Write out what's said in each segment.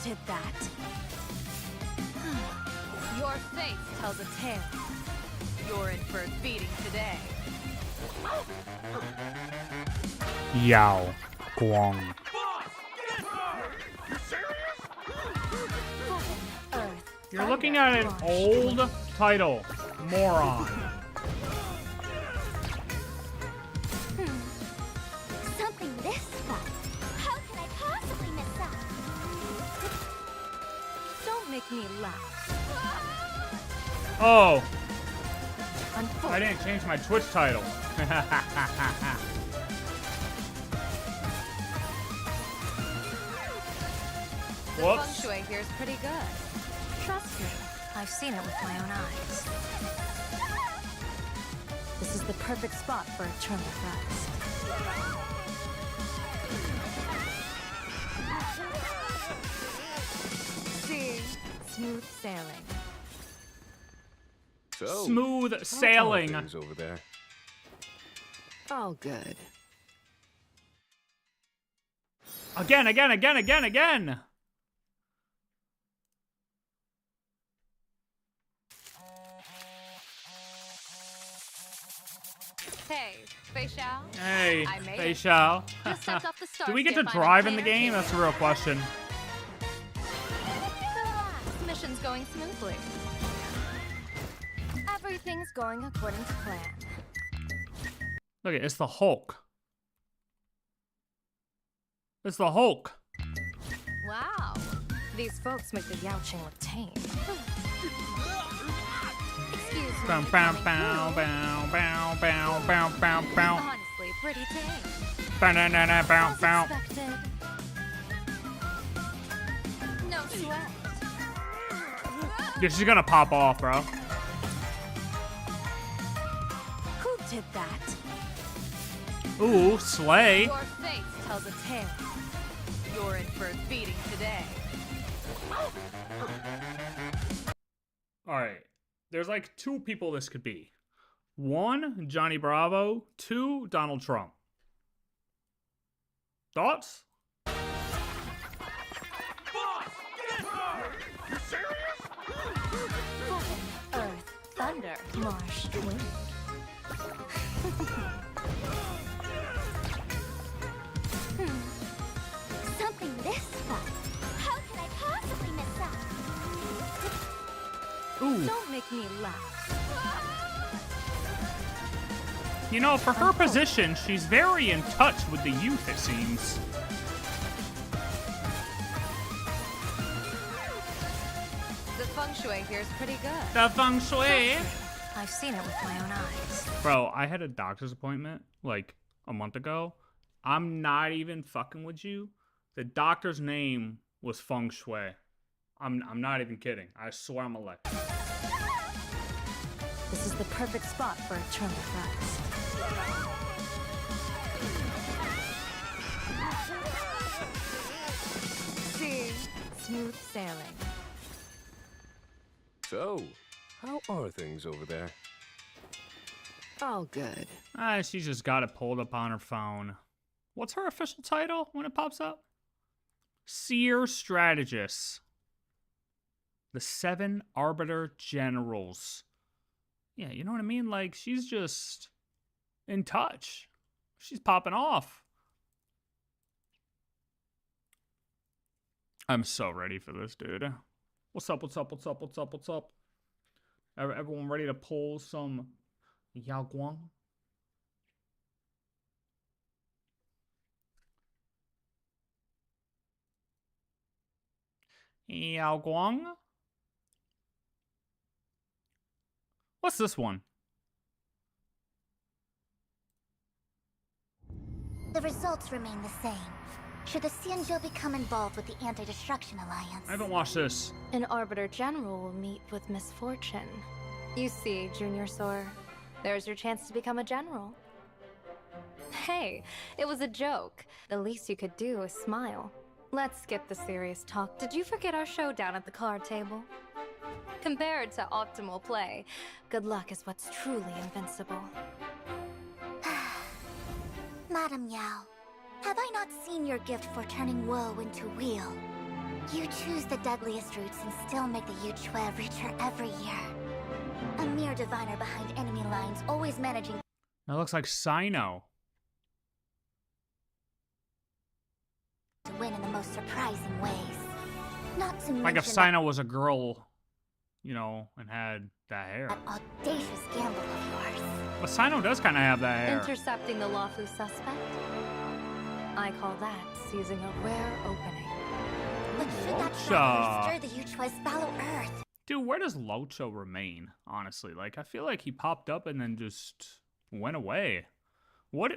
did that? Your face tells a tale. You're in for a beating today. Yao Guang. You're looking at an old title, moron. Something this fun. How could I possibly miss out? Don't make me laugh. Oh, I didn't change my Twitch title. The feng shui here is pretty good. Trust me, I've seen it with my own eyes. This is the perfect spot for eternal rest. See, smooth sailing. So, Smooth sailing. how are things over there? All good. Again. Hey, Fei Xiao. Hey, I made Fei it. Xiao. Just stepped off the Do we get to starship, I'm drive in the entertainer game? too. That's the real question. Relax, mission's going smoothly. Everything's going according to plan. Look, it's the Hulk. It's the Hulk. Wow, these folks make the Yao Qing look tame. Excuse me. Bow, bow, bow, bow, bow, bow, bow, bow, bow. Honestly, pretty tame. Bow, bow, bow, bow, As bow. expected. No sweat. Dude, she's gonna pop off, bro. Who did that? Ooh, slay. Your face tells a tale. You're in for a beating today. Alright. There's like two people this could be. One, Johnny Bravo. Two, Donald Trump. Thoughts? Earth, thunder, marsh, wind. Something this fun. How could I possibly miss out? Ooh. Don't make me laugh. You know, for her position, she's very in touch with the youth, it seems. The feng shui here is pretty good. The feng shui. I've seen it with my own eyes. Bro, I had a doctor's appointment like a month ago. I'm not even fucking with you. The doctor's name was Feng Shui. I'm not even kidding. I swear I'm alive. This is the perfect spot for eternal rest. See, smooth sailing. So, how are things over there? All good. She just got it pulled up on her phone. What's her official title when it pops up? Seer Strategist. The 7 Arbiter Generals. Yeah, you know what I mean? Like, she's just in touch. She's popping off. I'm so ready for this, dude. What's up? Everyone ready to pull some Yao Guang? Yao Guang? What's this one? The results remain the same. Should the Xianzhou become involved with the Anti-Destruction Alliance? I haven't watched this. An Arbiter General will meet with misfortune. You see, Junior Soar, there's your chance to become a general. Hey, it was a joke. The least you could do is smile. Let's skip the serious talk. Did you forget our showdown at the card table? Compared to optimal play, good luck is what's truly invincible. Madam Yao, have I not seen your gift for turning woe into weal? You choose the deadliest routes and still make the Yuchue reach her every year. A mere diviner behind enemy lines, always managing That looks like Sino. to win in the most surprising ways. Not to Like if mention Sino was a girl, you know, and had that hair. that audacious gamble of yours. But Sino does kind of have that hair. Intercepting the lawful suspect? I call that seizing a rare opening. But should that Locha. traveler stir the Yuchue's fallow earth? Dude, where does Locho remain, honestly? Like, I feel like he popped up and then just went away. What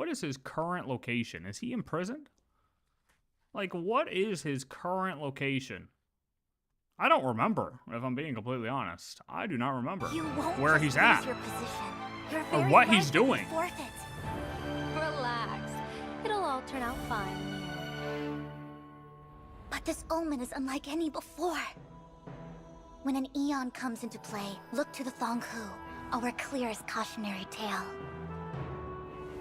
is his current location? Is he imprisoned? Like, what is his current location? I don't remember, if I'm being completely honest. I do not remember You won't where just he's lose at. your position. Your Or very what life he's will be doing. forfeit. Relax. It'll all turn out fine in the end. But this omen is unlike any before. When an eon comes into play, look to the Thonghu, our clearest cautionary tale.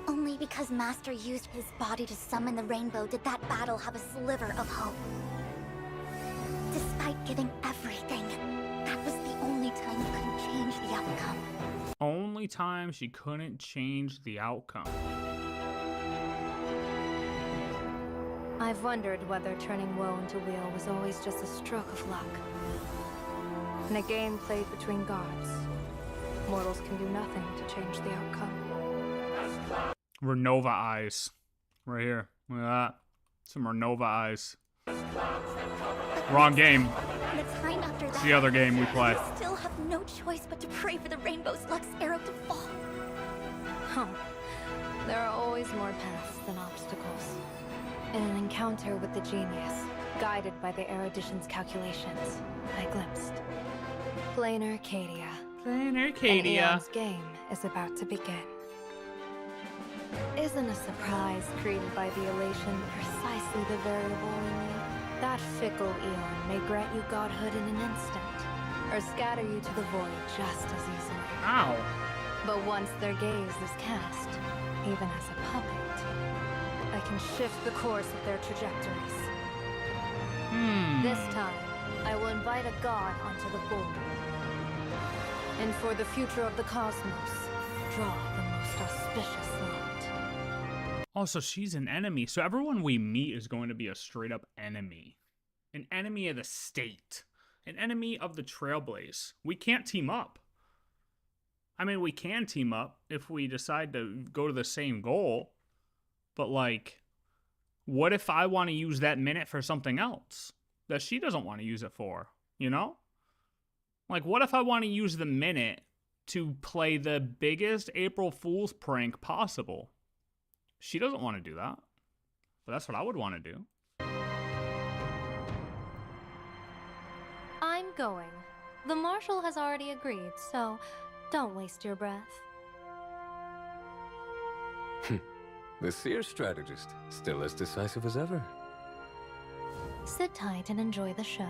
Only because Master used his body to summon the rainbow did that battle have a sliver of hope. Despite giving everything, that was the only time you couldn't change the outcome. Only time she couldn't change the outcome. I've wondered whether turning woe into weal was always just a stroke of luck. In a game played between gods, mortals can do nothing to change the outcome. Renova eyes. Right here. Look at that. Some Renova eyes. Wrong game. The time after It's that, the other game we play. you still have no choice but to pray for the rainbow's luck's arrow to fall. Huh. There are always more paths than obstacles. In an encounter with the genius, guided by the erudition's calculations, I glimpsed PLANARCADIA. An Eon's game is about to begin. Isn't a surprise created by the elation precisely the variable in you? That fickle Eon may grant you godhood in an instant, or scatter you to the void just as easily. Ow. But once their gaze is cast, even as a puppet, I can shift the course of their trajectories. This time, I will invite a god onto the board. And for the future of the cosmos, draw the most auspicious lot. Also, she's an enemy. So everyone we meet is going to be a straight up enemy. An enemy of the state. An enemy of the Trailblaze. We can't team up. I mean, we can team up if we decide to go to the same goal. But, like, what if I want to use that minute for something else that she doesn't want to use it for? You know? Like, what if I want to use the minute to play the biggest April Fool's prank possible? She doesn't want to do that. But that's what I would want to do. I'm going. The Marshal has already agreed, so don't waste your breath. The seer strategist, still as decisive as ever. Sit tight and enjoy the show.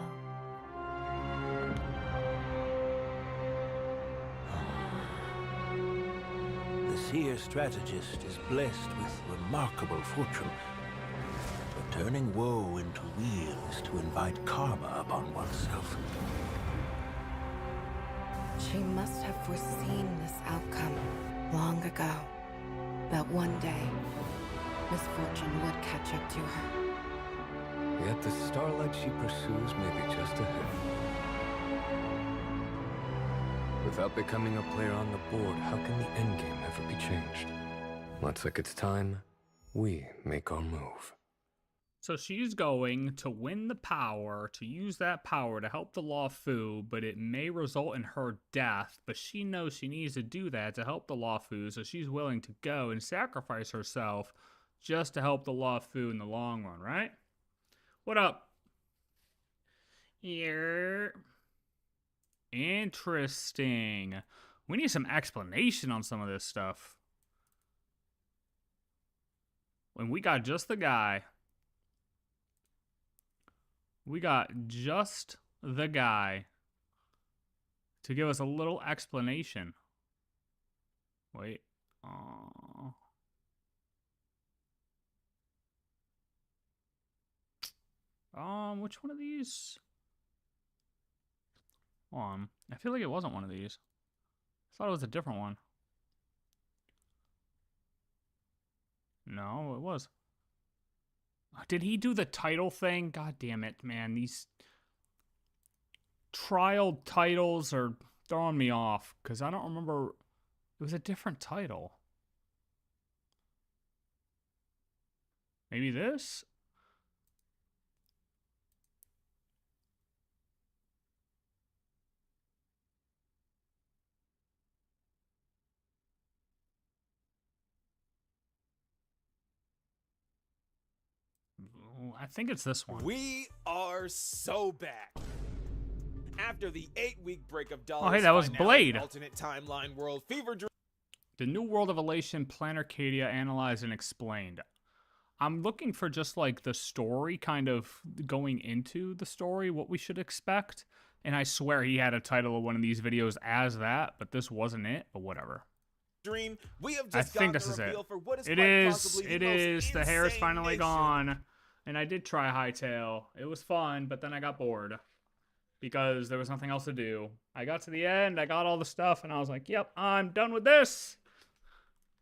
The seer strategist is blessed with remarkable fortune. But turning woe into weal is to invite karma upon oneself. She must have foreseen this outcome long ago. That one day, misfortune would catch up to her. Yet the starlight she pursues may be just ahead. Without becoming a player on the board, how can the endgame ever be changed? Looks like it's time we make our move. So she's going to win the power, to use that power to help the Lawfu, but it may result in her death. But she knows she needs to do that to help the Lawfu, so she's willing to go and sacrifice herself just to help the Lawfu in the long run, right? What up? Here. Interesting. We need some explanation on some of this stuff. When we got just the guy. We got just the guy to give us a little explanation. Wait. Which one of these? Hold on. I feel like it wasn't one of these. I thought it was a different one. No, it was. Did he do the title thing? God damn it, man. These trial titles are throwing me off because I don't remember. It was a different title. Maybe this? I think it's this one. We are so back. After the 8-week break of Dawit's Oh, hey, that was finale, Blade. alternate timeline world fever dream. The new world of Elation, PLANARCADIA analyzed and explained. I'm looking for just like the story, kind of going into the story, what we should expect. And I swear he had a title of one of these videos as that, but this wasn't it, but whatever. Dream. We have I just think gotten this the is it. reveal for what is It quite is. possibly It the most is. The hair is insane finally nation. gone. And I did try Hightail. It was fun, but then I got bored because there was nothing else to do. I got to the end, I got all the stuff, and I was like, yep, I'm done with this.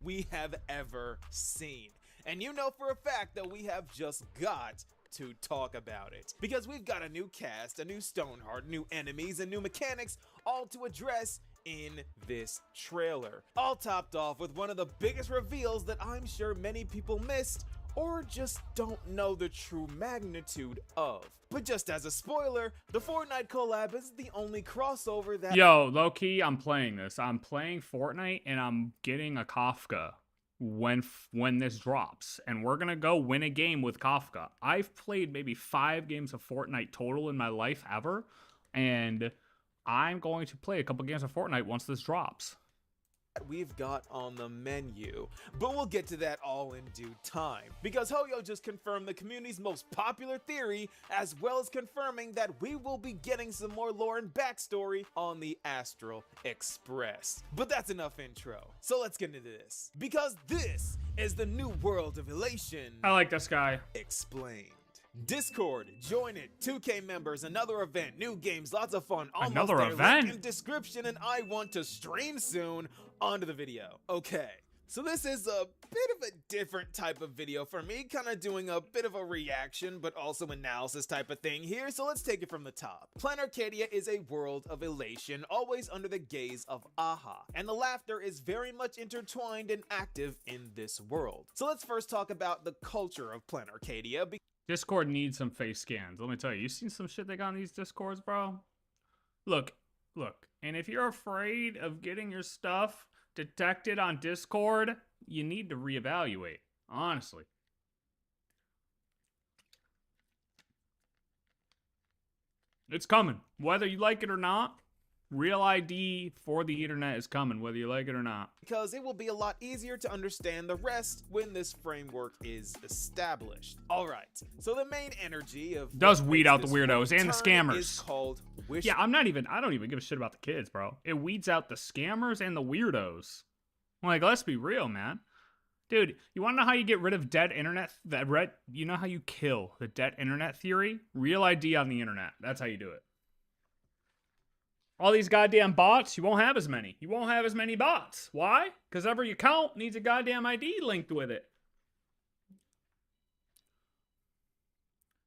We have ever seen. And you know for a fact that we have just got to talk about it. Because we've got a new cast, a new Stoneheart, new enemies, and new mechanics, all to address in this trailer. All topped off with one of the biggest reveals that I'm sure many people missed, or just don't know the true magnitude of. But just as a spoiler, the Fortnite collab is the only crossover that— Yo, low-key, I'm playing this. I'm playing Fortnite, and I'm getting a Kafka when this drops. And we're going to go win a game with Kafka. I've played maybe 5 games of Fortnite total in my life ever, and I'm going to play a couple games of Fortnite once this drops. we've got on the menu, but we'll get to that all in due time, because Hoyo just confirmed the community's most popular theory, as well as confirming that we will be getting some more lore and backstory on the Astral Express. But that's enough intro, so let's get into this, because this is the new world of Elation. I like this guy. Explained. Discord, join it, 2K members, another event, new games, lots of fun, almost Another there, event? link in description, and I want to stream soon. Onto the video. Okay, so this is a bit of a different type of video for me, kind of doing a bit of a reaction, but also analysis type of thing here, so let's take it from the top. PLANARCADIA is a world of elation, always under the gaze of Aha, and the laughter is very much intertwined and active in this world. So let's first talk about the culture of PLANARCADIA. Discord needs some face scans. Let me tell you, you seen some shit they got on these Discords, bro? Look, and if you're afraid of getting your stuff detected on Discord, you need to reevaluate, honestly. It's coming. Whether you like it or not, real ID for the internet is coming, whether you like it or not. Because it will be a lot easier to understand the rest when this framework is established. Alright, so the main energy of Does what weed makes out the this weirdos world and the turn scammers. is called wish. Yeah, I don't even give a shit about the kids, bro. It weeds out the scammers and the weirdos. Like, let's be real, man. Dude, you want to know how you get rid of dead internet? You know how you kill the dead internet theory? Real ID on the internet. That's how you do it. All these goddamn bots, you won't have as many. You won't have as many bots. Why? Because every account needs a goddamn ID linked with it.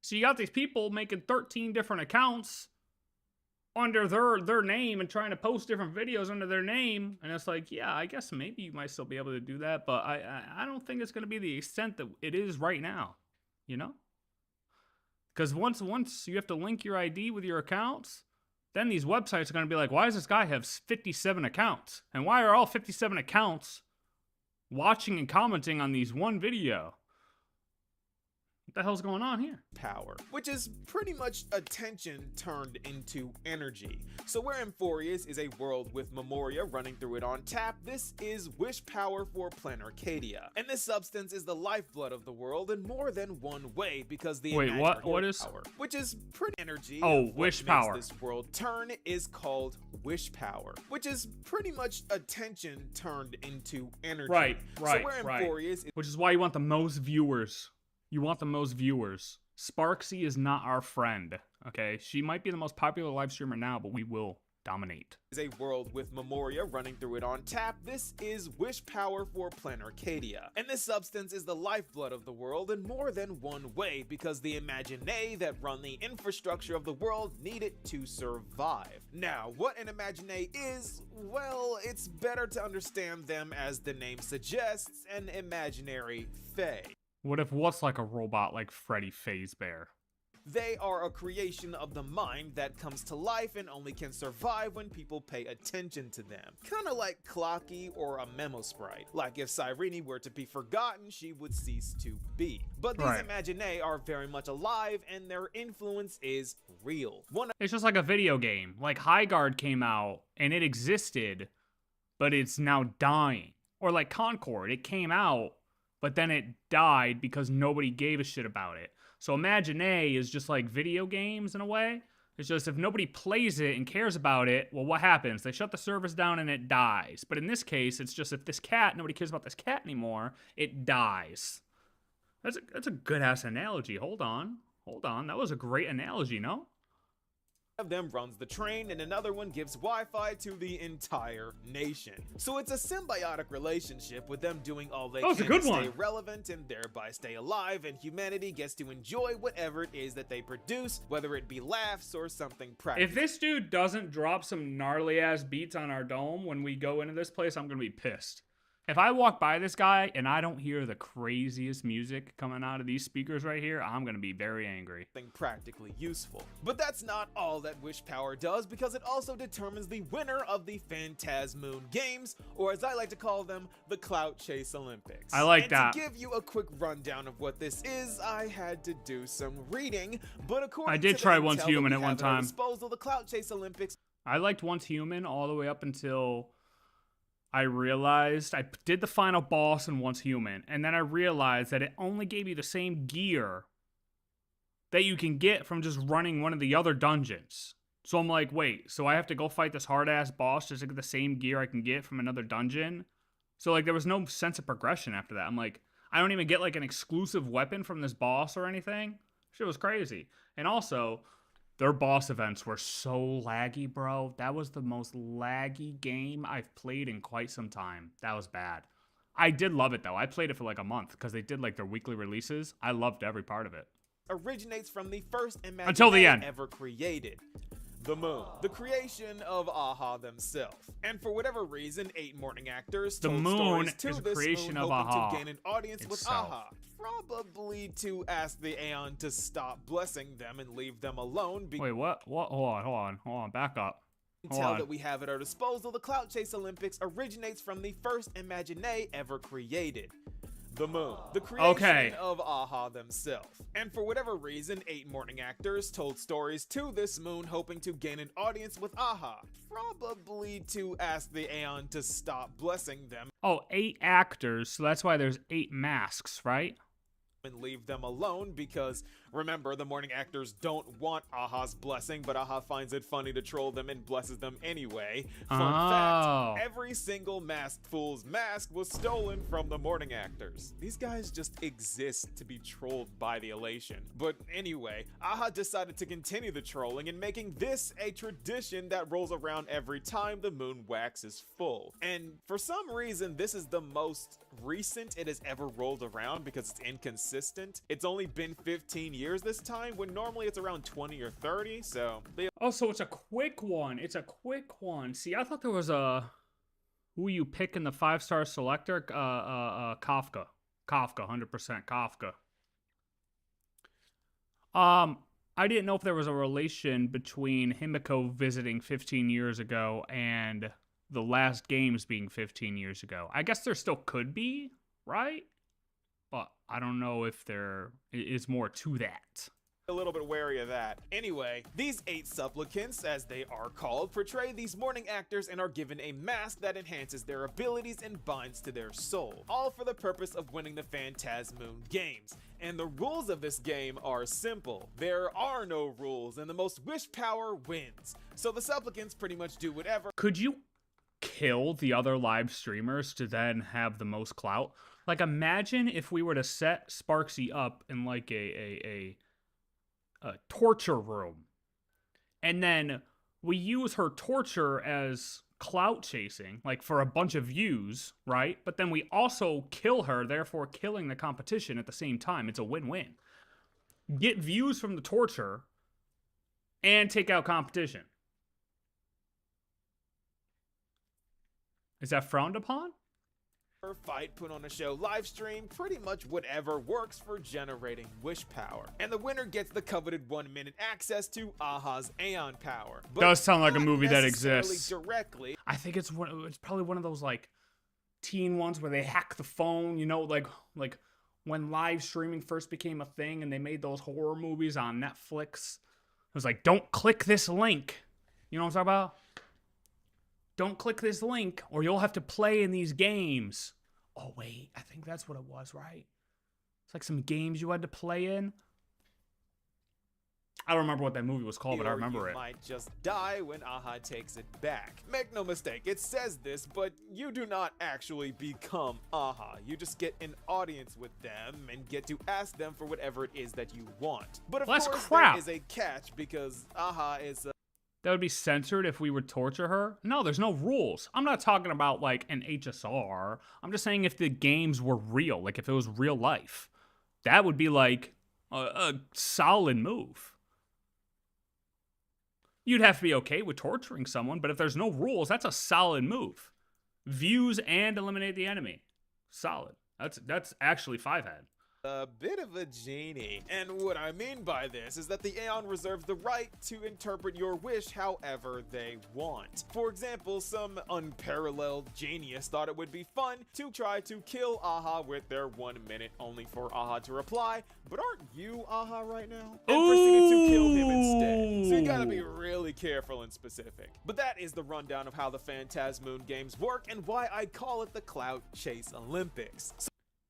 So you got these people making 13 different accounts under their name and trying to post different videos under their name. And it's like, yeah, I guess maybe you might still be able to do that, but I don't think it's going to be the extent that it is right now, you know? Because once you have to link your ID with your accounts, then these websites are going to be like, why does this guy have 57 accounts? And why are all 57 accounts watching and commenting on these one video? What the hell's going on here? Power, which is pretty much attention turned into energy. So where Emphorius is a world with Memoria running through it on tap, this is wish power for PLANARCADIA. And this substance is the lifeblood of the world in more than one way, because the Wait, what imaginary is power, which is pretty energy. Oh, of what wish makes power. This world turn is called wish power, which is pretty much attention turned into energy. Right. So where Emphorius is Which is why you want the most viewers. You want the most viewers. Sparksy is not our friend, okay? She might be the most popular live streamer now, but we will dominate. Is a world with Memoria running through it on tap. This is wish power for PLANARCADIA. And this substance is the lifeblood of the world in more than one way, because the Imaginei that run the infrastructure of the world need it to survive. Now, what an Imaginei is, well, it's better to understand them as the name suggests, an imaginary fae. What if what's like a robot like Freddy Fazbear? They are a creation of the mind that comes to life and only can survive when people pay attention to them. Kinda like Clocky or a Memo Sprite. Like if Cyrene were to be forgotten, she would cease to be. But these Imaginei are very much alive and their influence is real. It's just like a video game. Like Highguard came out and it existed, but it's now dying. Or like Concord, it came out, but then it died because nobody gave a shit about it. So Imaginei is just like video games in a way. It's just if nobody plays it and cares about it, well, what happens? They shut the servers down and it dies. But in this case, it's just if this cat, nobody cares about this cat anymore, it dies. That's a good-ass analogy. Hold on. That was a great analogy, no? Of them runs the train and another one gives Wi-Fi to the entire nation. So it's a symbiotic relationship with them doing all they can to stay relevant and thereby stay alive, and humanity gets to enjoy whatever it is that they produce, whether it be laughs or something practical. If this dude doesn't drop some gnarly ass beats on our dome when we go into this place, I'm gonna be pissed. If I walk by this guy and I don't hear the craziest music coming out of these speakers right here, I'm gonna be very angry. Practically useful. But that's not all that Wish Power does, because it also determines the winner of the Phantasmoon Games, or as I like to call them, the Clout Chase Olympics. I like that. To give you a quick rundown of what this is, I had to do some reading, but according I did to try the Once intel Human that at we one have at our time. disposal, the Clout Chase Olympics. I liked Once Human all the way up until I realized I did the final boss in Once Human, and then I realized that it only gave you the same gear that you can get from just running one of the other dungeons. So I'm like, wait, so I have to go fight this hard-ass boss just to get the same gear I can get from another dungeon? So, like, there was no sense of progression after that. I'm like, I don't even get, like, an exclusive weapon from this boss or anything? Shit was crazy. And also, their boss events were so laggy, bro. That was the most laggy game I've played in quite some time. That was bad. I did love it, though. I played it for, like, a month because they did, like, their weekly releases. I loved every part of it. Originates from the first Until the end. ever created. The moon, the creation of Aha themselves. And for whatever reason, 8 morning actors The told moon stories to is a this creation moon, of hoping Aha to gain an audience with itself. Aha. Probably to ask the Aeon to stop blessing them and leave them alone. Wait, what? What? Hold on. Back up. Intel that we have at our disposal, the Clout Chase Olympics originates from the first Imaginei ever created. The moon, the creation of Aha themselves. And for whatever reason, 8 morning actors told stories to this moon, hoping to gain an audience with Aha. Probably to ask the Aeon to stop blessing them. Oh, 8 actors, so that's why there's 8 masks, right? And leave them alone, because remember, the morning actors don't want Aha's blessing, but Aha finds it funny to troll them and blesses them anyway. Fun fact, every single masked fool's mask was stolen from the morning actors. These guys just exist to be trolled by the elation. But anyway, Aha decided to continue the trolling and making this a tradition that rolls around every time the moon waxes full. And for some reason, this is the most recent it has ever rolled around because it's inconsistent. It's only been 15 years this time, when normally it's around 20 or 30, so oh, so it's a quick one. See, I thought there was a who you pick in the 5-star selector, Kafka, 100% Kafka. I didn't know if there was a relation between Himiko visiting 15 years ago and the last games being 15 years ago. I guess there still could be, right? But I don't know if there is more to that. a little bit wary of that. Anyway, these 8 supplicants, as they are called, portray these morning actors and are given a mask that enhances their abilities and binds to their soul, all for the purpose of winning the Phantasmoon Games. And the rules of this game are simple. There are no rules, and the most wish power wins. So the supplicants pretty much do whatever. Could you kill the other live streamers to then have the most clout? Like, imagine if we were to set Sparksy up in like a torture room. And then we use her torture as clout chasing, like for a bunch of views, right? But then we also kill her, therefore killing the competition at the same time. It's a win-win. Get views from the torture and take out competition. Is that frowned upon? Fight, put on a show, live stream, pretty much whatever works for generating wish power. And the winner gets the coveted 1-minute access to AHA's Aeon power. But does sound like a not movie that necessarily exists. Directly. I think it's probably one of those like teen ones where they hack the phone, you know, like when live streaming first became a thing and they made those horror movies on Netflix. It was like, don't click this link. You know what I'm talking about? Don't click this link or you'll have to play in these games. Oh, wait. I think that's what it was, right? It's like some games you had to play in. I don't remember what that movie was called, but I remember it. You might just die when AHA takes it back. Make no mistake, it says this, but you do not actually become AHA. You just get an audience with them and get to ask them for whatever it is that you want. But of Well, that's course, crap. there is a catch because AHA is That would be censored if we would torture her? No, there's no rules. I'm not talking about like an HSR. I'm just saying if the games were real, like if it was real life, that would be like a solid move. You'd have to be okay with torturing someone, but if there's no rules, that's a solid move. Views and eliminate the enemy. Solid. That's actually 5-head. a bit of a genie. And what I mean by this is that the Aeon reserves the right to interpret your wish however they want. For example, some unparalleled genius thought it would be fun to try to kill AHA with their 1 minute only for AHA to reply, but aren't you AHA right now? And proceeded to kill him instead. So you gotta be really careful and specific. But that is the rundown of how the Phantasmoon games work and why I call it the Clout Chase Olympics.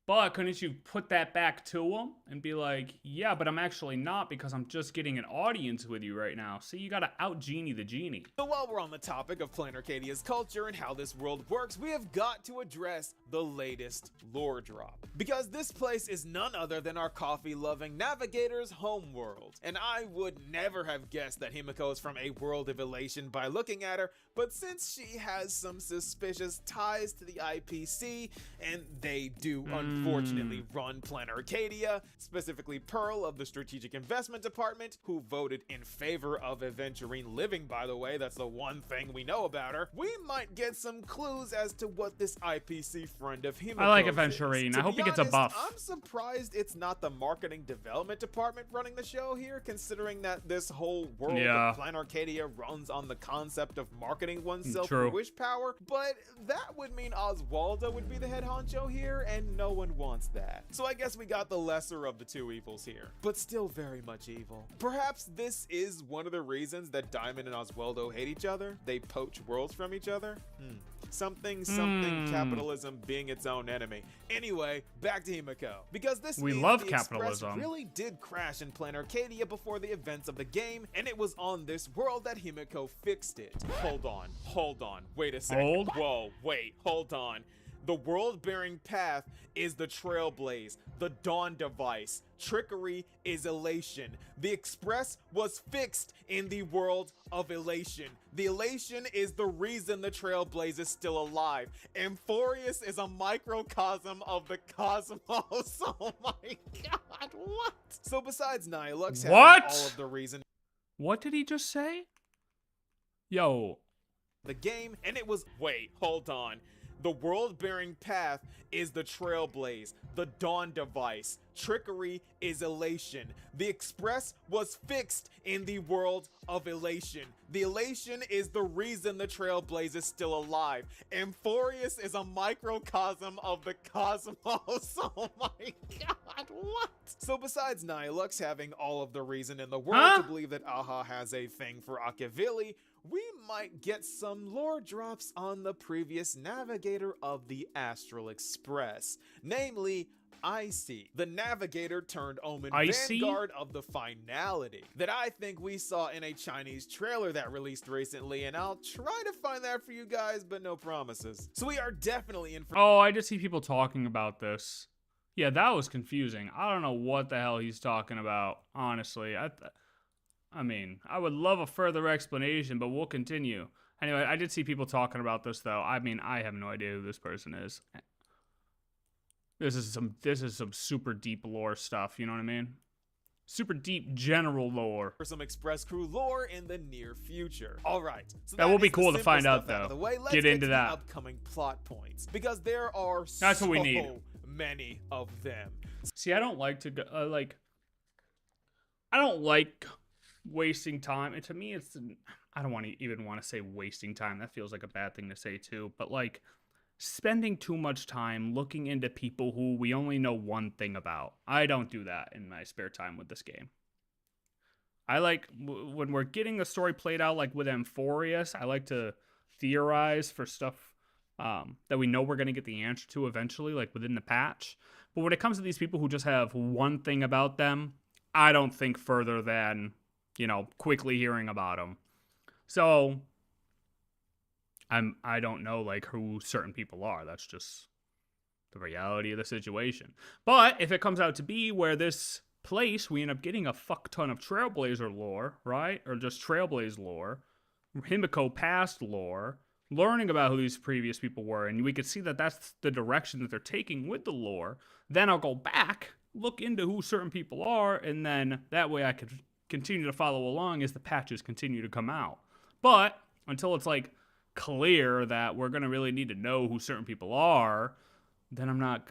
But couldn't you put that back to him and be like, yeah, but I'm actually not because I'm just getting an audience with you right now. See, you gotta out-genie the genie. So while we're on the topic of PLANARCADIA's culture and how this world works, we have got to address the latest lore drop. Because this place is none other than our coffee-loving navigator's homeworld. And I would never have guessed that Himiko is from a world of elation by looking at her, but since she has some suspicious ties to the IPC, and they do unfortunately run PLANARCADIA, specifically Pearl of the Strategic Investment Department, who voted in favor of Aventurine living, by the way, that's the one thing we know about her, we might get some clues as to what this IPC friend of Himiko's I like is. Aventurine. To I hope be he gets a honest, buff. I'm surprised it's not the Marketing Development Department running the show here, considering that this whole world of PLANARCADIA runs on the concept of marketing oneself for wish power, but that would mean Oswaldo would be the head honcho here, and no one wants that. So I guess we got the lesser of the two evils here, but still very much evil. Perhaps this is one of the reasons that Diamond and Oswaldo hate each other. They poach worlds from each other. Something capitalism being its own enemy. Anyway, back to Himiko. Because this we means love the capitalism. Express really did crash in PLANARCADIA before the events of the game, and it was on this world that Himiko fixed it. Hold on, wait a second. Whoa, wait, hold on. The world-bearing path is the Trailblaze, the Dawn device. Trickery is elation. The Express was fixed in the world of elation. The elation is the reason the Trailblaze is still alive. Amphorius is a microcosm of the cosmos. Oh my god, what? So besides Nihilux having all of the reason... What did he just say? Yo. The game, and it was... Wait, hold on. The world-bearing path is the Trailblaze, the Dawn device. Trickery is elation. The Express was fixed in the world of elation. The elation is the reason the Trailblaze is still alive. Amphorius is a microcosm of the cosmos. Oh my god, what? So besides Nihilux having all of the reason in the world to believe that AHA has a thing for Akavili, we might get some lore drops on the previous navigator of the Astral Express, namely Icy, the navigator turned Omen Vanguard of the Finality, that I think we saw in a Chinese trailer that released recently, and I'll try to find that for you guys, but no promises. So we are definitely in for— Oh, I just see people talking about this. Yeah, that was confusing. I don't know what the hell he's talking about, honestly. I mean, I would love a further explanation, but we'll continue. Anyway, I did see people talking about this, though. I mean, I have no idea who this person is. This is some super deep lore stuff, you know what I mean? Super deep general lore. For some Express Crew lore in the near future. All right, so That will be is the cool to simple find out, stuff of though. the way. Let's Get into to that. The upcoming plot points, because there are That's what we need. many of them. See, I don't like to go, I don't like wasting time. And to me, I don't even want to say wasting time. That feels like a bad thing to say too. But like spending too much time looking into people who we only know one thing about. I don't do that in my spare time with this game. I like when we're getting the story played out, like with Amphorius, I like to theorize for stuff that we know we're going to get the answer to eventually, like within the patch. But when it comes to these people who just have one thing about them, I don't think further than, you know, quickly hearing about them. So I don't know like who certain people are. That's just the reality of the situation. But if it comes out to be where this place we end up getting a fuck ton of Trailblazer lore, right? Or just Trailblaze lore, Himiko past lore, learning about who these previous people were, and we could see that that's the direction that they're taking with the lore, then I'll go back, look into who certain people are, and then that way I could continue to follow along as the patches continue to come out. But until it's like clear that we're going to really need to know who certain people are, then I'm not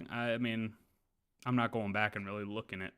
going back and really looking at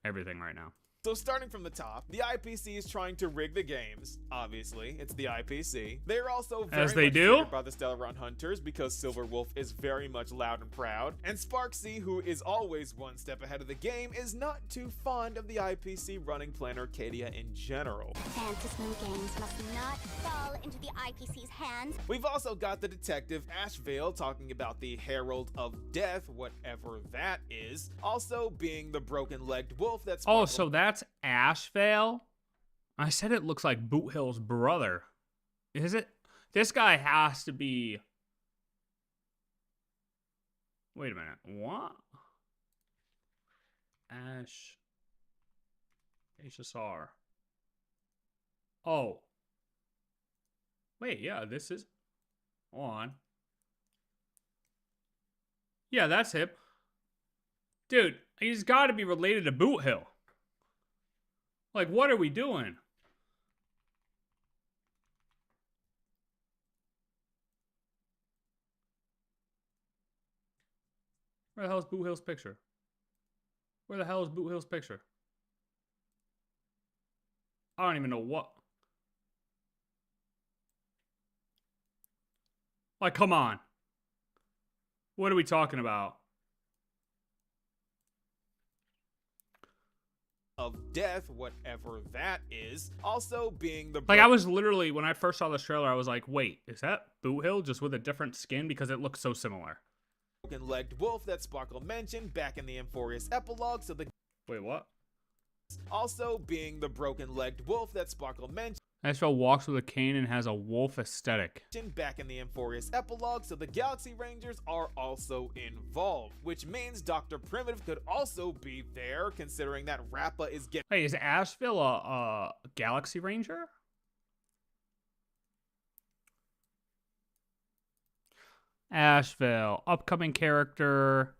everything right now. So starting from the top, the IPC is trying to rig the games. Obviously, it's the IPC. They're also very As they much do triggered by the Stellar Run Hunters because Silver Wolf is very much loud and proud. And Sparksy, who is always one step ahead of the game, is not too fond of the IPC running PLANARCADIA in general. Phantasm Games must not fall into the IPC's hands. We've also got the detective Ashvale talking about the Herald of Death, whatever that is. Also being the broken-legged wolf that's... Oh, so that's Ashvale? I said it looks like Boot Hill's brother. Is it? This guy has to be... Wait a minute. What? HSR. Oh. Wait, yeah, this is... Hold on. Yeah, that's him. Dude, he's got to be related to Boot Hill. Like, what are we doing? Where the hell is Boot Hill's picture? Where the hell is Boot Hill's picture? I don't even know what. Like, come on. What are we talking about? Of death, whatever that is. Also being the... Like, I was literally, when I first saw this trailer, I was like, wait, is that Boot Hill just with a different skin? Because it looks so similar. Broken-legged wolf that Sparkle mentioned back in the Amphorius epilogue, so the... Wait, what? Also being the broken-legged wolf that Sparkle mentioned Ashvale walks with a cane and has a wolf aesthetic. back in the Amphorius epilogue, so the Galaxy Rangers are also involved, which means Dr. Primitive could also be there, considering that Rappa is getting... Hey, is Ashvale a Galaxy Ranger? Ashvale, upcoming character,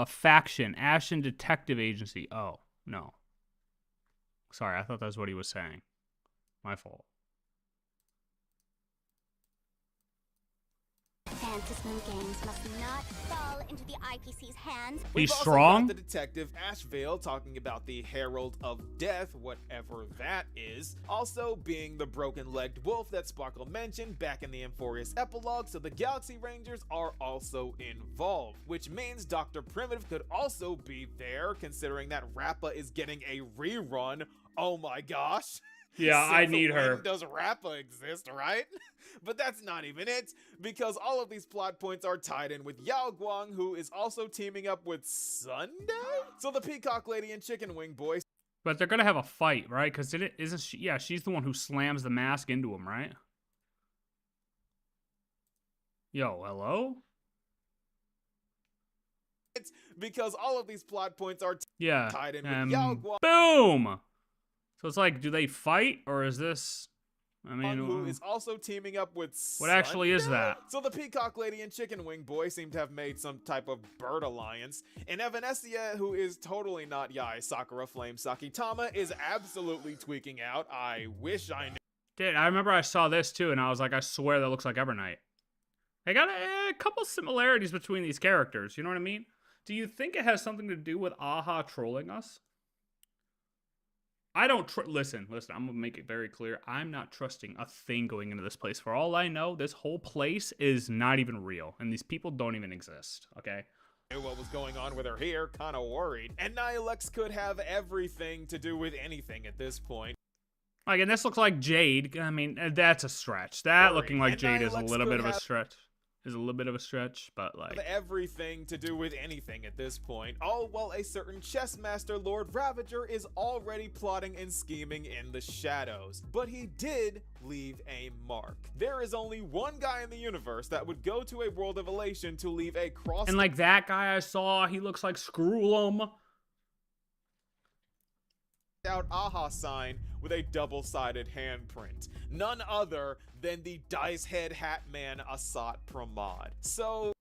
faction, Ashen Detective Agency. Oh, no. Sorry, I thought that's what he was saying. My fault. Phantasm Games must not fall into the IPC's hands. He's also strong? got the detective Ashvale talking about the Herald of Death, whatever that is. Also being the broken-legged wolf that Sparkle mentioned back in the Amphorius epilogue, so the Galaxy Rangers are also involved, which means Dr. Primitive could also be there, considering that Rappa is getting a rerun. Oh my gosh. Yeah, I Since need her. when does Rappa exist, right? But that's not even it, because all of these plot points are tied in with Yao Guang, who is also teaming up with Sunday? So the Peacock Lady and Chicken Wing Boy... But they're gonna have a fight, right? Because isn't she? Yeah, she's the one who slams the mask into him, right? Yo, hello? It's because all of these plot points are Yeah. tied in with Yao Guang. Boom! So it's like, do they fight or is this? I mean, who is also teaming up with what actually is Sunday? that? So the Peacock Lady and Chicken Wing Boy seem to have made some type of bird alliance, and Evanescia, who is totally not Yai Sakura Flame Sakitama, is absolutely tweaking out. I wish I knew. Dude, I remember I saw this too, and I was like, I swear that looks like Evernight. They got a couple similarities between these characters. You know what I mean? Do you think it has something to do with Aha trolling us? I don't listen. I'm gonna make it very clear. I'm not trusting a thing going into this place. For all I know, this whole place is not even real, and these people don't even exist. Okay. What was going on with her here, kind of worried. And Nilex could have everything to do with anything at this point. Like, and this looks like Jade. I mean, that's a stretch. That looking like Jade is a little bit of a stretch. But like everything to do with anything at this point. All while a certain chess master Lord Ravager is already plotting and scheming in the shadows. But he did leave a mark. There is only one guy in the universe that would go to a world of elation to leave a cross. And like that guy I saw, he looks like Screw'em. Out Aha sign with a double-sided handprint. None other than the Dice Head Hat Man Asat Pramod. So,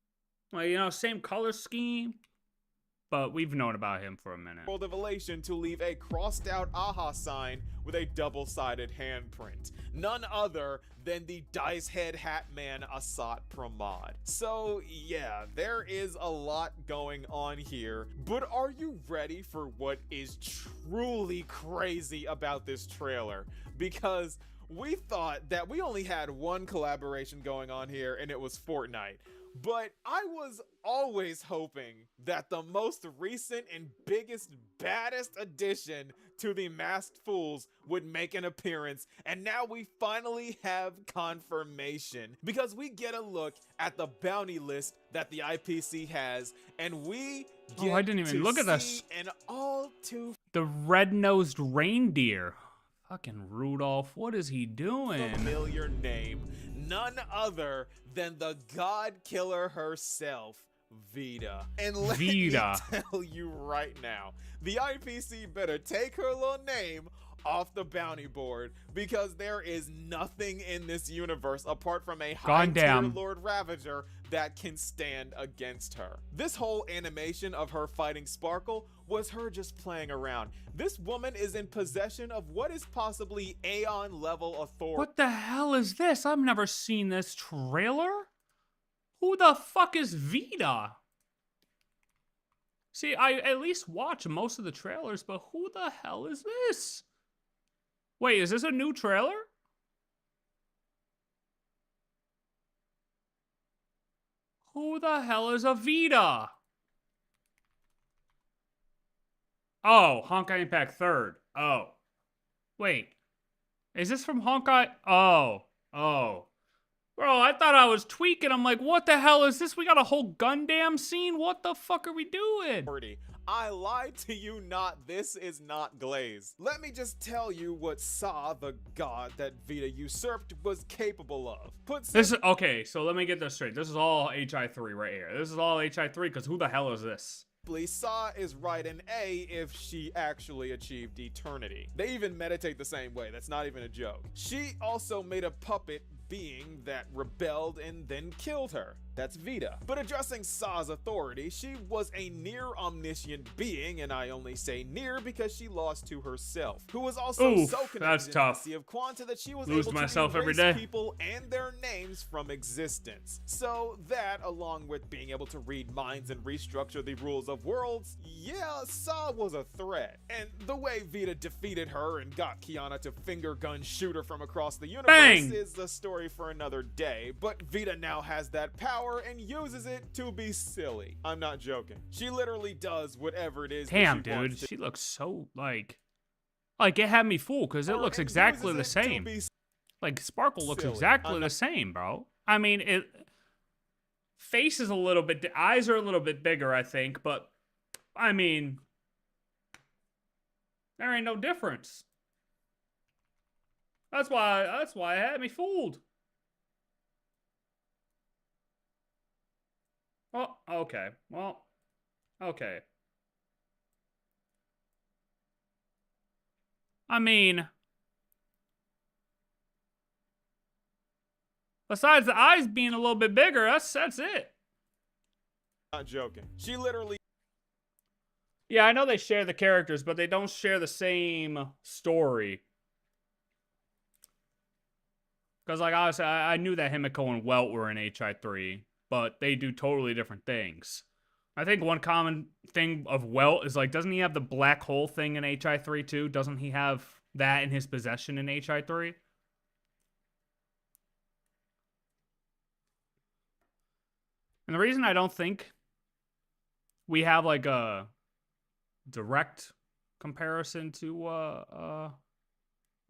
well, you know, same color scheme, but we've known about him for a minute. World of Elation to leave a crossed out Aha sign with a double-sided handprint. None other than the Dice Head Hat Man Asat Pramod. So yeah, there is a lot going on here, but are you ready for what is truly crazy about this trailer? Because we thought that we only had one collaboration going on here, and it was Fortnite. But I was always hoping that the most recent and biggest, baddest addition to the Masked Fools would make an appearance, and now we finally have confirmation, because we get a look at the bounty list that the IPC has, and we get I didn't even look at this. An all too the red-nosed reindeer. Fucking Rudolph, what is he doing? familiar name, none other than the God Killer herself, Vita. And let me tell you right now, the IPC better take her little name off the bounty board, because there is nothing in this universe apart from a high-tier Lord Ravager that can stand against her. This whole animation of her fighting Sparkle was her just playing around. This woman is in possession of what is possibly Aeon level authority. What the hell is this? I've never seen this trailer. Who the fuck is Vita? See, I at least watch most of the trailers, but who the hell is this? Wait, is this a new trailer? Who the hell is a Vita? Oh, Honkai Impact 3rd. Oh. Wait. Is this from Honkai? Oh. Bro, I thought I was tweaking. I'm like, what the hell is this? We got a whole Gundam scene? What the fuck are we doing? I lied to you not. This is not Glaze. Let me just tell you what Sa, the god that Vita usurped, was capable of. Okay, so let me get this straight. This is all HI3 right here. This is all HI3 because who the hell is this? Sa is right in A if she actually achieved eternity. They even meditate the same way. That's not even a joke. She also made a puppet being that rebelled and then killed her. That's Vita. But addressing Sa's authority, she was a near omniscient being, and I only say near because she lost to herself, who was also so connected to the Sea of Quanta that she was able to erase people and their names from existence. So that, along with being able to read minds and restructure the rules of worlds, yeah, Sa was a threat. And the way Vita defeated her and got Kiana to finger gun shoot her from across the universe is a story for another day, but Vita now has that power and uses it to be silly. I'm not joking. She literally does whatever it is. Damn, dude, she looks so like it had me fooled because it looks exactly the same. Like Sparkle looks exactly the same, bro. I mean, face is a little bit, the eyes are a little bit bigger, I think, but I mean, there ain't no difference. That's why it had me fooled. Oh, okay. Well, okay. I mean, besides the eyes being a little bit bigger, that's it. Not joking. She literally Yeah, I know they share the characters, but they don't share the same story. Because, like, obviously, I knew that Himiko and Welt were in HI3, but they do totally different things. I think one common thing of Welt is, like, doesn't he have the black hole thing in HI3 too? Doesn't he have that in his possession in HI3? And the reason I don't think we have, like, a direct comparison to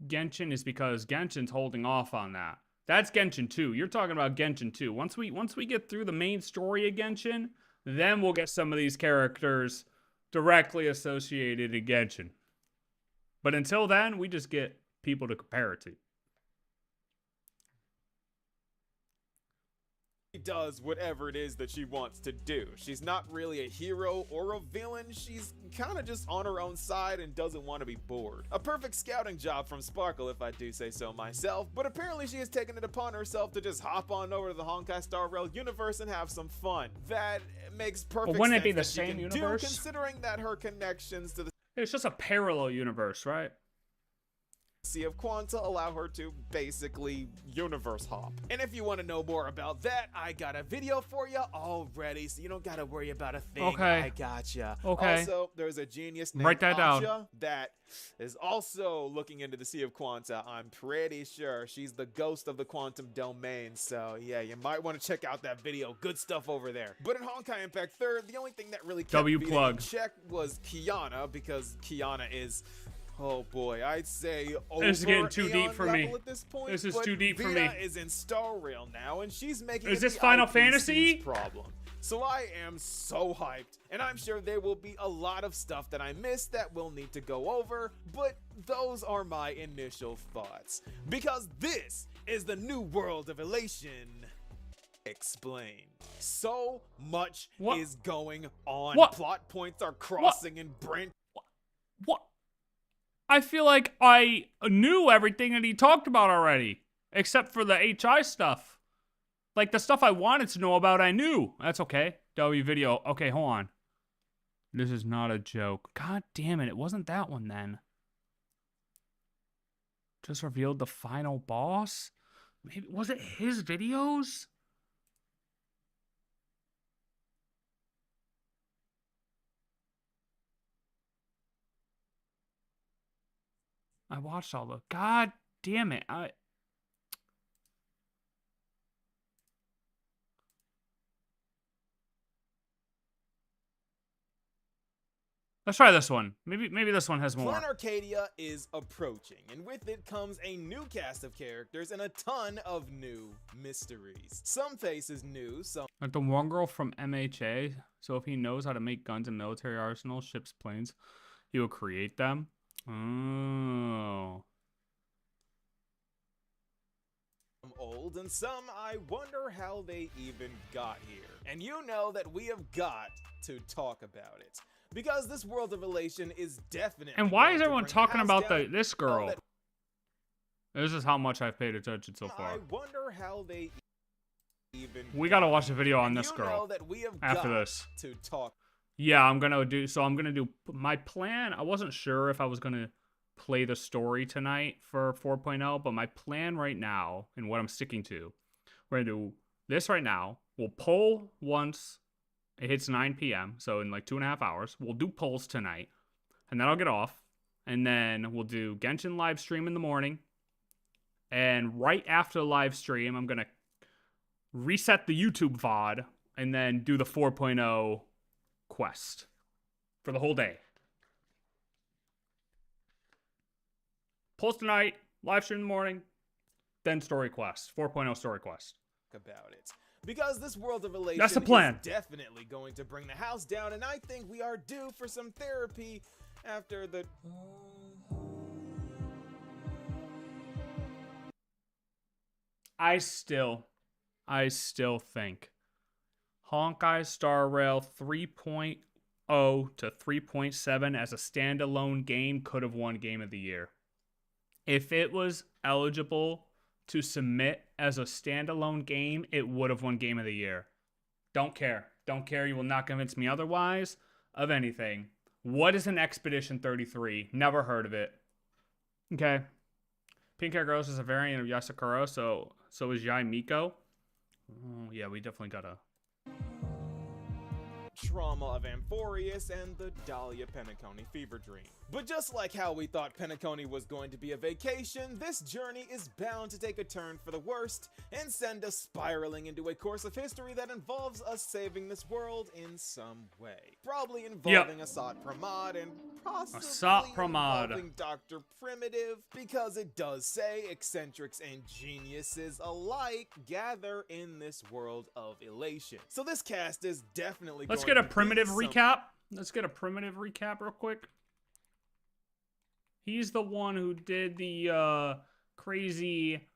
Genshin is because Genshin's holding off on that. That's Genshin 2. You're talking about Genshin 2. Once we get through the main story of Genshin, then we'll get some of these characters directly associated in Genshin. But until then, we just get people to compare it to. does whatever it is that she wants to do. She's not really a hero or a villain. She's kind of just on her own side and doesn't want to be bored. A perfect scouting job from Sparkle, if I do say so myself, but apparently she has taken it upon herself to just hop on over to the Honkai Star Rail universe and have some fun. That makes perfect sense. But wouldn't it be the that she same can universe? do, considering that her connections to the It's just a parallel universe, right? Sea of Quanta allow her to basically universe hop. And if you want to know more about that, I got a video for you already, so you don't gotta worry about a thing. Okay. I gotcha. Okay. Also, there's a genius named Write that down. Asha that is also looking into the Sea of Quanta. I'm pretty sure she's the ghost of the quantum domain, so yeah, you might want to check out that video. Good stuff over there. But in Honkai Impact 3rd, the only thing that really kept W me plug. in check was Kiana, because Kiana is, oh boy, I'd say over This is getting too Aeon deep for me. level at this point. This is but too deep for Vita me. is in Star Rail now, and she's making Is it this the Final IPC's Fantasy? problem. So I am so hyped, and I'm sure there will be a lot of stuff that I missed that we'll need to go over, but those are my initial thoughts. Because this is the new world of Elation. Explain. So much What? is going on. What? Plot points are crossing and branching. What? I feel like I knew everything that he talked about already, except for the HI stuff. Like, the stuff I wanted to know about, I knew. That's okay. W video. Okay, hold on. This is not a joke. God damn it. It wasn't that one then. Just revealed the final boss? Maybe, was it his videos? I watched all the... God damn it. Let's try this one. Maybe this one has more. PLANARCADIA is approaching, and with it comes a new cast of characters and a ton of new mysteries. Some faces new, some Like the one girl from MHA. So if he knows how to make guns and military arsenals, ships, planes, he will create them. Oh. old, and some I wonder how they even got here. And you know that we have got to talk about it, because this world of Elation is definitely. And why going is to everyone bring talking house about down this girl? This is how much I've paid attention so far. I wonder how they even. We gotta watch a video on And this you girl know that we have after got this. to talk. Yeah, I'm gonna do my plan. I wasn't sure if I was gonna play the story tonight for 4.0, but my plan right now and what I'm sticking to, we're gonna do this right now. We'll poll once it hits 9 p.m. So in like 2.5 hours, we'll do polls tonight, and then I'll get off, and then we'll do Genshin live stream in the morning, and right after the live stream, I'm gonna reset the YouTube VOD and then do the 4.0 quest for the whole day. Polls tonight, live stream in the morning, then story quest, 4.0 story quest. About it, because this world of Elation That's the plan. is definitely going to bring the house down, and I think we are due for some therapy after the. I still think Honkai Star Rail 3.0 to 3.7 as a standalone game could have won Game of the Year. if it was eligible to submit as a standalone game, it would have won Game of the Year. Don't care. Don't care. You will not convince me otherwise of anything. What is an Expedition 33? Never heard of it. Okay. Pink Hair Girls is a variant of Yasukuro, so is Yai Miko. Oh, yeah, we definitely gotta... Trauma of Amphorius and the Dahlia Penacony fever dream. But just like how we thought Penacony was going to be a vacation, this journey is bound to take a turn for the worst and send us spiraling into a course of history that involves us saving this world in some way. Probably involving Assad Pramod and possibly involving Dr. Primitive, because it does say eccentrics and geniuses alike gather in this world of elation. So this cast is definitely Let's get a Primitive recap. Let's get a Primitive recap real quick. He's the one who did the crazy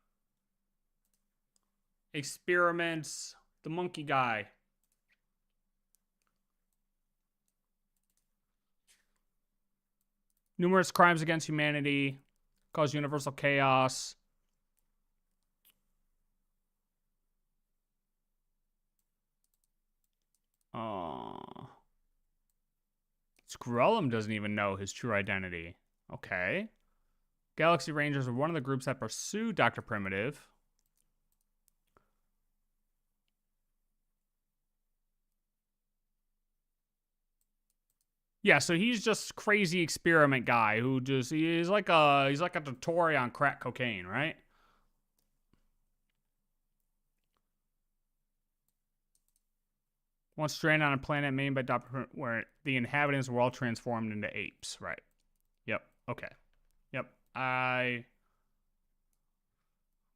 experiments, the monkey guy. Numerous crimes against humanity, cause universal chaos. Skrulum doesn't even know his true identity. Okay. Galaxy Rangers are one of the groups that pursue Dr. Primitive. Yeah, so he's just crazy experiment guy who just he's like a tutorial on crack cocaine, right? Once stranded on a planet made by Dr. Primitive, where the inhabitants were all transformed into apes, right? Yep. Okay. Yep. I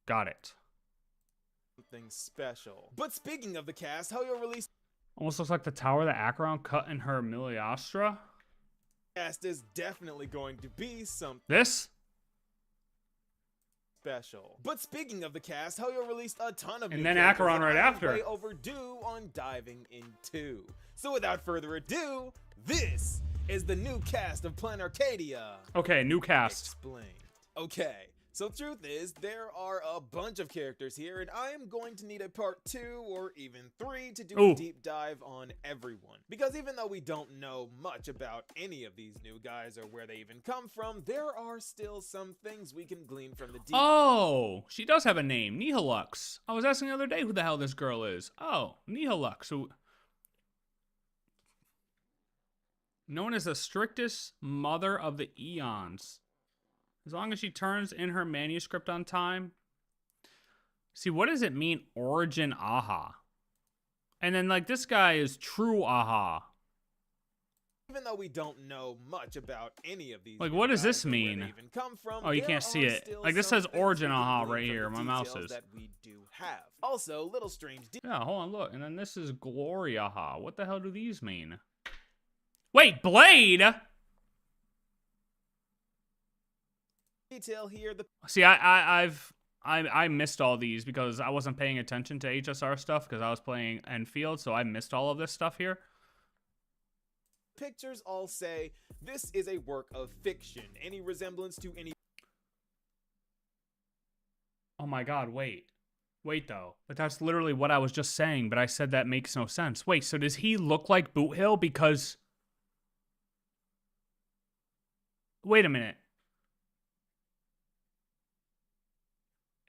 got it. Something special. But speaking of the cast, how you'll release almost looks like the tower that Acheron cut in her Miliastra. Cast is definitely going to be something This? special. But speaking of the cast, how you'll release a ton of And new then characters Acheron that right I am after. way overdue on diving into. So without further ado, this is the new cast of PLANARCADIA. Okay, new cast. Explained. Okay, so truth is, there are a bunch of characters here, and I am going to need a part 2 or even 3 to do a deep dive on everyone. Because even though we don't know much about any of these new guys or where they even come from, there are still some things we can glean from the deep. Oh, she does have a name, Nihilux. I was asking the other day who the hell this girl is. Oh, Nihilux, who... known as the strictest mother of the eons. As long as she turns in her manuscript on time. See, what does it mean, origin aha? And then, like, this guy is true aha. Even though we don't know much about any of these, like, what does this mean? Even come from, oh, you can't see it. Like, this says origin aha right here. My mouse is. That we do have. Also, little strange. Yeah, hold on, look. And then this is glory aha. What the hell do these mean? Wait, Blade? Detail here. See, I missed all these because I wasn't paying attention to HSR stuff because I was playing Enfield, so I missed all of this stuff here. Pictures all say this is a work of fiction. Any resemblance to any... Oh my god, wait. Wait, though. But that's literally what I was just saying, but I said that makes no sense. Wait, so does he look like Boot Hill because... Wait a minute.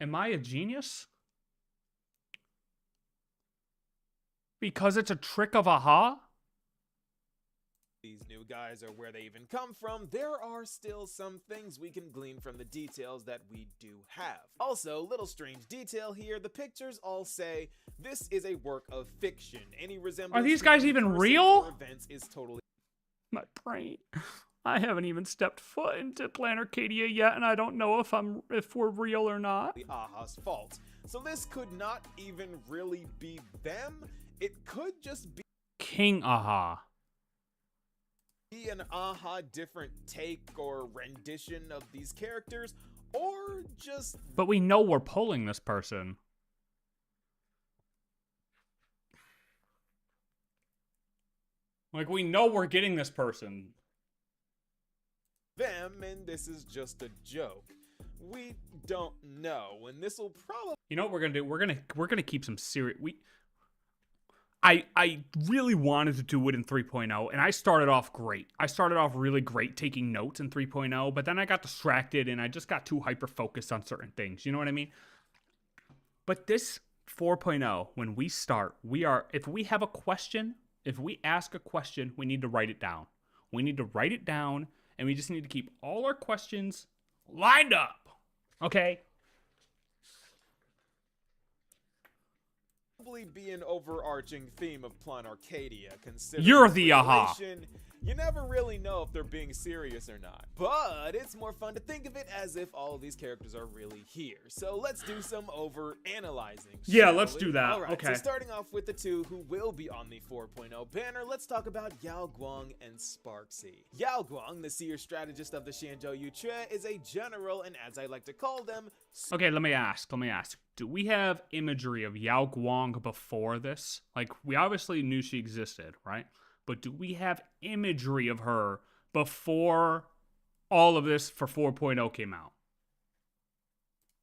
Am I a genius? Because it's a trick of aha? These new guys or where they even come from, there are still some things we can glean from the details that we do have. Also, little strange detail here, the pictures all say this is a work of fiction. Any resemblance are these to guys any even person real? or events is totally... My brain. I haven't even stepped foot into PLANARCADIA yet, and I don't know if we're real or not. The Aha's fault. So this could not even really be them. It could just be King Aha. An Aha different take or rendition of these characters, or just... But we know we're pulling this person. Like, we know we're getting this person. them, and this is just a joke. We don't know, and this will probably You know what we're gonna do? We're gonna keep some serious. I really wanted to do it in 3.0, and I started off great. I started off really great taking notes in 3.0, but then I got distracted and I just got too hyper focused on certain things. You know what I mean? But this 4.0, when we start, if we have a question, if we ask a question, we need to write it down. We need to write it down, and we just need to keep all our questions lined up. Okay? be an overarching theme of PLANARCADIA, considering You're the aha. relation, you never really know if they're being serious or not. But it's more fun to think of it as if all of these characters are really here. So let's do some over-analyzing. Yeah, let's do that. Alright, okay. so starting off with the two who will be on the 4.0 banner, let's talk about Yao Guang and Sparksy. Yao Guang, the seer strategist of the Xianzhou Yutre, is a general, and as I like to call them, Okay, let me ask. Do we have imagery of Yao Guang before this? Like, we obviously knew she existed, right? But do we have imagery of her before all of this for 4.0 came out?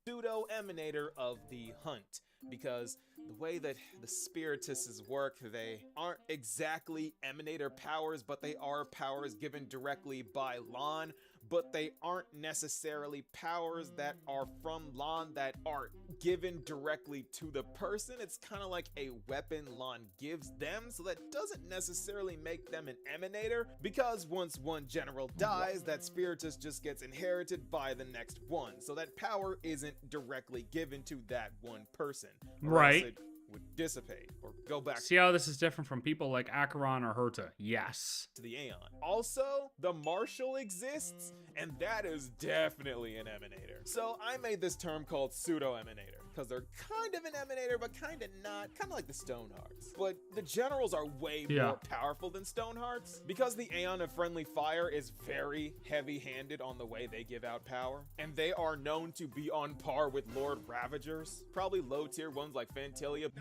pseudo emanator of the hunt, because the way that the spiritists work, they aren't exactly emanator powers, but they are powers given directly by Lan, but they aren't necessarily powers that are from Lan that are given directly to the person. It's kind of like a weapon Lan gives them, so that doesn't necessarily make them an emanator, because once one general dies, that spiritist just gets inherited by the next one, so that power isn't directly given to that one person. Or Right. else it would dissipate or go back See how this is different from people like Acheron or Herta? Yes. to the Aeon. Also, the Marshal exists, and that is definitely an emanator. So I made this term called pseudo-emanator, because they're kind of an emanator, but kind of not, kind of like the Stonehearts. But the generals are way more powerful than Stonehearts, because the Aeon of Friendly Fire is very heavy-handed on the way they give out power, and they are known to be on par with Lord Ravagers, probably low-tier ones like Fantilia.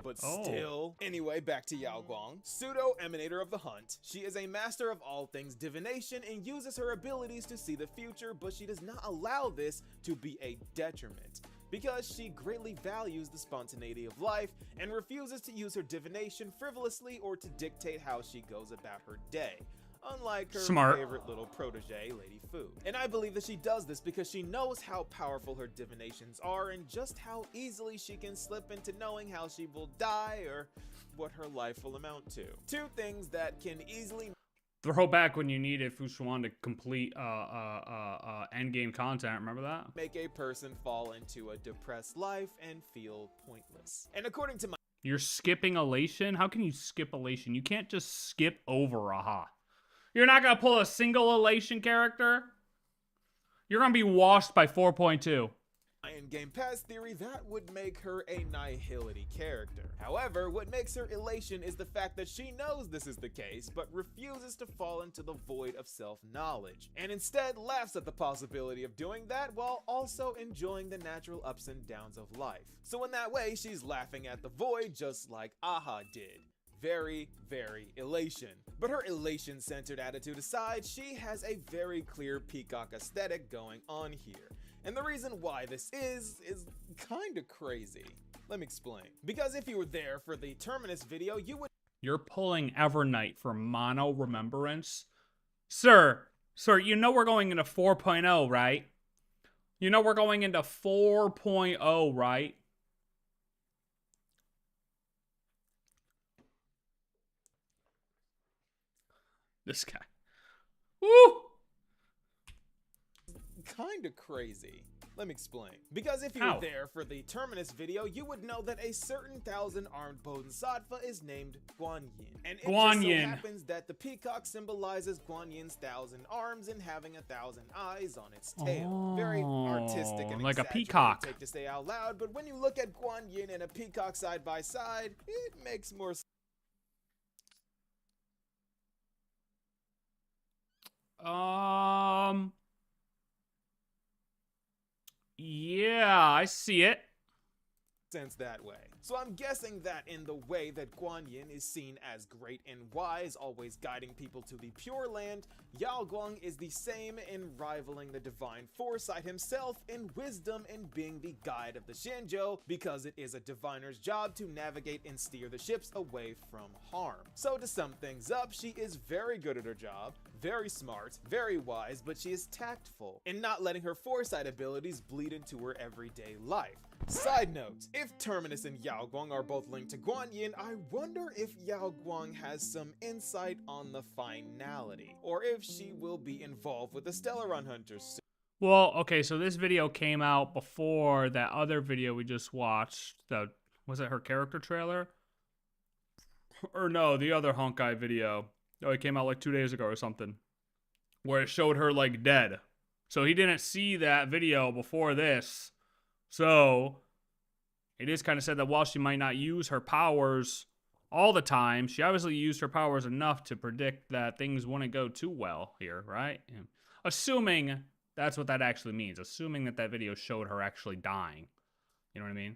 But still. Anyway, back to Yao Guang. Pseudo-emanator of the hunt. She is a master of all things divination and uses her abilities to see the future, but she does not allow this to be a detriment, because she greatly values the spontaneity of life and refuses to use her divination frivolously or to dictate how she goes about her day. Unlike her favorite little protege, Lady Fu. And I believe that she does this because she knows how powerful her divinations are and just how easily she can slip into knowing how she will die or what her life will amount to. Two things that can easily Throw back when you needed Fushuan to complete endgame content. Remember that? make a person fall into a depressed life and feel pointless. And according to my You're skipping elation? How can you skip elation? You can't just skip over aha. You're not going to pull a single elation character? You're going to be washed by 4.2. in-game pass theory, that would make her a nihility character. However, what makes her elation is the fact that she knows this is the case, but refuses to fall into the void of self-knowledge, and instead laughs at the possibility of doing that while also enjoying the natural ups and downs of life. So in that way, she's laughing at the void just like Aha did. Very, very elation. But her elation-centered attitude aside, she has a very clear peacock aesthetic going on here. And the reason why this is kinda crazy. Let me explain. Because if you were there for the Terminus video, you would— You're pulling Evernight for mono remembrance? Sir, you know we're going into 4.0, right? You know we're going into 4.0, right? This guy. Woo! kinda crazy. Let me explain. Because if you were there for the Terminus video, you would know that a certain 1,000-armed Bodhisattva is named Guan Yin. And it just so happens that the peacock symbolizes Guan Yin's 1,000 arms and having 1,000 eyes on its tail. Very artistic and like a exaggerated peacock. take to say out loud, but when you look at Guan Yin and a peacock side by side, it makes more sense. Yeah, I see it. Sense that way. So I'm guessing that in the way that Guan Yin is seen as great and wise, always guiding people to the Pure Land, Yao Guang is the same in rivaling the divine foresight himself in wisdom and being the guide of the Shinjo, because it is a diviner's job to navigate and steer the ships away from harm. So to sum things up, she is very good at her job, very smart, very wise, but she is tactful in not letting her foresight abilities bleed into her everyday life. Side note, if Terminus and Yao Guang are both linked to Guan Yin, I wonder if Yao Guang has some insight on the finality, or if she will be involved with the Stellaron Hunters soon. Well, okay, so this video came out before that other video we just watched. Was it her character trailer? Or no, the other Honkai video. Oh, it came out like 2 days ago or something, where it showed her like dead. So he didn't see that video before this. So it is kind of said that while she might not use her powers all the time, she obviously used her powers enough to predict that things wouldn't go too well here, right? Assuming that's what that actually means. Assuming that that video showed her actually dying. You know what I mean?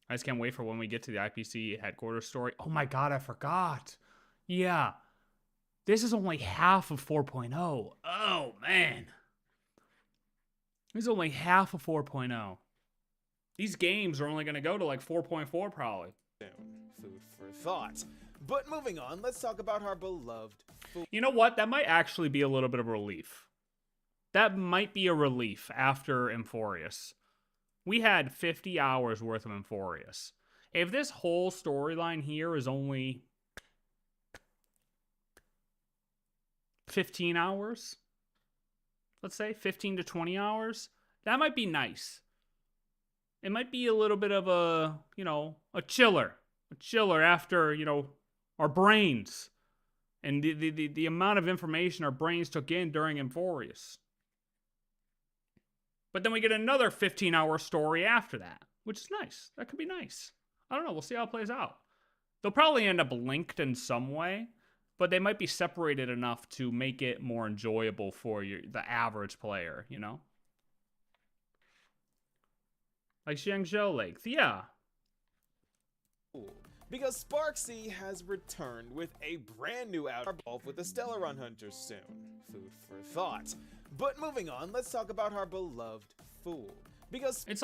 I just can't wait for when we get to the IPC headquarters story. Oh my god, I forgot. Yeah. This is only half of 4.0. Oh, man. This is only half of 4.0. These games are only going to go to like 4.4 probably. Food for thought. But moving on, let's talk about our beloved food. You know what? That might actually be a little bit of a relief. That might be a relief after Emphorius. We had 50 hours worth of Emphorius. If this whole storyline here is only 15 hours, let's say 15 to 20 hours, that might be nice. It might be a little bit of a, a chiller after, our brains and the amount of information our brains took in during Emphorius. But then we get another 15-hour story after that, which is nice. That could be nice. I don't know. We'll see how it plays out. They'll probably end up linked in some way, but they might be separated enough to make it more enjoyable for the average player, Like Xiangzhou Lake. Yeah. Because Sparksea has returned with a brand new involved with the Stellaron Hunters soon. Food for thought. But moving on, let's talk about our beloved Fool. Because it's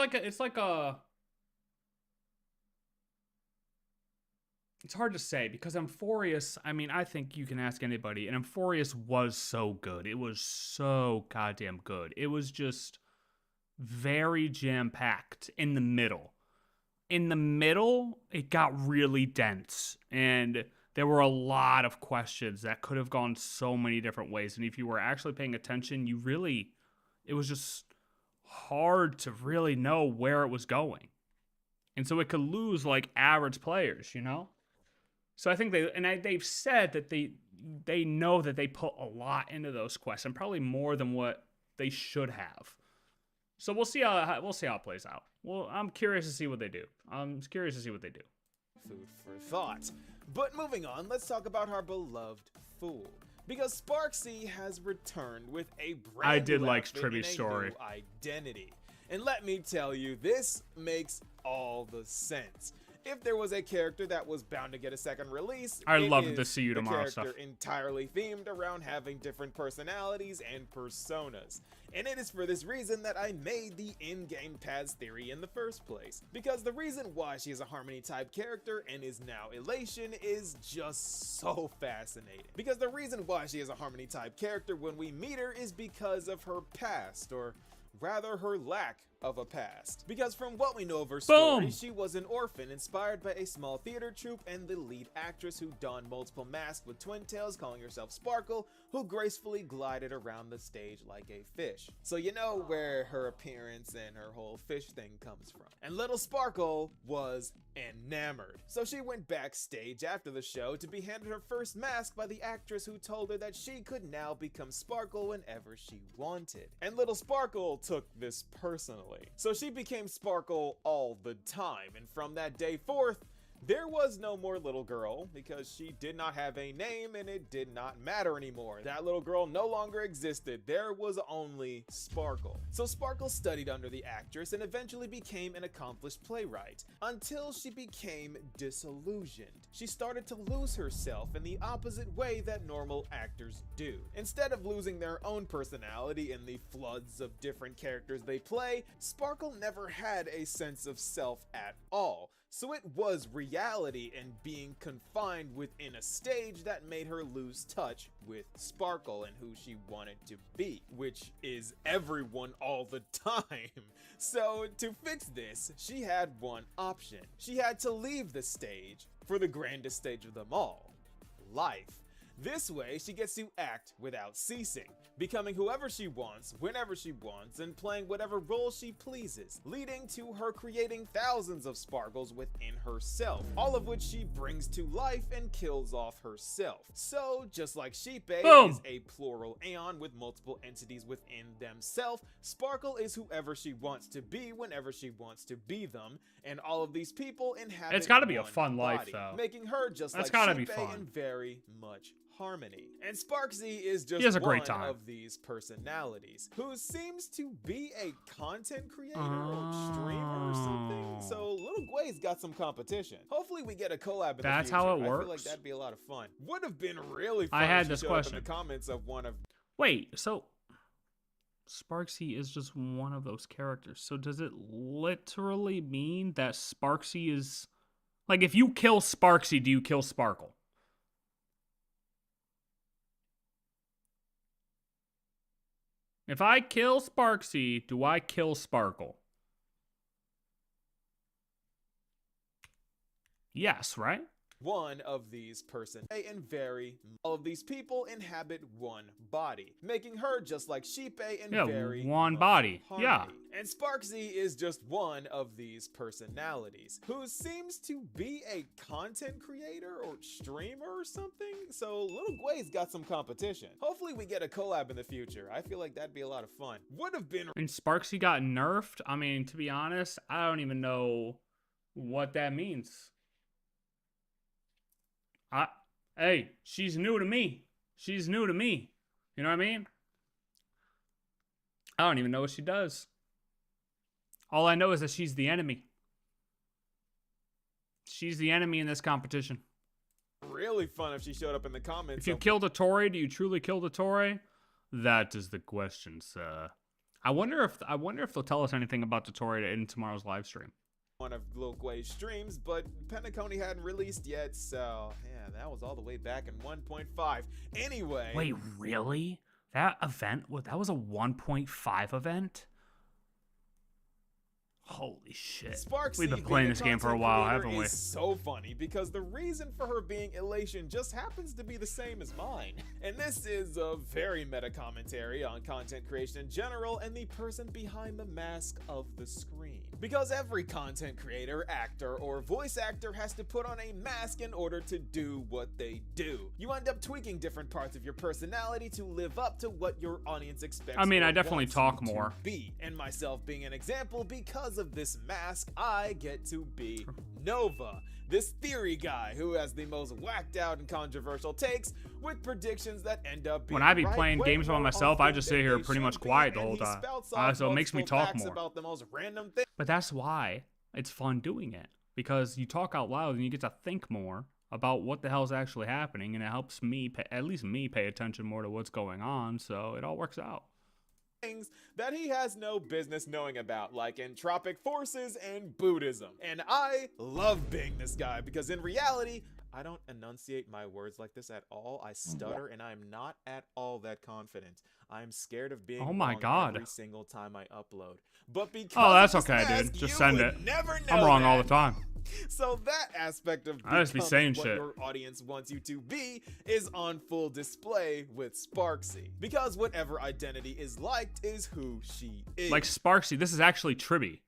hard to say because Emphorius, I think you can ask anybody, and Emphorius was so good. It was so goddamn good. It was just very jam-packed in the middle. In the middle, it got really dense, and there were a lot of questions that could have gone so many different ways. And if you were actually paying attention, it was just hard to really know where it was going. And so it could lose like average players, So I think they've said that they know that they put a lot into those quests, and probably more than what they should have. So we'll see how it plays out. Well, I'm curious to see what they do. Food for thought. But moving on, let's talk about our beloved Fool. Because Sparksea has returned with a brand new outfit and a new identity. And let me tell you, this makes all the sense. If there was a character that was bound to get a second release, I'd love to see you tomorrow stuff. Entirely themed around having different personalities and personas. And it is for this reason that I made the in-game paths theory in the first place. Because the reason why she is a Harmony type character and is now Elation is just so fascinating. Because the reason why she is a Harmony type character when we meet her is because of her past, or rather her lack of a past. Because from what we know of her story, she was an orphan inspired by a small theater troupe and the lead actress who donned multiple masks with twin tails, calling herself Sparkle, who gracefully glided around the stage like a fish. So you know where her appearance and her whole fish thing comes from. And little Sparkle was enamored. So she went backstage after the show to be handed her first mask by the actress who told her that she could now become Sparkle whenever she wanted. And little Sparkle took this personally. So she became Sparkle all the time, and from that day forth, There was no more little girl because she did not have a name and it did not matter anymore. That little girl no longer existed. There was only Sparkle. So Sparkle studied under the actress and eventually became an accomplished playwright until she became disillusioned. She started to lose herself in the opposite way that normal actors do. Instead of losing their own personality in the floods of different characters they play, Sparkle never had a sense of self at all. So it was reality and being confined within a stage that made her lose touch with Sparkle and who she wanted to be, which is everyone all the time. So to fix this, she had one option. She had to leave the stage for the grandest stage of them all, life. This way, she gets to act without ceasing, becoming whoever she wants, whenever she wants, and playing whatever role she pleases, leading to her creating thousands of Sparkles within herself, all of which she brings to life and kills off herself. So, just like Sheepe is a plural aeon with multiple entities within themselves, Sparkle is whoever she wants to be whenever she wants to be them, and all of these people inhabit It's got to be a one fun life, body, though. making her just That's like gotta be Sheepe fun. in very much harmony. And Sparksy is He just has a one great time. of these personalities who seems to be a content creator or streamer or something. So Little Gway's got some competition. Hopefully we get a collab in the That's future. how it I feel like works. that'd be a lot of fun. Would have been really fun I had if she this showed question. up in the comments of one of Wait, so Sparksy is just one of those characters. So does it literally mean that Sparksy is... Like, if you kill Sparksy, do you kill Sparkle? If I kill Sparksy, do I kill Sparkle? Yes, right? one of these persons and vary. All of these people inhabit one body, making her just like Sheepe and very one much body. harmony. Yeah. And Sparksy is just one of these personalities who seems to be a content creator or streamer or something. So Little Gway's got some competition. Hopefully we get a collab in the future. I feel like that'd be a lot of fun. Would have been. And Sparksy got nerfed. I mean, to be honest, I don't even know what that means. Hey, she's new to me. She's new to me. You know what I mean? I don't even know what she does. All I know is that she's the enemy. She's the enemy in this competition. Really fun if she showed up in the comments. If you killed a Tory, do you truly kill the Tory? That is the question, sir. I wonder if they'll tell us anything about the Tory in tomorrow's live stream. One of Lil Gway's streams, but Pentaconi hadn't released yet, so yeah, that was all the way back in 1.5. Anyway. Wait, really? That event, that was a 1.5 event? Holy shit. Sparksy We've been playing this game for a while, haven't we? Is so funny because the reason for her being elation just happens to be the same as mine. And this is a very meta commentary on content creation in general and the person behind the mask of the screen. Because every content creator, actor, or voice actor has to put on a mask in order to do what they do. You end up tweaking different parts of your personality to live up to what your audience expects. I mean, or I definitely wants talk you to more. be. And myself being an example, because of this mask, I get to be Nova, this theory guy who has the most whacked out and controversial takes with predictions that end up being When I be right playing way games by more myself, I often just than sit here they pretty much should be, quiet the and whole he time. spouts off So it makes me multiple talk facts more. about the most random things. But that's why it's fun doing it. Because you talk out loud and you get to think more about what the hell's actually happening, and it helps me, at least me, pay attention more to what's going on, so it all works out. Things that he has no business knowing about, like entropic forces and Buddhism. And I love being this guy because in reality, I don't enunciate my words like this at all. I stutter and I'm not at all that confident. I'm scared of being wrong every single time I upload. But because that's of this okay, mask, dude. Just you send would it. Never know I'm wrong all the that. time. So that aspect of I just be saying what shit. your audience wants you to be is on full display with Sparksy. Because whatever identity is liked is who she is. Like Sparksy, this is actually Tribby.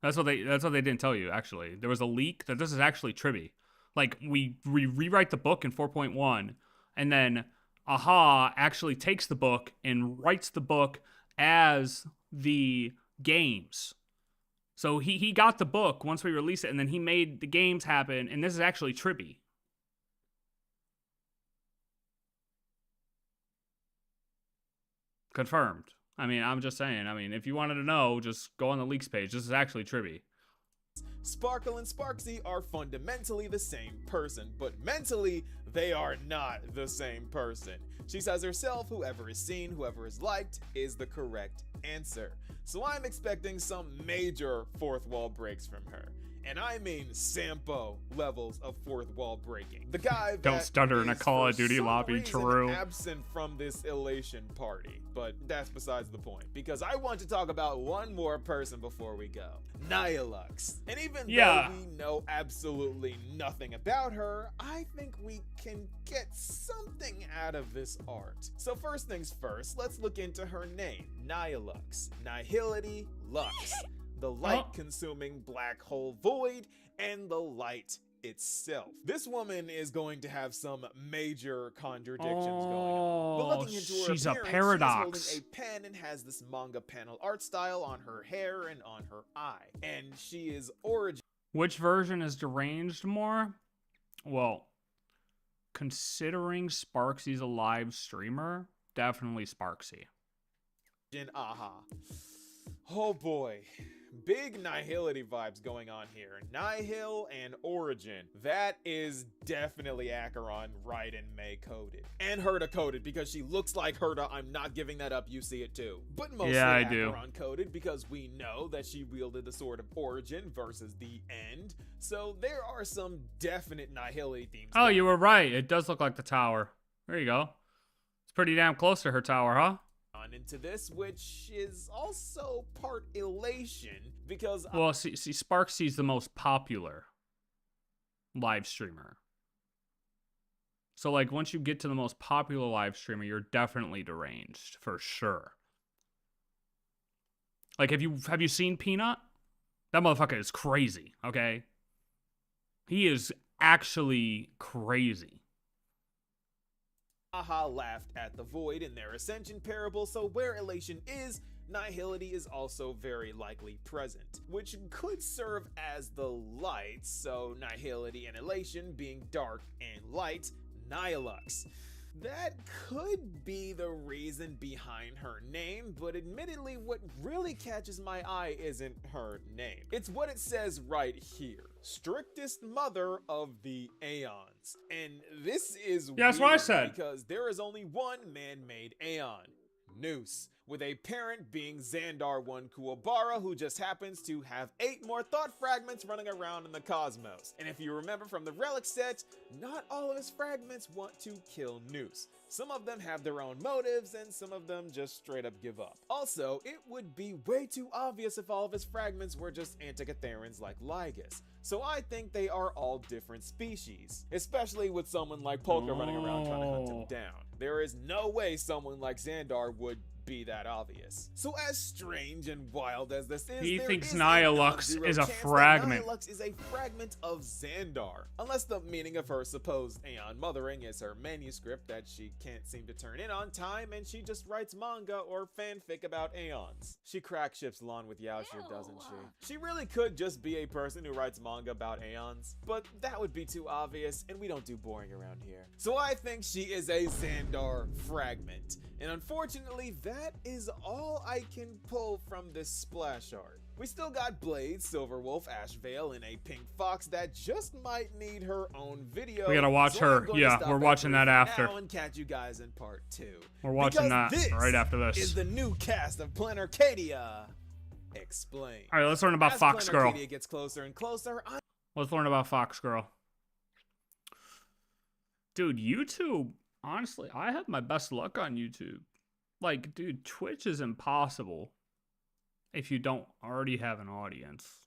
That's what they didn't tell you, actually. There was a leak that this is actually Tribby. Like, we rewrite the book in 4.1, and then Aha actually takes the book and writes the book as the games. So he got the book once we released it, and then he made the games happen, and this is actually trippy. Confirmed. I mean, I'm just saying. I mean, if you wanted to know, just go on the leaks page. This is actually trippy. Sparkle and Sparksy are fundamentally the same person, but mentally, they are not the same person. She says herself, whoever is seen, whoever is liked, is the correct answer. So I'm expecting some major fourth wall breaks from her. And I mean Sampo levels of fourth wall breaking. The guy Don't stutter in a is Call of for Duty some lobby, reason true. absent from this elation party, but that's besides the point, because I want to talk about one more person before we go. Nihilux. And even though we know absolutely nothing about her, I think we can get something out of this art. So first things first, let's look into her name. Nihilux. Nihility Lux. The light-consuming black hole void, and the light itself. This woman is going to have some major contradictions going on. But looking into her she's a appearance, paradox. She's holding a pen and has this manga panel art style on her hair and on her eye. And she is origin. Which version is deranged more? Well, considering Sparksy's a live streamer, definitely Sparksy. Aha. Oh boy. Big Nihility vibes going on here. Nihil and Origin. That is definitely Acheron, Right, and May coded. And Herta coded because she looks like Herta. I'm not giving that up. You see it too. But mostly Acheron coded because we know that she wielded the sword of Origin versus the End. So there are some definite Nihility themes. Oh, you were right. It does look like the tower. There you go. It's pretty damn close to her tower, huh? Into this, which is also part elation because well, see, Sparksy's the most popular live streamer. So like once you get to the most popular live streamer, you're definitely deranged for sure. Like have you seen Peanut? That motherfucker is crazy, okay? He is actually crazy. Aha laughed at the void in their ascension parable, so where elation is, nihility is also very likely present, which could serve as the light, so nihility and elation being dark and light, Nihilux. That could be the reason behind her name, but admittedly what really catches my eye isn't her name. It's what it says right here. Strictest mother of the Aeons. And this is weird that's what I said. Because there is only one man-made Aeon, Noose, with a parent being Xandar 1 Kuwabara, who just happens to have 8 more thought fragments running around in the cosmos. And if you remember from the relic set, not all of his fragments want to kill Noose. Some of them have their own motives, and some of them just straight up give up. Also, it would be way too obvious if all of his fragments were just Anticatharans like Lygus. So I think they are all different species, especially with someone like Polka running around trying to hunt him down. There is no way someone like Xandar would be that obvious. So as strange and wild as this is, he thinks is Nihilux is a fragment. Nihilux is a fragment of Xandar. Unless the meaning of her supposed Aeon mothering is her manuscript that she can't seem to turn in on time, and she just writes manga or fanfic about Aeons. She crack ships Lon with Yaoshi, doesn't she? She really could just be a person who writes manga about Aeons, but that would be too obvious, and we don't do boring around here. So I think she is a Xandar fragment. And unfortunately, that is all I can pull from this splash art. We still got Blade, Silverwolf, Ashvale, and a pink fox that just might need her own video. We gotta watch her. Yeah, we're watching that after. Now and catch you guys in part 2. We're watching that right after this. Is the new cast of PLANARCADIA Explained. All right, let's learn about As Fox Girl. PLANARCADIA gets closer and closer. Let's learn about Fox Girl. Dude, YouTube. Honestly, I have my best luck on YouTube. Like, dude, Twitch is impossible if you don't already have an audience.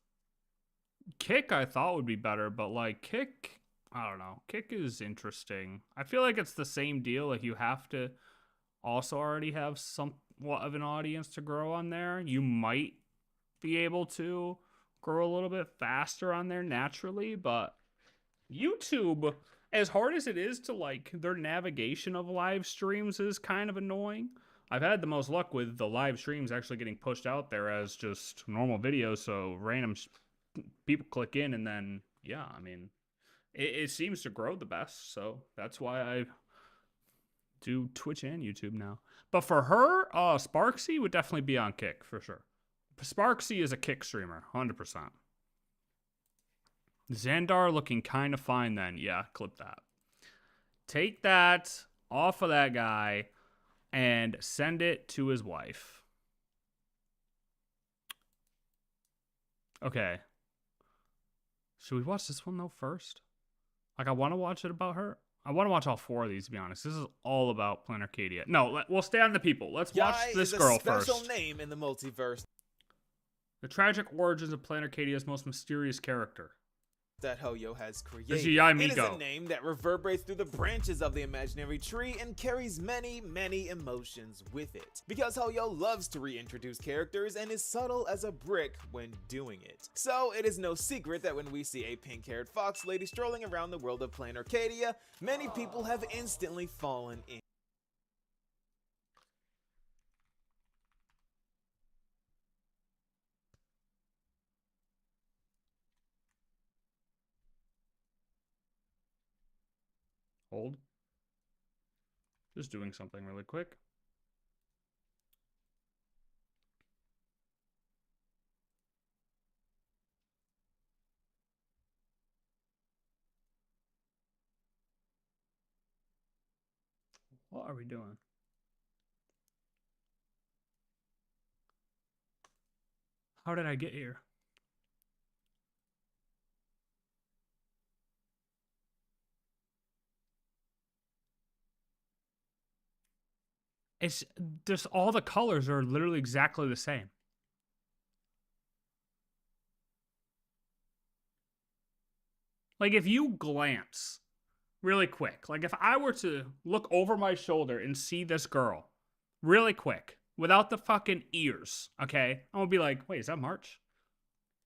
Kick, I thought would be better, but like Kick, I don't know. Kick is interesting. I feel like it's the same deal. Like, you have to also already have somewhat of an audience to grow on there. You might be able to grow a little bit faster on there naturally, but YouTube, as hard as it is to like, their navigation of live streams is kind of annoying. I've had the most luck with the live streams actually getting pushed out there as just normal videos, so random people click in, and then, yeah, I mean, it seems to grow the best, so that's why I do Twitch and YouTube now. But for her, Sparksy would definitely be on Kick, for sure. Sparksy is a Kick streamer, 100%. Xandar looking kind of fine then. Yeah, clip that. Take that off of that guy and send it to his wife. Okay. Should we watch this one, though, first? Like, I want to watch it about her. I want to watch all 4 of these, to be honest. This is all about PLANARCADIA. No, we'll stay on the people. Let's watch this girl first. Special name in the multiverse. The tragic origins of PLANARCADIA's most mysterious character. That Hoyo has created. This is Yai It is Miko. a name that reverberates through the branches of the imaginary tree and carries many, many emotions with it. Because Hoyo loves to reintroduce characters and is subtle as a brick when doing it. So it is no secret that when we see a pink-haired fox lady strolling around the world of PLANARCADIA, many people have instantly fallen in. Hold. Just doing something really quick. What are we doing? How did I get here? It's just all the colors are literally exactly the same. Like if you glance really quick, like if I were to look over my shoulder and see this girl really quick without the fucking ears, okay? I'm gonna be like, wait, is that March?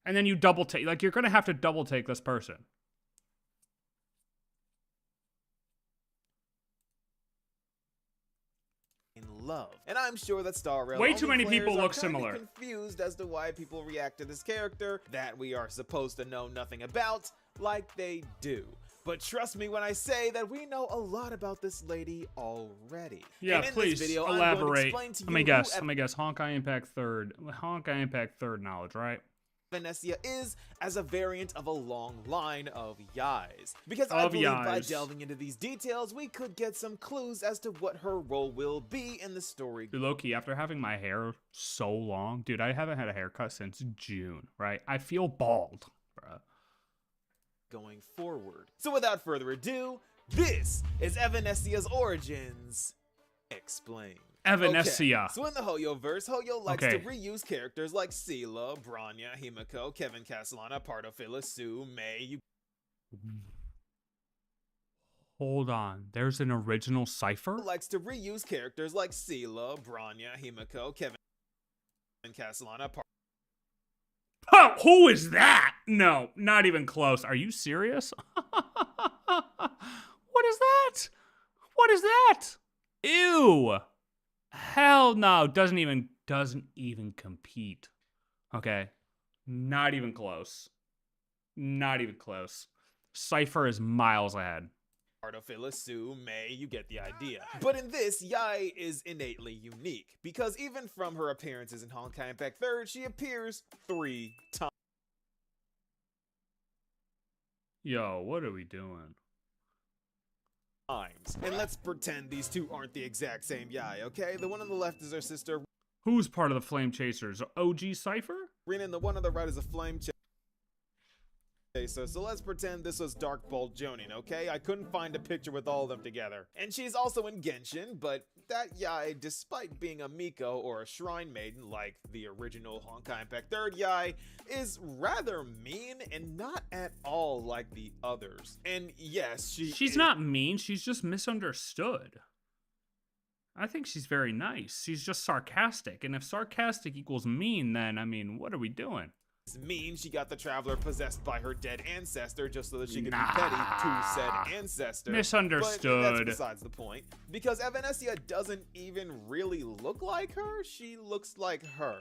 And then you double take, like you're gonna have to double take this person. Love. And I'm sure that Star Rail Way too only many people players look are kinda similar. confused as to why people react to this character that we are supposed to know nothing about, like they do. But trust me when I say that we know a lot about this lady already. Yeah, and in please this video, elaborate. I'm going to explain to you Let me guess. Honkai Impact 3rd knowledge, right? Venecia is as a variant of a long line of Yais. Because I believe by delving into these details, we could get some clues as to what her role will be in the story. Dude, low-key, after having my hair so long, dude, I haven't had a haircut since June, right? I feel bald, bruh. Going forward. So without further ado, this is Evanesia's origins explained. Evanesia. Okay, so in the Hoyo-verse, Hoyo likes to reuse characters like Sela, Branya, Himiko, Kevin Castellana, Pardophila, Sue, Mei. Hold on. There's an original cipher? Likes to reuse characters like Sela, Branya, Himiko, Kevin Castellana, Oh, who is that? No, not even close. Are you serious? What is that? What is that? Ew. Hell no. Doesn't even compete. Okay. Not even close. Not even close. Cypher is miles ahead. Pardophila, Sue, Mei, you get the idea. But in this, Yai is innately unique, because even from her appearances in Honkai Impact 3rd, she appears 3 Yo, what are we doing? times. And let's pretend these two aren't the exact same Yai, okay? The one on the left is her sister, Who's part of the Flame Chasers? OG Cypher? Rina, and the one on the right is a flame chaser. So let's pretend this was Dark Bolt Jonin, okay? I couldn't find a picture with all of them together. And she's also in Genshin, but that Yai, despite being a Miko or a Shrine Maiden like the original Honkai Impact 3rd Yai, is rather mean and not at all like the others. And yes, she's not mean, she's just misunderstood. I think she's very nice. She's just sarcastic. And if sarcastic equals mean, then, I mean, what are we doing? mean she got the Traveler possessed by her dead ancestor just so that she could be petty to said ancestor. Misunderstood. But that's besides the point. Because Evanescia doesn't even really look like her. She looks like her.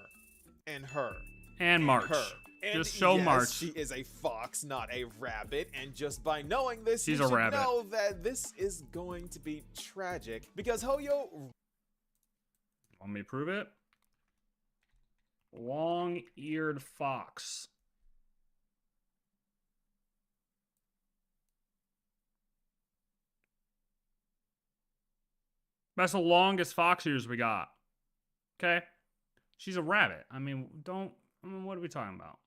And her. And March. Her. And just show yes, March. She is a fox, not a rabbit. And just by knowing this, She's you a should rabbit. know that this is going to be tragic. Because Hoyo... Want me to prove it? Long-eared fox. That's the longest fox ears we got. Okay? She's a rabbit. I mean, what are we talking about?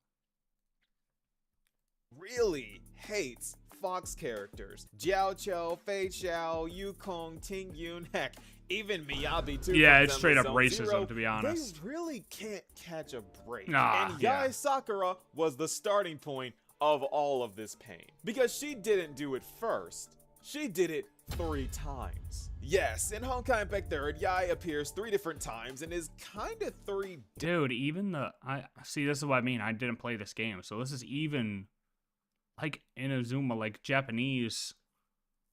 really hates Fox characters. Jiao Qiu, Fei Xiao, Yukong, Ting Yun, heck, even Miyabi too. Yeah, from it's straight up Zone racism, Zero. to be honest. They really can't catch a break. Nah, and yeah. Yae Sakura was the starting point of all of this pain. Because she didn't do it first. She did it 3 times. Yes, in Honkai Impact 3rd, Yae appears 3 different times and is kinda 3 Dude, even I see, this is what I mean. I didn't play this game, so this is even like Inazuma, like Japanese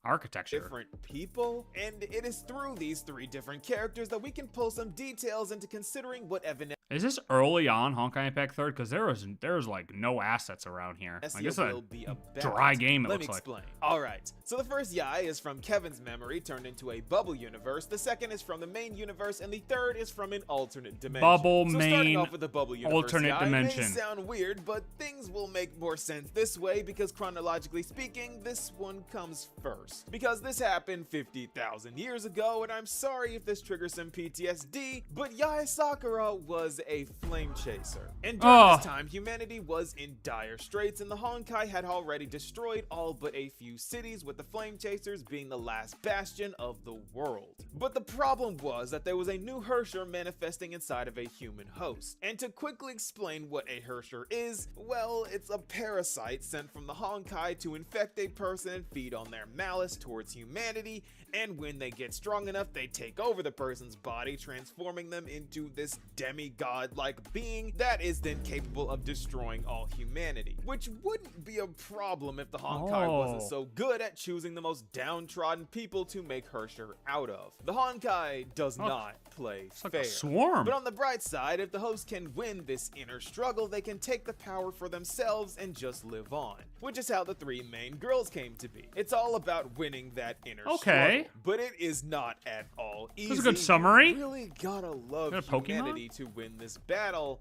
architecture. different people, and it is through these 3 different characters that we can pull some details into considering what Evanescia Is this early on Honkai Impact 3rd? Because there's like no assets around here. Like, it's will a be about. dry game, it Let looks me like. explain. Alright, so the first Yae is from Kevin's memory turned into a bubble universe, the second is from the main universe, and the third is from an alternate dimension. Bubble so starting main off with the bubble universe, alternate Yae dimension. may sound weird, but things will make more sense this way because chronologically speaking, this one comes first. Because this happened 50,000 years ago, and I'm sorry if this triggers some PTSD, but Yae Sakura was a flame chaser. And during this time, humanity was in dire straits, and the Honkai had already destroyed all but a few cities, with the flame chasers being the last bastion of the world. But the problem was that there was a new Hersher manifesting inside of a human host. And to quickly explain what a Hersher is, well, it's a parasite sent from the Honkai to infect a person and feed on their malice towards humanity, and when they get strong enough, they take over the person's body, transforming them into this demigod-like being that is then capable of destroying all humanity. Which wouldn't be a problem if the Honkai wasn't so good at choosing the most downtrodden people to make Hersher out of. The Honkai does not play It's like fair. a swarm. But on the bright side, if the host can win this inner struggle, they can take the power for themselves and just live on. Which is how the 3 main girls came to be. It's all about winning that inner struggle. But it is not at all easy. That's a good summary. You really gotta love Is that a Pokemon? humanity to win this battle,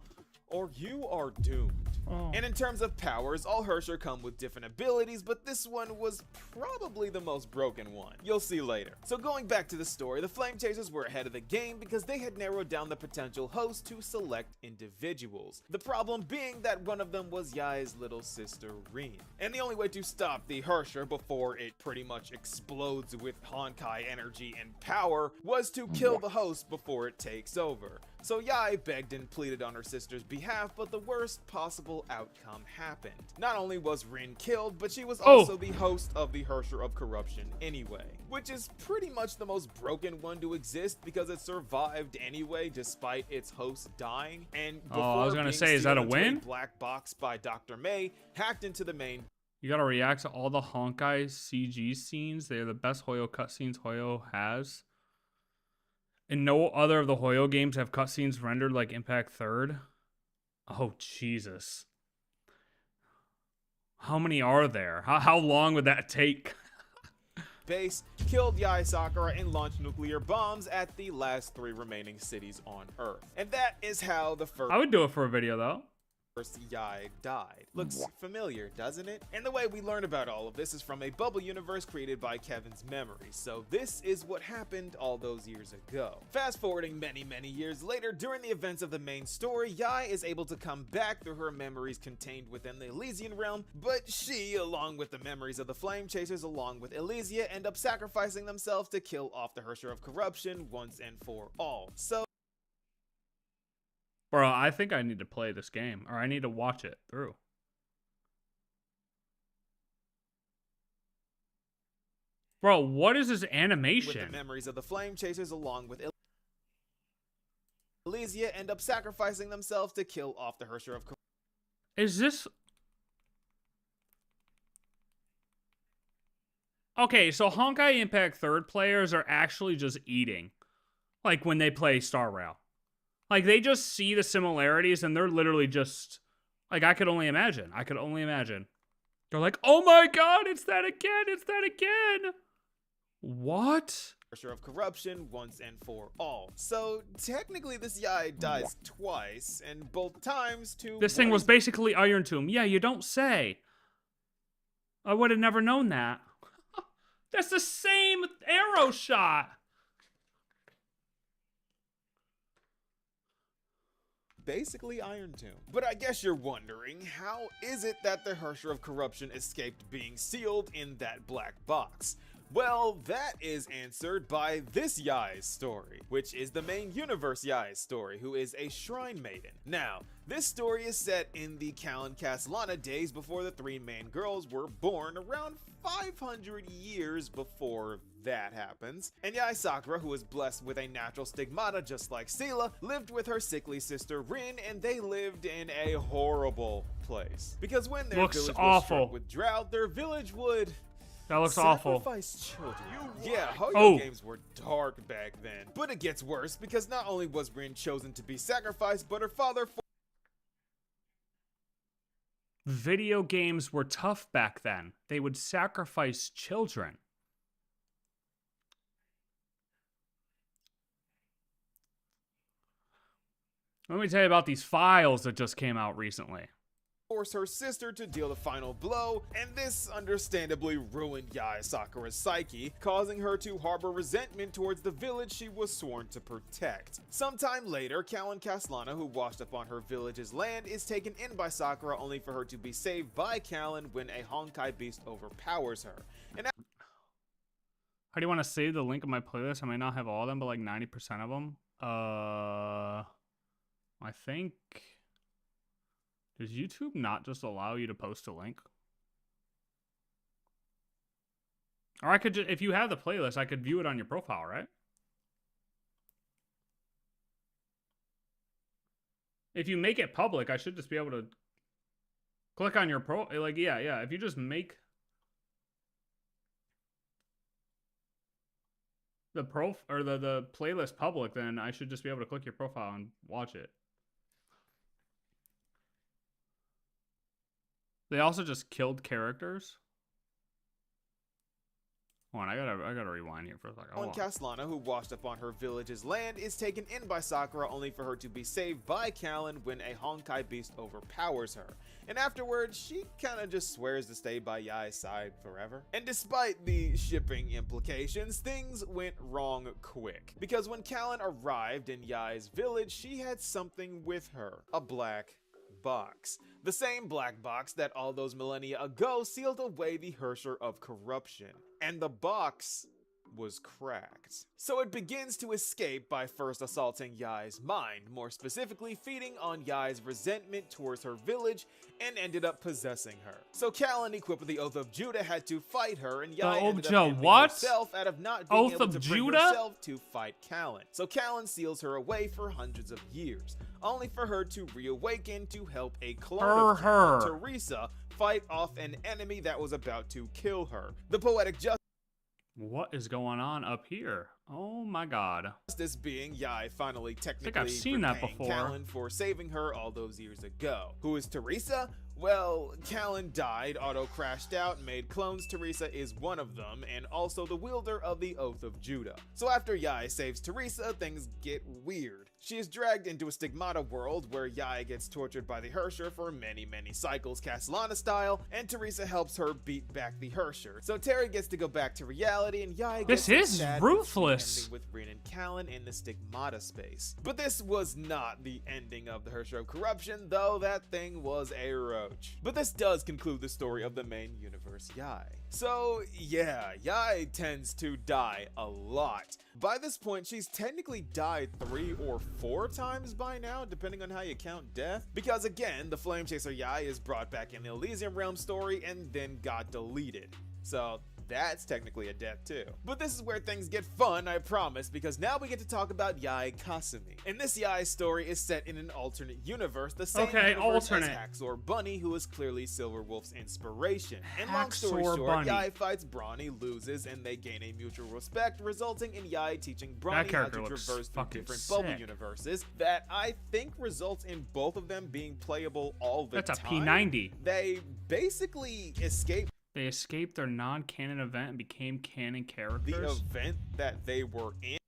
or you are doomed. And in terms of powers, all Hersher come with different abilities, but this one was probably the most broken one. You'll see later. So going back to the story, the Flame Chasers were ahead of the game because they had narrowed down the potential host to select individuals. The problem being that one of them was Yae's little sister, Rin. And the only way to stop the Hersher before it pretty much explodes with Honkai energy and power was to kill the host before it takes over. So Yae begged and pleaded on her sister's behalf, but the worst possible outcome happened. Not only was Rin killed, but she was also the host of the Hersher of Corruption anyway. Which is pretty much the most broken one to exist because it survived anyway despite its host dying. And before I was gonna being say, is that a sealed into win? black box by Dr. May, hacked into the main You gotta react to all the Honkai CG scenes. They are the best Hoyo cutscenes Hoyo has. And no other of the Hoyo games have cutscenes rendered like Impact 3rd. Oh, Jesus. How many are there? How long would that take? base, killed Yae Sakura, and launched nuclear bombs at the last 3 remaining cities on Earth. And that is how the first I would do it for a video, though. Yae died. Looks familiar, doesn't it? And the way we learn about all of this is from a bubble universe created by Kevin's memory. So this is what happened all those years ago. Fast forwarding many years later, during the events of the main story, Yae is able to come back through her memories contained within the Elysian realm, but she, along with the memories of the Flame Chasers, along with Elysia, end up sacrificing themselves to kill off the Hersher of Corruption once and for all. So Bro, I think I need to play this game, or I need to watch it through. Bro, what is this with animation? the memories of the Flame Chasers along with Elysia end up sacrificing themselves to kill off the Hersher of Corruption. Is this... Okay, so Honkai Impact 3rd players are actually just eating. Like, when they play Star Rail. Like, they just see the similarities, and they're literally just... Like, I could only imagine. I could only imagine. They're like, oh my god, it's that again! It's that again! What? Of corruption once and for all. So technically this Yai dies twice, and both times to This thing was basically Iron Tomb. Yeah, you don't say. I would have never known that. That's the same arrow shot. Basically Iron Tomb. But I guess you're wondering, how is it that the Hersher of Corruption escaped being sealed in that black box? Well, that is answered by this Yai's story, which is the main universe Yai's story, who is a shrine maiden. Now, this story is set in the Callan Castellana days before the three main girls were born, around 500 years before that happens. And Yai Sakura, who was blessed with a natural stigmata just like Sela, lived with her sickly sister Rin, and they lived in a horrible place. Because when their village was struck with drought, their village would... That looks awful. Sacrifice children. Yeah, Ho-Yo games were dark back then. But it gets worse, because not only was Rin chosen to be sacrificed, but her father... Video games were tough back then. They would sacrifice children. Let me tell you about these files that just came out recently. Force her sister to deal the final blow, and this understandably ruined Yai Sakura's psyche, causing her to harbor resentment towards the village she was sworn to protect. Sometime later, Callan Castellana, who washed up on her village's land, is taken in by Sakura only for her to be saved by Callan when a Honkai beast overpowers her. And how do you want to save the link of my playlist? I might not have all of them, but like 90% of them. I think... Does YouTube not just allow you to post a link? Or I could just, if you have the playlist, I could view it on your profile, right? If you make it public, I should just be able to click on your like, yeah. If you just make the the playlist public, then I should just be able to click your profile and watch it. They also just killed characters. Hold on, I gotta rewind here for a second. Callan Castellana, who washed up on her village's land, is taken in by Sakura only for her to be saved by Callan when a Honkai beast overpowers her. And afterwards, she kinda just swears to stay by Yai's side forever. And despite the shipping implications, things went wrong quick. Because when Callan arrived in Yai's village, she had something with her. A black box. The same black box that all those millennia ago sealed away the Hersher of Corruption. And the box was cracked. So it begins to escape by first assaulting Yai's mind, more specifically feeding on Yai's resentment towards her village, and ended up possessing her. So Callan, equipped with the Oath of Judah, had to fight her, and Yai ended up ending herself out of not being able to bring herself to fight Callan. So Callan seals her away for hundreds of years, only for her to reawaken to help a clone of Callan, Teresa, fight off an enemy that was about to kill her. The poetic justice. What is going on up here? Oh my god. This being Yai finally technically I think I've seen that before. Callan for saving her all those years ago. Who is Teresa? Well, Callan died, auto-crashed out, and made clones. Teresa is one of them, and also the wielder of the Oath of Judah. So after Yai saves Teresa, things get weird. She is dragged into a stigmata world where Yai gets tortured by the Hersher for many cycles, Castellana style, and Teresa helps her beat back the Hersher. So Terry gets to go back to reality, and Yai gets ruthless with Rin and Callan in the stigmata space. But this was not the ending of the Hersher of Corruption, though that thing was a roach. But this does conclude the story of the main universe Yai. So yeah, Yai tends to die a lot. By this point, she's technically died 3 or 4 times by now, depending on how you count death. Because again, the Flame Chaser Yai is brought back in the Elysium Realm story and then got deleted. So that's technically a death too. But this is where things get fun, I promise, because now we get to talk about Yae Kasumi. And this Yae story is set in an alternate universe, the same universe as Haxor Bunny, who is clearly Silverwolf's inspiration. And long story short, Yae fights Brawny, loses, and they gain a mutual respect, resulting in Yae teaching Brawny how to traverse through different bubble universes that I think results in both of them being playable all the time. That's a P90. They basically escaped. They escaped their non-canon event and became canon characters. The event that they were in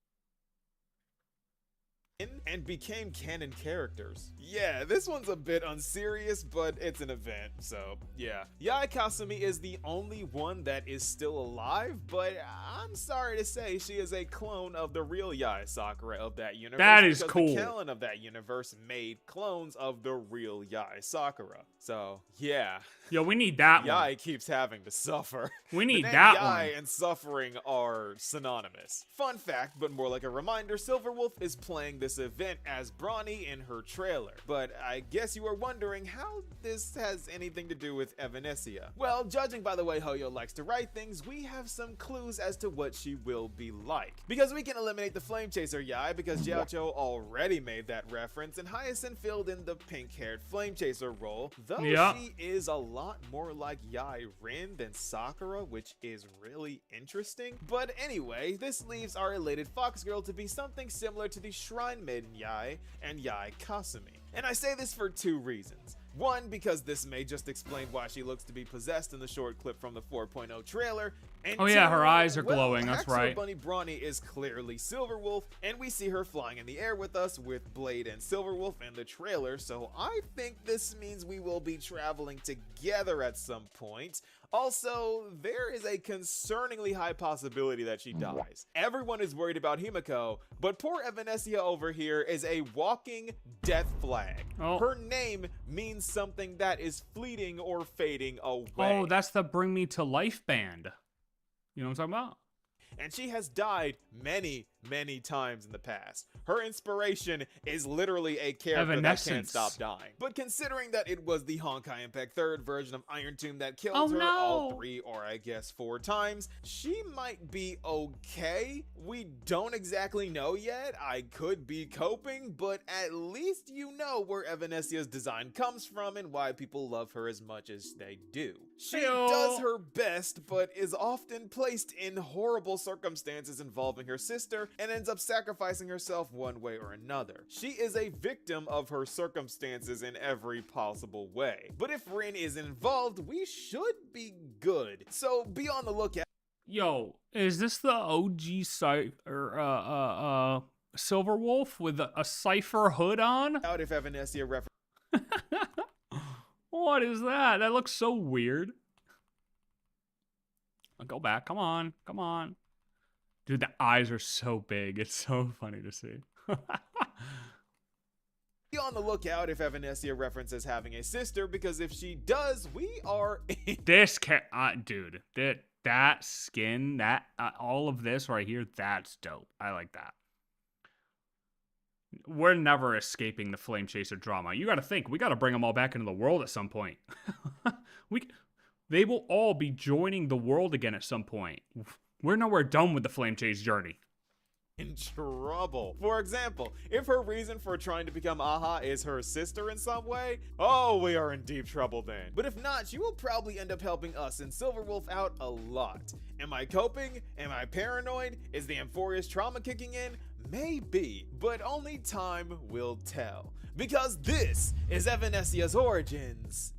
and became canon characters. Yeah, this one's a bit unserious, but it's an event, so yeah. Yae Kasumi is the only one that is still alive, but I'm sorry to say she is a clone of the real Yae Sakura of that universe. That is cool. The canon of that universe made clones of the real Yae Sakura. So yeah. Yo, we need that one. Yae keeps having to suffer. We need that one. Yae and suffering are synonymous. Fun fact, but more like a reminder, Silverwolf is playing this event as Brawny in her trailer. But I guess you are wondering how this has anything to do with Evanesia. Well, judging by the way Hoyo likes to write things, we have some clues as to what she will be like. Because we can eliminate the Flame Chaser Yae because Jiaocho already made that reference, and Hyacinth filled in the pink-haired Flame Chaser role, though she is a lot more like Yae Rin than Sakura, which is really interesting. But anyway, this leaves our elated Fox Girl to be something similar to the Shrine Maiden Yae and Yae Kasumi. And I say this for two reasons. One, because this may just explain why she looks to be possessed in the short clip from the 4.0 trailer. And oh yeah, her eyes are glowing, that's right. Bunny Brawny is clearly Silverwolf, and we see her flying in the air with us with Blade and Silverwolf in the trailer, so I think this means we will be traveling together at some point. Also, there is a concerningly high possibility that she dies. Everyone is worried about Himiko, but poor Evanesia over here is a walking death flag. Her name means something that is fleeting or fading away. Oh, that's the Bring Me to Life band. You know what I'm talking about? And she has died many, many times in the past. Her inspiration is literally a character that can't stop dying. But considering that it was the Honkai Impact 3rd version of Iron Tomb that killed her all 3 or I guess 4 times, she might be okay. We don't exactly know yet. I could be coping, but at least you know where Evanesia's design comes from and why people love her as much as they do. She does her best, but is often placed in horrible circumstances involving her sister and ends up sacrificing herself one way or another. She is a victim of her circumstances in every possible way. But if Rin is involved, we should be good. So be on the lookout. Yo, is this the OG Silverwolf with a Cypher hood on? Out if Evanesia What is that? That looks so weird. Go back. Come on. Come on. Dude, the eyes are so big. It's so funny to see. Be on the lookout if Evanesia references having a sister, because if she does, we are this dude, that skin, that all of this right here, that's dope. I like that. We're never escaping the Flame Chaser drama. You got to think, we got to bring them all back into the world at some point. They will all be joining the world again at some point. We're nowhere done with the Flame Chase journey. In trouble. For example, if her reason for trying to become Aha is her sister in some way, oh, we are in deep trouble then. But if not, she will probably end up helping us and Silverwolf out a lot. Am I coping? Am I paranoid? Is the Amphoria's trauma kicking in? Maybe, but only time will tell. Because this is Evanesia's Origins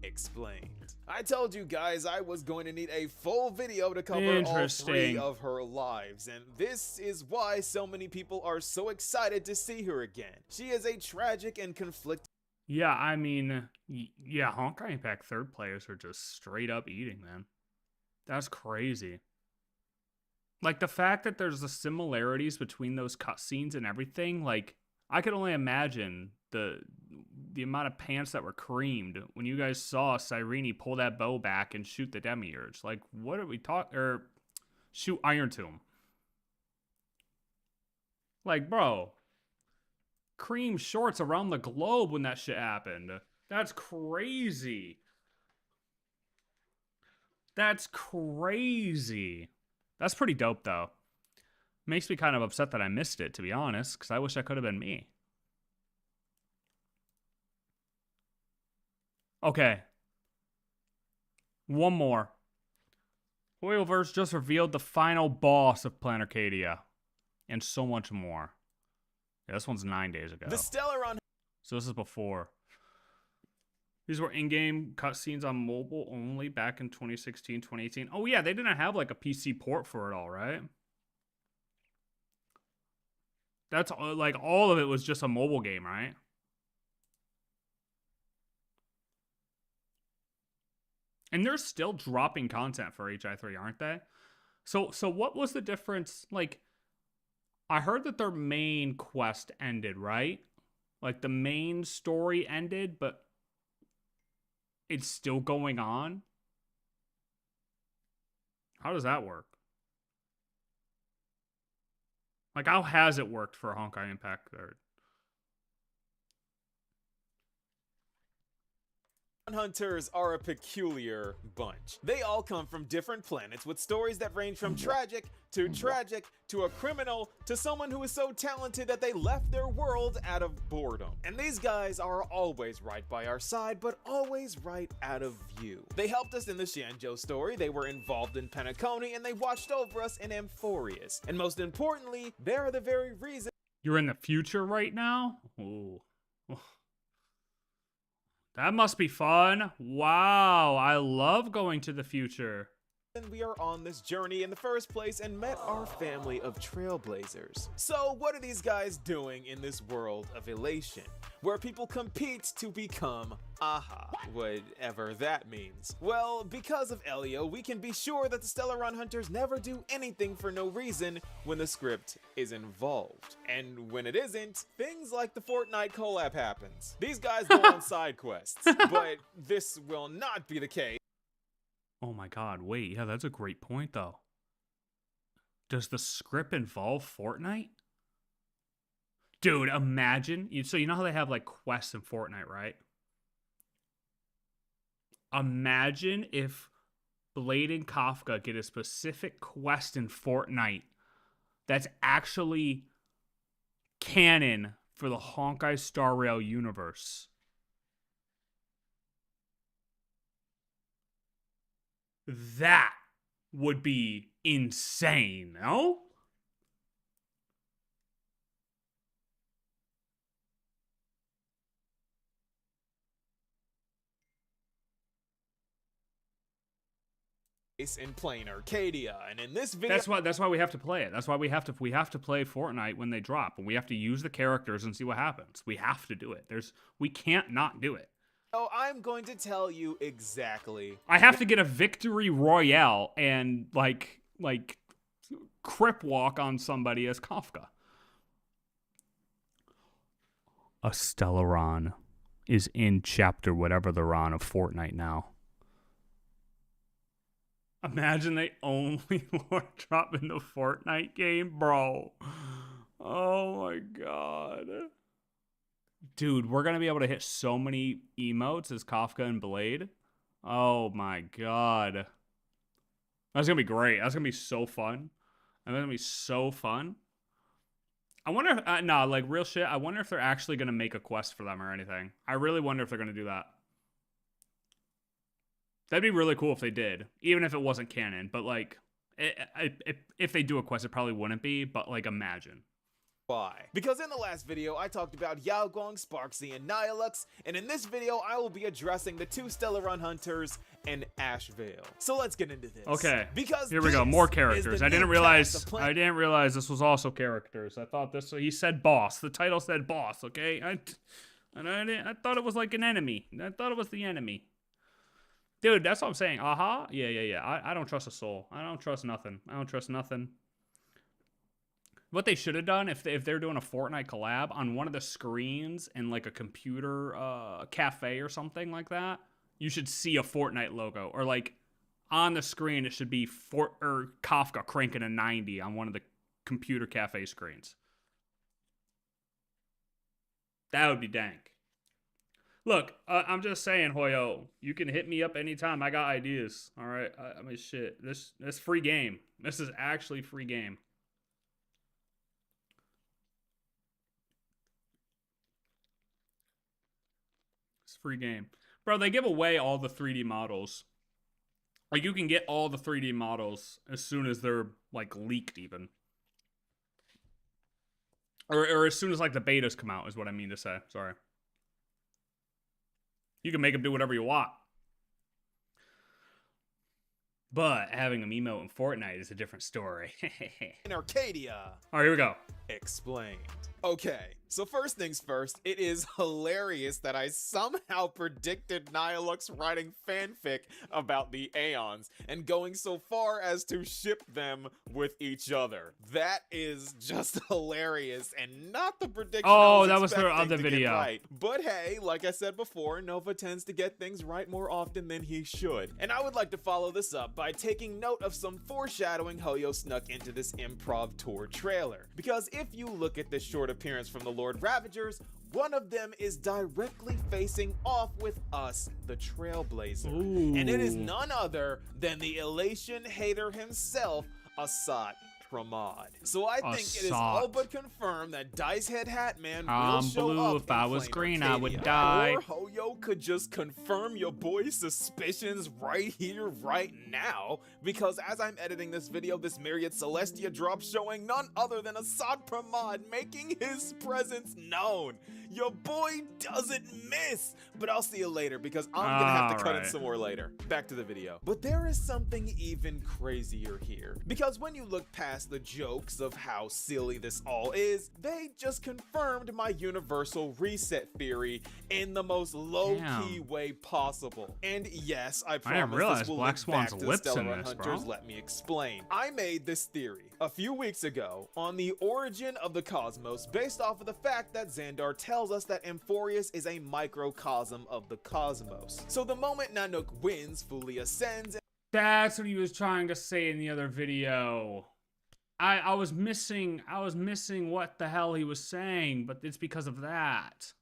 Explained. I told you guys I was going to need a full video to cover all 3 of her lives, and this is why so many people are so excited to see her again. She is a tragic and conflicted. Yeah, I mean, yeah, Honkai Impact 3rd players are just straight up eating, man. That's crazy. Like, the fact that there's the similarities between those cutscenes and everything, like, I could only imagine the amount of pants that were creamed when you guys saw Cyrene pull that bow back and shoot the Demiurge. Like, what are we talking? Or shoot Iron Tomb. Like, bro, cream shorts around the globe when that shit happened. That's crazy. That's crazy. That's pretty dope, though. Makes me kind of upset that I missed it, to be honest, because I wish I could have been me. Okay. One more. Hoyoverse just revealed the final boss of PLANARCADIA. And so much more. Yeah, this one's 9 days ago. The Stellaron. So this is before. These were in-game cutscenes on mobile only back in 2016, 2018. Oh yeah, they didn't have like a PC port for it all, right? That's like all of it was just a mobile game, right? And they're still dropping content for HI3, aren't they? So what was the difference? Like, I heard that their main quest ended, right? Like the main story ended, but it's still going on. How does that work? Like, how has it worked for Honkai Impact 3rd? Hunters are a peculiar bunch. They all come from different planets with stories that range from tragic to a criminal to someone who is so talented that they left their world out of boredom. And these guys are always right by our side, but always right out of view. They helped us in the Shanzhou story, they were involved in Penacony, and they watched over us in Amphorius. And most importantly, they are the very reason You're in the future right now? Ooh. That must be fun. Wow, I love going to the future. we are on this journey in the first place and met our family of trailblazers. So what are these guys doing in this world of elation, where people compete to become Aha, whatever that means? Well, because of Elio, we can be sure that the Stellaron Hunters never do anything for no reason when the script is involved. And when it isn't, things like the Fortnite collab happens. These guys go on side quests, but this will not be the case. Oh my god, wait, yeah, that's a great point though. Does the script involve Fortnite? Dude, imagine, so you know how they have like quests in Fortnite, right? Imagine if Blade and Kafka get a specific quest in Fortnite that's actually canon for the Honkai Star Rail universe. That would be insane, no? In PLANARCADIA, and in this video That's why we have to play it. That's why we have to play Fortnite when they drop, and we have to use the characters and see what happens. We have to do it. We can't not do it. So I'm going to tell you exactly. I have to get a victory royale and like crip walk on somebody as Kafka. A Stellaron is in chapter whatever they're on of Fortnite now. Imagine they only drop in the Fortnite game, bro. Oh my god. Dude, we're going to be able to hit so many emotes as Kafka and Blade. Oh my god. That's going to be great. That's going to be so fun. That's going to be so fun. I wonder if, no, like real shit, I wonder if they're actually going to make a quest for them or anything. I really wonder if they're going to do that. That'd be really cool if they did, even if it wasn't canon. But like, if they do a quest, it probably wouldn't be, but like imagine. Why? Because in the last video, I talked about Yao Guang, Sparksy, and Nihilux, and in this video, I will be addressing the two Stellaron Hunters and Ashvale. So let's get into this. Okay. Because here we go, more characters. I didn't realize this was also characters. I thought this. He said boss. The title said boss. Okay. I thought it was like an enemy. I thought it was the enemy. Dude, that's what I'm saying. Aha. Yeah. I don't trust a soul. I don't trust nothing. What they should have done if they're doing a Fortnite collab on one of the screens in like a computer cafe or something like that, you should see a Fortnite logo, or like on the screen it should be Kafka cranking a 90 on one of the computer cafe screens. That would be dank. Look, I'm just saying, Hoyo, you can hit me up anytime. I got ideas. All right. I mean, shit. This free game. This is actually free game. It's free game, bro. They give away all the 3D models. Like, you can get all the 3D models as soon as they're like leaked, even. Or as soon as like the betas come out is what I mean to say. Sorry. You can make them do whatever you want. But having them emote in Fortnite is a different story. In Arcadia. All right, here we go. Explained. Okay, so first things first, it is hilarious that I somehow predicted Nihilux writing fanfic about the Aeons and going so far as to ship them with each other. That is just hilarious and not the prediction I was that was their expecting other to get video. right. But hey, like I said before, Nova tends to get things right more often than he should. And I would like to follow this up by taking note of some foreshadowing Hoyo snuck into this improv tour trailer. Because if you look at this short appearance from the Lord Ravagers, one of them is directly facing off with us, the Trailblazer. Ooh. And it is none other than the elation hater himself, Assad Pramod. So I think it is all but confirmed that Dice Head Hat Man will show blue. up. If I in was Planar green, I would Arcadia. die. Or Hoyo could just confirm your boy's suspicions right here, right now. Because as I'm editing this video, this Myriad Celestia drop showing none other than Assad Pramod making his presence known. Your boy doesn't miss. But I'll see you later because I'm gonna have to cut in some more later. Back to the video. But there is something even crazier here. Because when you look past the jokes of how silly this all is, they just confirmed my universal reset theory in the most low-key way possible. And yes, I promise didn't realize this will Black link Swan's back to the lips in Stellar this, Hunters. bro. Let me explain. I made this theory a few weeks ago on the origin of the cosmos based off of the fact that Xandar tells us that Amphorius is a microcosm of the cosmos. So the moment Nanook wins, fully ascends. That's what he was trying to say in the other video. I was missing what the hell he was saying, but it's because of that.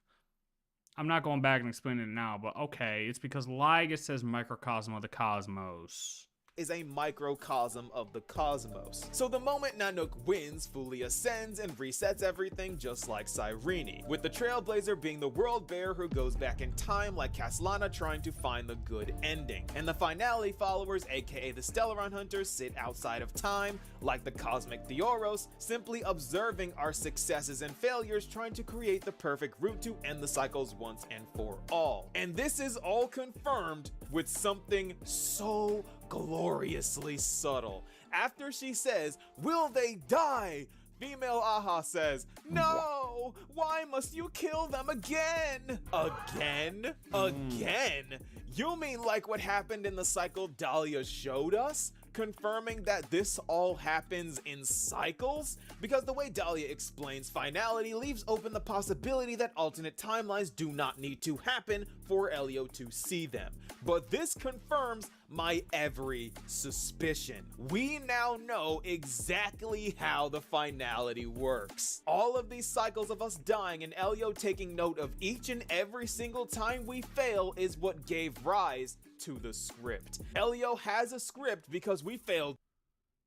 I'm not going back and explaining it now, but okay, it's because Ligus says microcosm of the cosmos. Is a microcosm of the cosmos. So the moment Nanook wins, fully ascends and resets everything just like Cyrene, with the Trailblazer being the world bearer who goes back in time like Caslana trying to find the good ending. And the finale followers, aka the Stellaron Hunters, sit outside of time like the Cosmic Theoros, simply observing our successes and failures, trying to create the perfect route to end the cycles once and for all. And this is all confirmed with something so gloriously subtle. After she says, "Will they die?" Female Aha says, "No! Why must you kill them again?" Again? Again? You mean like what happened in the cycle Dahlia showed us? Confirming that this all happens in cycles? Because the way Dahlia explains finality leaves open the possibility that alternate timelines do not need to happen for Elio to see them. But this confirms my every suspicion. We now know exactly how the finality works. All of these cycles of us dying and Elio taking note of each and every single time we fail is what gave rise to the script. Elio has a script because we failed.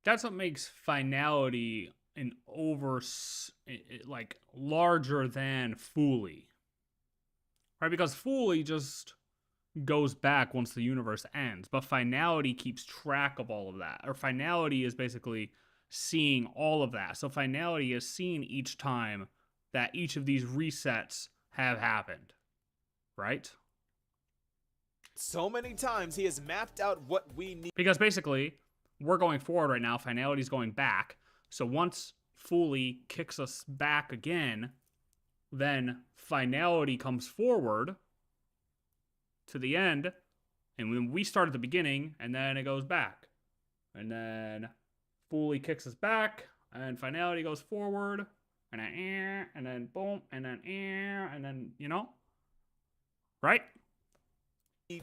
That's what makes finality an like larger than Fully. Right? Because Fully just goes back once the universe ends, but finality keeps track of all of that. Or finality is basically seeing all of that. So finality is seeing each time that each of these resets have happened. Right? So many times he has mapped out what we need. Because basically, we're going forward right now, finality's going back. So once Fully kicks us back again, then finality comes forward to the end, and when we start at the beginning, and then it goes back. And then Fully kicks us back, and finality goes forward, and then boom, and then, you know? Right?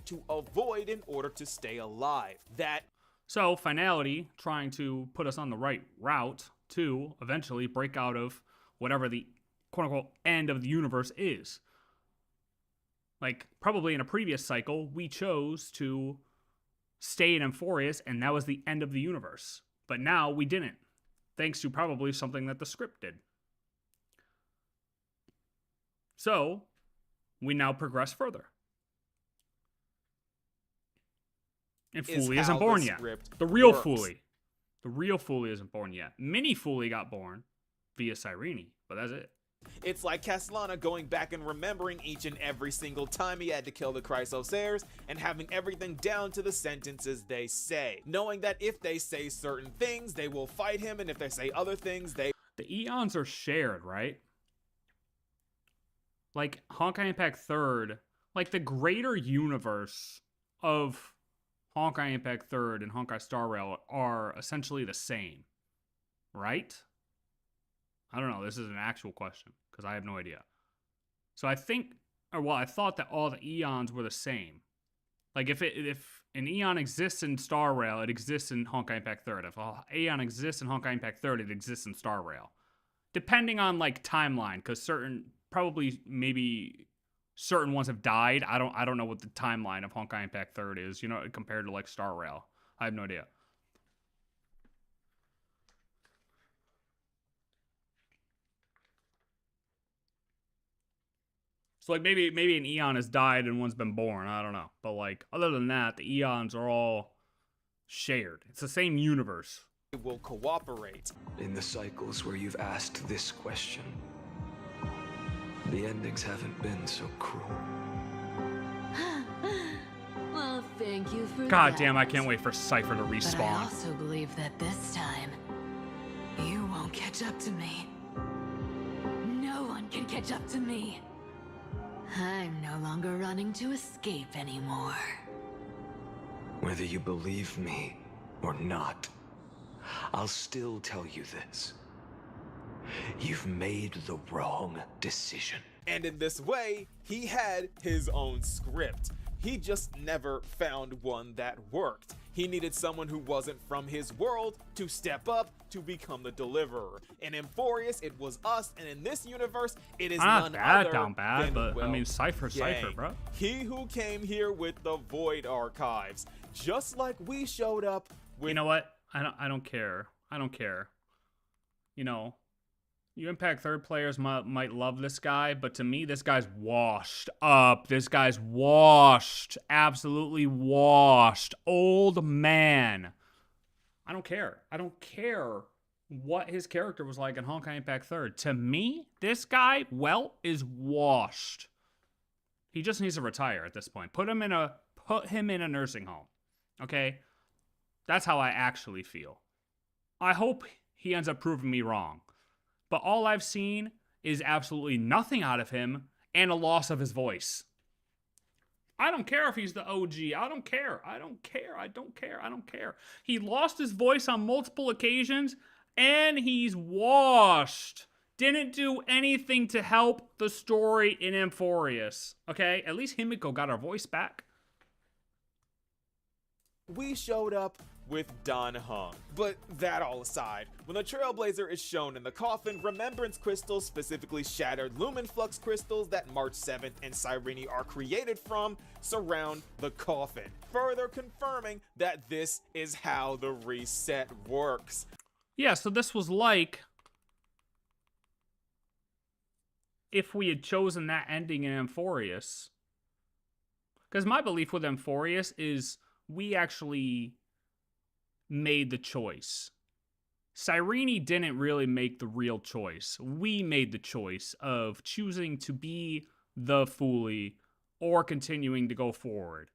To avoid in order to stay alive. So finality trying to put us on the right route to eventually break out of whatever the quote-unquote end of the universe is. Like, probably in a previous cycle, we chose to stay in Amphorius, and that was the end of the universe. But now we didn't, thanks to probably something that the script did. So, we now progress further. And Fooly isn't born yet. The real Fooly. The real Fooly isn't born yet. Mini Fooly got born via Cyrene, but that's it. It's like Castellana going back and remembering each and every single time he had to kill the Chrysosairs and having everything down to the sentences they say. Knowing that if they say certain things, they will fight him, and if they say other things, they... The eons are shared, right? Like, Honkai Impact 3rd, like the greater universe of Honkai Impact 3rd and Honkai Star Rail are essentially the same, right? I don't know. This is an actual question because I have no idea. So I think, or well, I thought that all the eons were the same. Like if an eon exists in Star Rail, it exists in Honkai Impact 3rd. If an eon exists in Honkai Impact 3rd, it exists in Star Rail. Depending on like timeline, because maybe certain ones have died. I don't know what the timeline of Honkai Impact 3rd is, you know, compared to like Star Rail. I have no idea. So like maybe an eon has died and one's been born. I don't know. But like other than that, the eons are all shared. It's the same universe. will cooperate. In the cycles where you've asked this question, the endings haven't been so cruel. Well, thank you for God that. damn, I can't wait for Cypher to But I respawn. also believe that this time, you won't catch up to me. No one can catch up to me. I'm no longer running to escape anymore. Whether you believe me or not, I'll still tell you this. You've made the wrong decision. And in this way, he had his own script. He just never found one that worked. He needed someone who wasn't from his world to step up to become the deliverer. In Amphorius, it was us, and in this universe, it is Not none bad, other down bad, than, but well, I mean, Cypher, Yang. bro. He who came here with the Void Archives, just like we showed up with. You know what? I don't care. I don't care. You know, you Impact Third players might love this guy, but to me, this guy's washed up. This guy's washed. Absolutely washed. Old man. I don't care. I don't care what his character was like in Honkai Impact Third. To me, this guy, well, is washed. He just needs to retire at this point. Put him in a nursing home. Okay? That's how I actually feel. I hope he ends up proving me wrong. But all I've seen is absolutely nothing out of him and a loss of his voice. I don't care if he's the OG. I don't care. I don't care. I don't care. I don't care. He lost his voice on multiple occasions and he's washed. Didn't do anything to help the story in Amphorius. Okay? At least Himiko got her voice back. We showed up with Dan Heng. But that all aside, when the Trailblazer is shown in the coffin, Remembrance Crystals, specifically Shattered Lumen Flux Crystals that March 7th and Cyrene are created from, surround the coffin, further confirming that this is how the reset works. Yeah, so this was like if we had chosen that ending in Amphorius. Because my belief with Amphorius is we actually made the choice. Cyrene didn't really make the real choice. We made the choice of choosing to be the Fooly or continuing to go forward.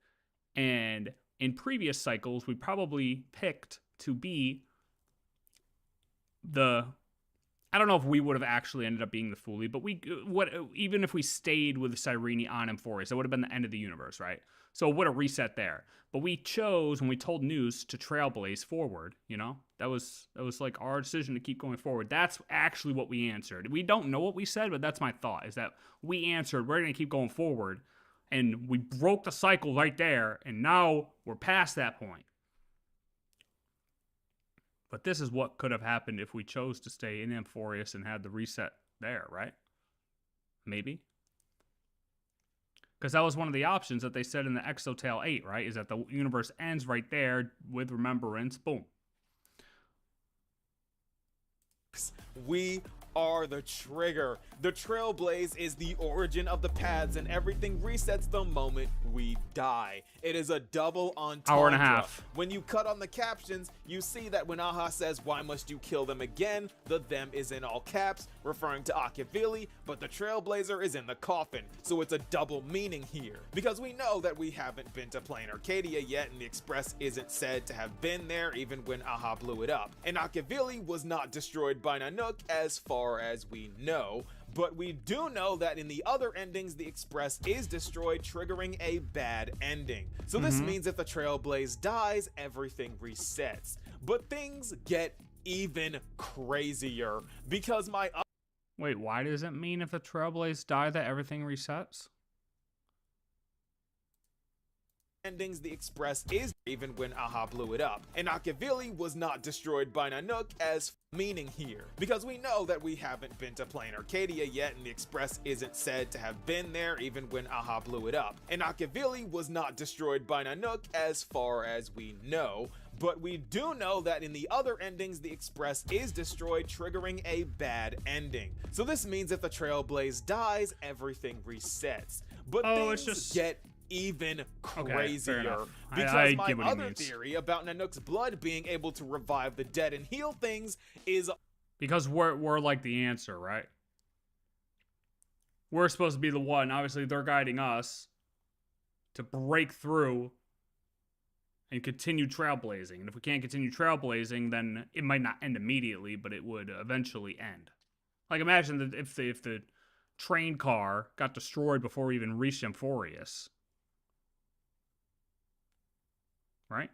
And in previous cycles, we probably picked to be the... I don't know if we would have actually ended up being the Fooly, but even if we stayed with Cyrene on Amphorius, it would have been the end of the universe, right? So it would have reset there. But we chose, when we told News, to trailblaze forward, you know? That was like our decision to keep going forward. That's actually what we answered. We don't know what we said, but that's my thought, is that we answered, we're going to keep going forward. And we broke the cycle right there, and now we're past that point. But this is what could have happened if we chose to stay in Amphorius and had the reset there, right? Maybe. Because that was one of the options that they said in the Exotale 8, right? Is that the universe ends right there with remembrance. Boom. We are the trigger. The Trailblaze is the origin of the paths, and everything resets the moment we die. It is a double entendre. Hour and a half. When you cut on the captions, you see that when Aha says, "Why must you kill them again?" the "them" is in all caps, referring to Akavili, but the Trailblazer is in the coffin, so it's a double meaning here. Because we know that we haven't been to PLANARCADIA yet, and the Express isn't said to have been there even when Aha blew it up. And Akavili was not destroyed by Nanook as far as we know, but we do know that in the other endings, the Express is destroyed, triggering a bad ending. So this means if the Trailblaze dies, everything resets. But things get even crazier, because Wait, why does it mean if the Trailblaze die that everything resets? endings, the Express is even when Aha blew it up. And Akavili was not destroyed by Nanook as meaning here, because we know that we haven't been to PLANARCADIA yet, and the Express isn't said to have been there even when Aha blew it up. And Akavili was not destroyed by Nanook as far as we know, but we do know that in the other endings, the Express is destroyed, triggering a bad ending. So this means if the Trailblaze dies, everything resets. But things get even crazier, because my other theory about Nanook's blood being able to revive the dead and heal things is because we're like the answer, right? We're supposed to be the one. Obviously, they're guiding us to break through and continue trailblazing. And if we can't continue trailblazing, then it might not end immediately, but it would eventually end. Like, imagine that if the train car got destroyed before we even reached Amphorius. Right?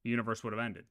The universe would have ended.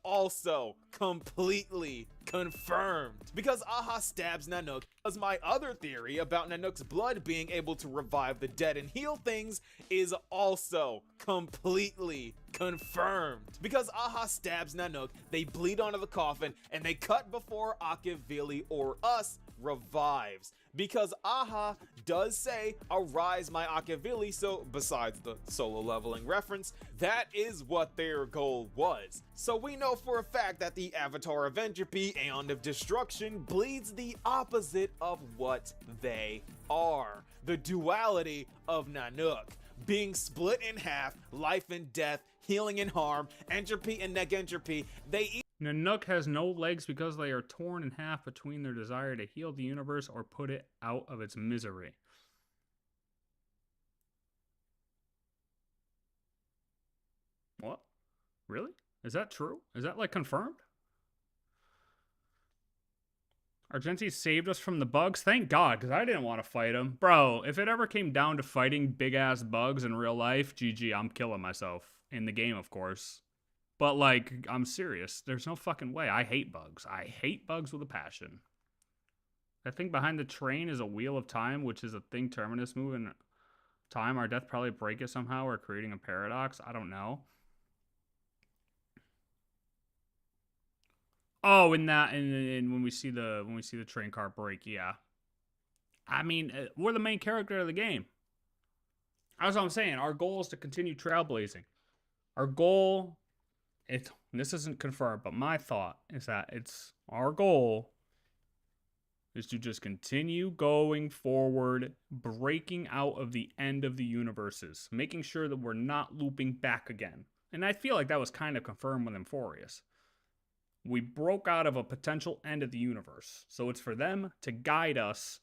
Also completely confirmed, because Aha stabs Nanook. Because my other theory about Nanook's blood being able to revive the dead and heal things is also completely confirmed, because Aha stabs Nanook, they bleed onto the coffin, and they cut before Akavili or us revives, because Aha does say, "Arise, my Akavili," so besides the solo leveling reference, that is what their goal was. So we know for a fact that the Avatar of Entropy, Aeon of Destruction, bleeds the opposite of what they are. The duality of Nanook, being split in half, life and death, healing and harm, entropy and negentropy. Nanook has no legs because they are torn in half between their desire to heal the universe or put it out of its misery. What? Really? Is that true? Is that, like, confirmed? Argenti saved us from the bugs? Thank God, because I didn't want to fight them. Bro, if it ever came down to fighting big-ass bugs in real life, GG, I'm killing myself. In the game, of course. But, like, I'm serious. There's no fucking way. I hate bugs. I hate bugs with a passion. That thing behind the train is a wheel of time, which is a thing Terminus move in time. Our death probably break it somehow or creating a paradox. I don't know. Oh, in that, and when we see the train car break, yeah. I mean, we're the main character of the game. That's what I'm saying. Our goal is to continue trailblazing. Our goal, this isn't confirmed, but my thought is that our goal is to just continue going forward, breaking out of the end of the universes, making sure that we're not looping back again. And I feel like that was kind of confirmed with Amphorius. We broke out of a potential end of the universe. So it's for them to guide us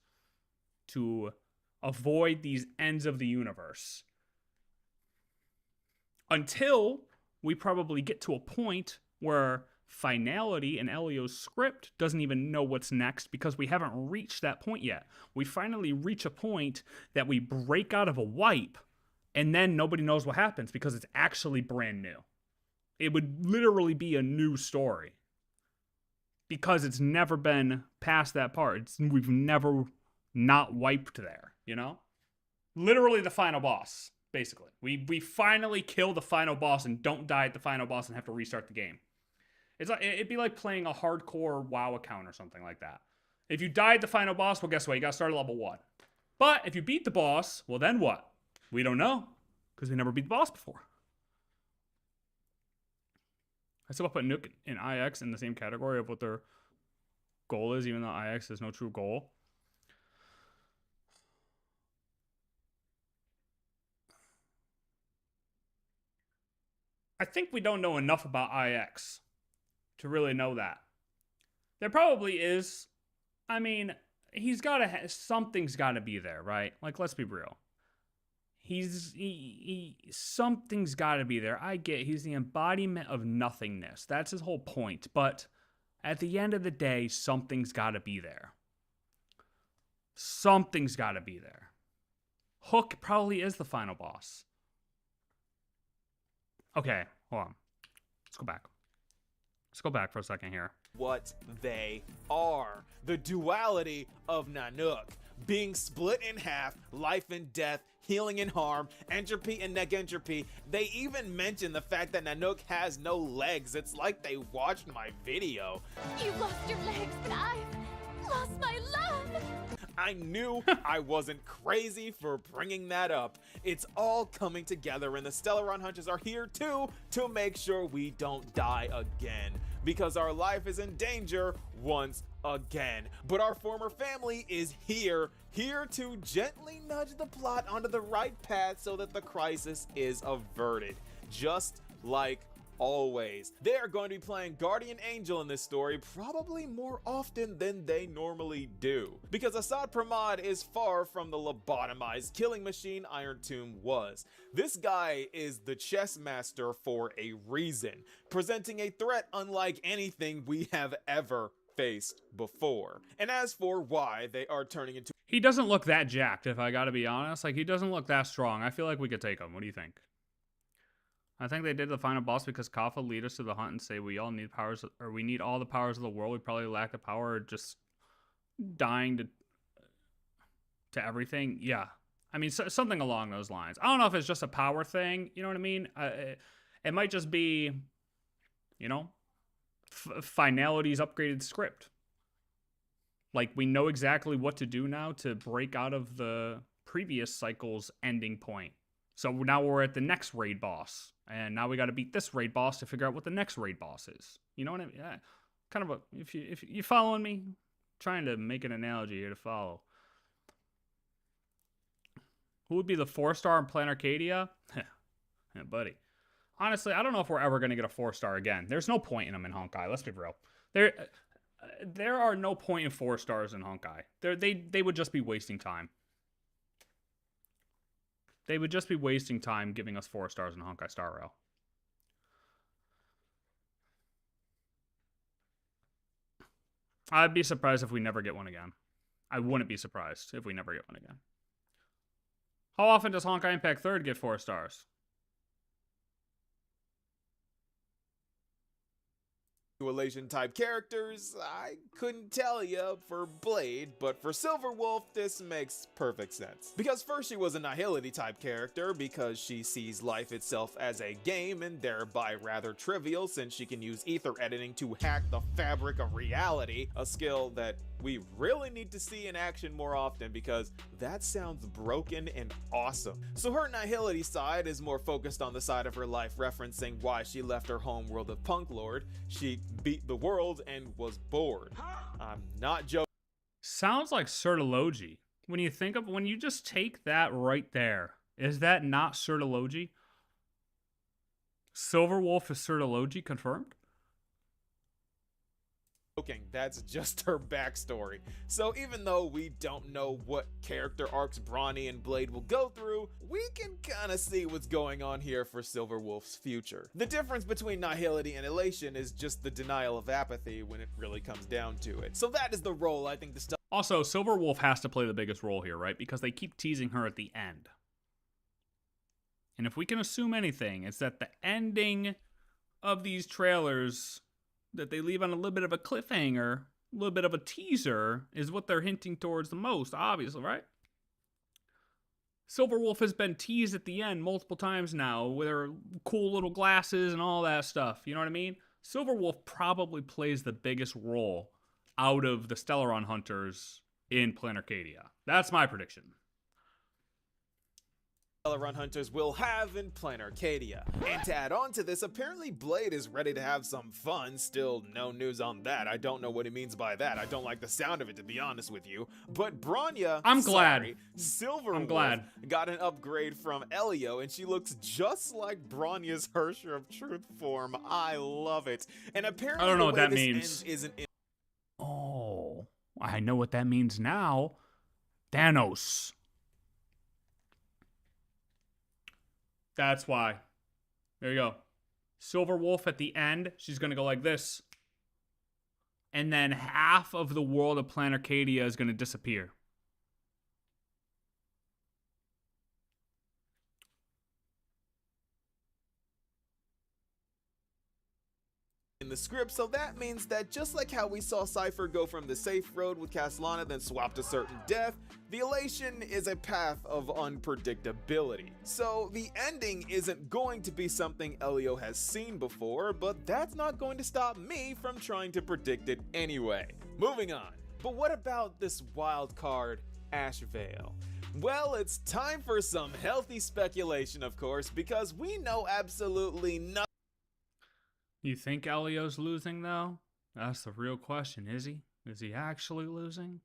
to avoid these ends of the universe. Until we probably get to a point where Finality and Elio's script doesn't even know what's next, because we haven't reached that point yet. We finally reach a point that we break out of a wipe, and then nobody knows what happens because it's actually brand new. It would literally be a new story, because it's never been past that part. We've never not wiped there, you know? Literally the final boss. Basically, we finally kill the final boss and don't die at the final boss and have to restart the game. It's like, it'd be like playing a hardcore WoW account or something like that. If you died the final boss, well, guess what? You got to start at level 1. But if you beat the boss, well, then what? We don't know, because we never beat the boss before. I still put Nook and IX in the same category of what their goal is, even though IX has no true goal. I think we don't know enough about IX to really know that. There probably is. I mean, he's got to something's got to be there, right? Like, let's be real. Something's got to be there. I get he's the embodiment of nothingness. That's his whole point. But at the end of the day, something's got to be there. Something's got to be there. Hook probably is the final boss. Okay, hold on. Let's go back. Let's go back for a second here. What they are. The duality of Nanook. Being split in half, life and death, healing and harm, entropy and neg entropy. They even mention the fact that Nanook has no legs. It's like they watched my video. You lost your legs, but I've lost my love. I knew I wasn't crazy for bringing that up. It's all coming together, and the Stellaron Hunters are here too to make sure we don't die again, because our life is in danger once again. But our former family is here to gently nudge the plot onto the right path so that the crisis is averted, just like always. They are going to be playing Guardian Angel in this story probably more often than they normally do, because Assad Pramad is far from the lobotomized killing machine Iron Tomb was. This guy is the chess master for a reason, presenting a threat unlike anything we have ever faced before. And as for why they are turning into... He doesn't look that jacked, if I gotta be honest. Like, he doesn't look that strong. I feel like we could take him. What do you think? I think they did the final boss because Kaffa lead us to the hunt and say we all need powers, or we need all the powers of the world. We probably lack the power, or just dying to everything. Yeah, I mean something along those lines. I don't know if it's just a power thing. You know what I mean? It might just be, you know, Finality's upgraded script. Like, we know exactly what to do now to break out of the previous cycle's ending point. So now we're at the next raid boss, and now we got to beat this raid boss to figure out what the next raid boss is. You know what I mean? Yeah, kind of a, if you following me, I'm trying to make an analogy here to follow. Who would be the 4-star in PLANARCADIA? Yeah, buddy. Honestly, I don't know if we're ever going to get a 4-star again. There's no point in them in Honkai. Let's be real. There are no point in 4 stars in Honkai. They would just be wasting time. They would just be wasting time giving us 4 stars in Honkai Star Rail. I'd be surprised if we never get one again. I wouldn't be surprised if we never get one again. How often does Honkai Impact 3rd get 4 stars? Elation type characters, I couldn't tell you for Blade, but for Silverwolf this makes perfect sense. Because first she was a Nihility type character because she sees life itself as a game and thereby rather trivial since she can use ether editing to hack the fabric of reality, a skill that we really need to see in action more often because that sounds broken and awesome. So her Nihility side is more focused on the side of her life referencing why she left her home world of Punk Lord. She beat the world and was bored. I'm not joking. Sounds like Certology. When you just take that right there, is that not Certology? Silverwolf is Certology confirmed? That's just her backstory. So even though we don't know what character arcs Brawny and Blade will go through, we can kinda see what's going on here for Silverwolf's future. The difference between Nihility and Elation is just the denial of apathy when it really comes down to it. So that is the role I think the stuff. Also, Silverwolf has to play the biggest role here, right? Because they keep teasing her at the end. And if we can assume anything, it's that the ending of these trailers that they leave on a little bit of a cliffhanger, a little bit of a teaser, is what they're hinting towards the most, obviously, right? Silverwolf has been teased at the end multiple times now with her cool little glasses and all that stuff, you know what I mean? Silverwolf probably plays the biggest role out of the Stellaron hunters in PLANARCADIA. That's my prediction. Run Hunters will have in PLANARCADIA. And to add on to this, apparently Blade is ready to have some fun. Still no news on that. I don't know what he means by that. I don't like the sound of it, to be honest with you. But Bronya, Silverwolf got an upgrade from Elio, and she looks just like Bronya's Hersher of Truth form. I love it. And apparently I don't know the what way that this means. Isn't Oh, I know what that means now. Thanos. That's why. There you go. Silverwolf at the end. She's going to go like this. And then half of the world of PLANARCADIA is going to disappear. in the script, so that means that just like how we saw Cypher go from the safe road with Castellana then swap to certain death, the elation is a path of unpredictability. So the ending isn't going to be something Elio has seen before, but that's not going to stop me from trying to predict it anyway. Moving on. But what about this wild card, Ash Vale? Well, it's time for some healthy speculation, of course, because we know absolutely nothing. You think Elio's losing, though? That's the real question, is he? Is he actually losing?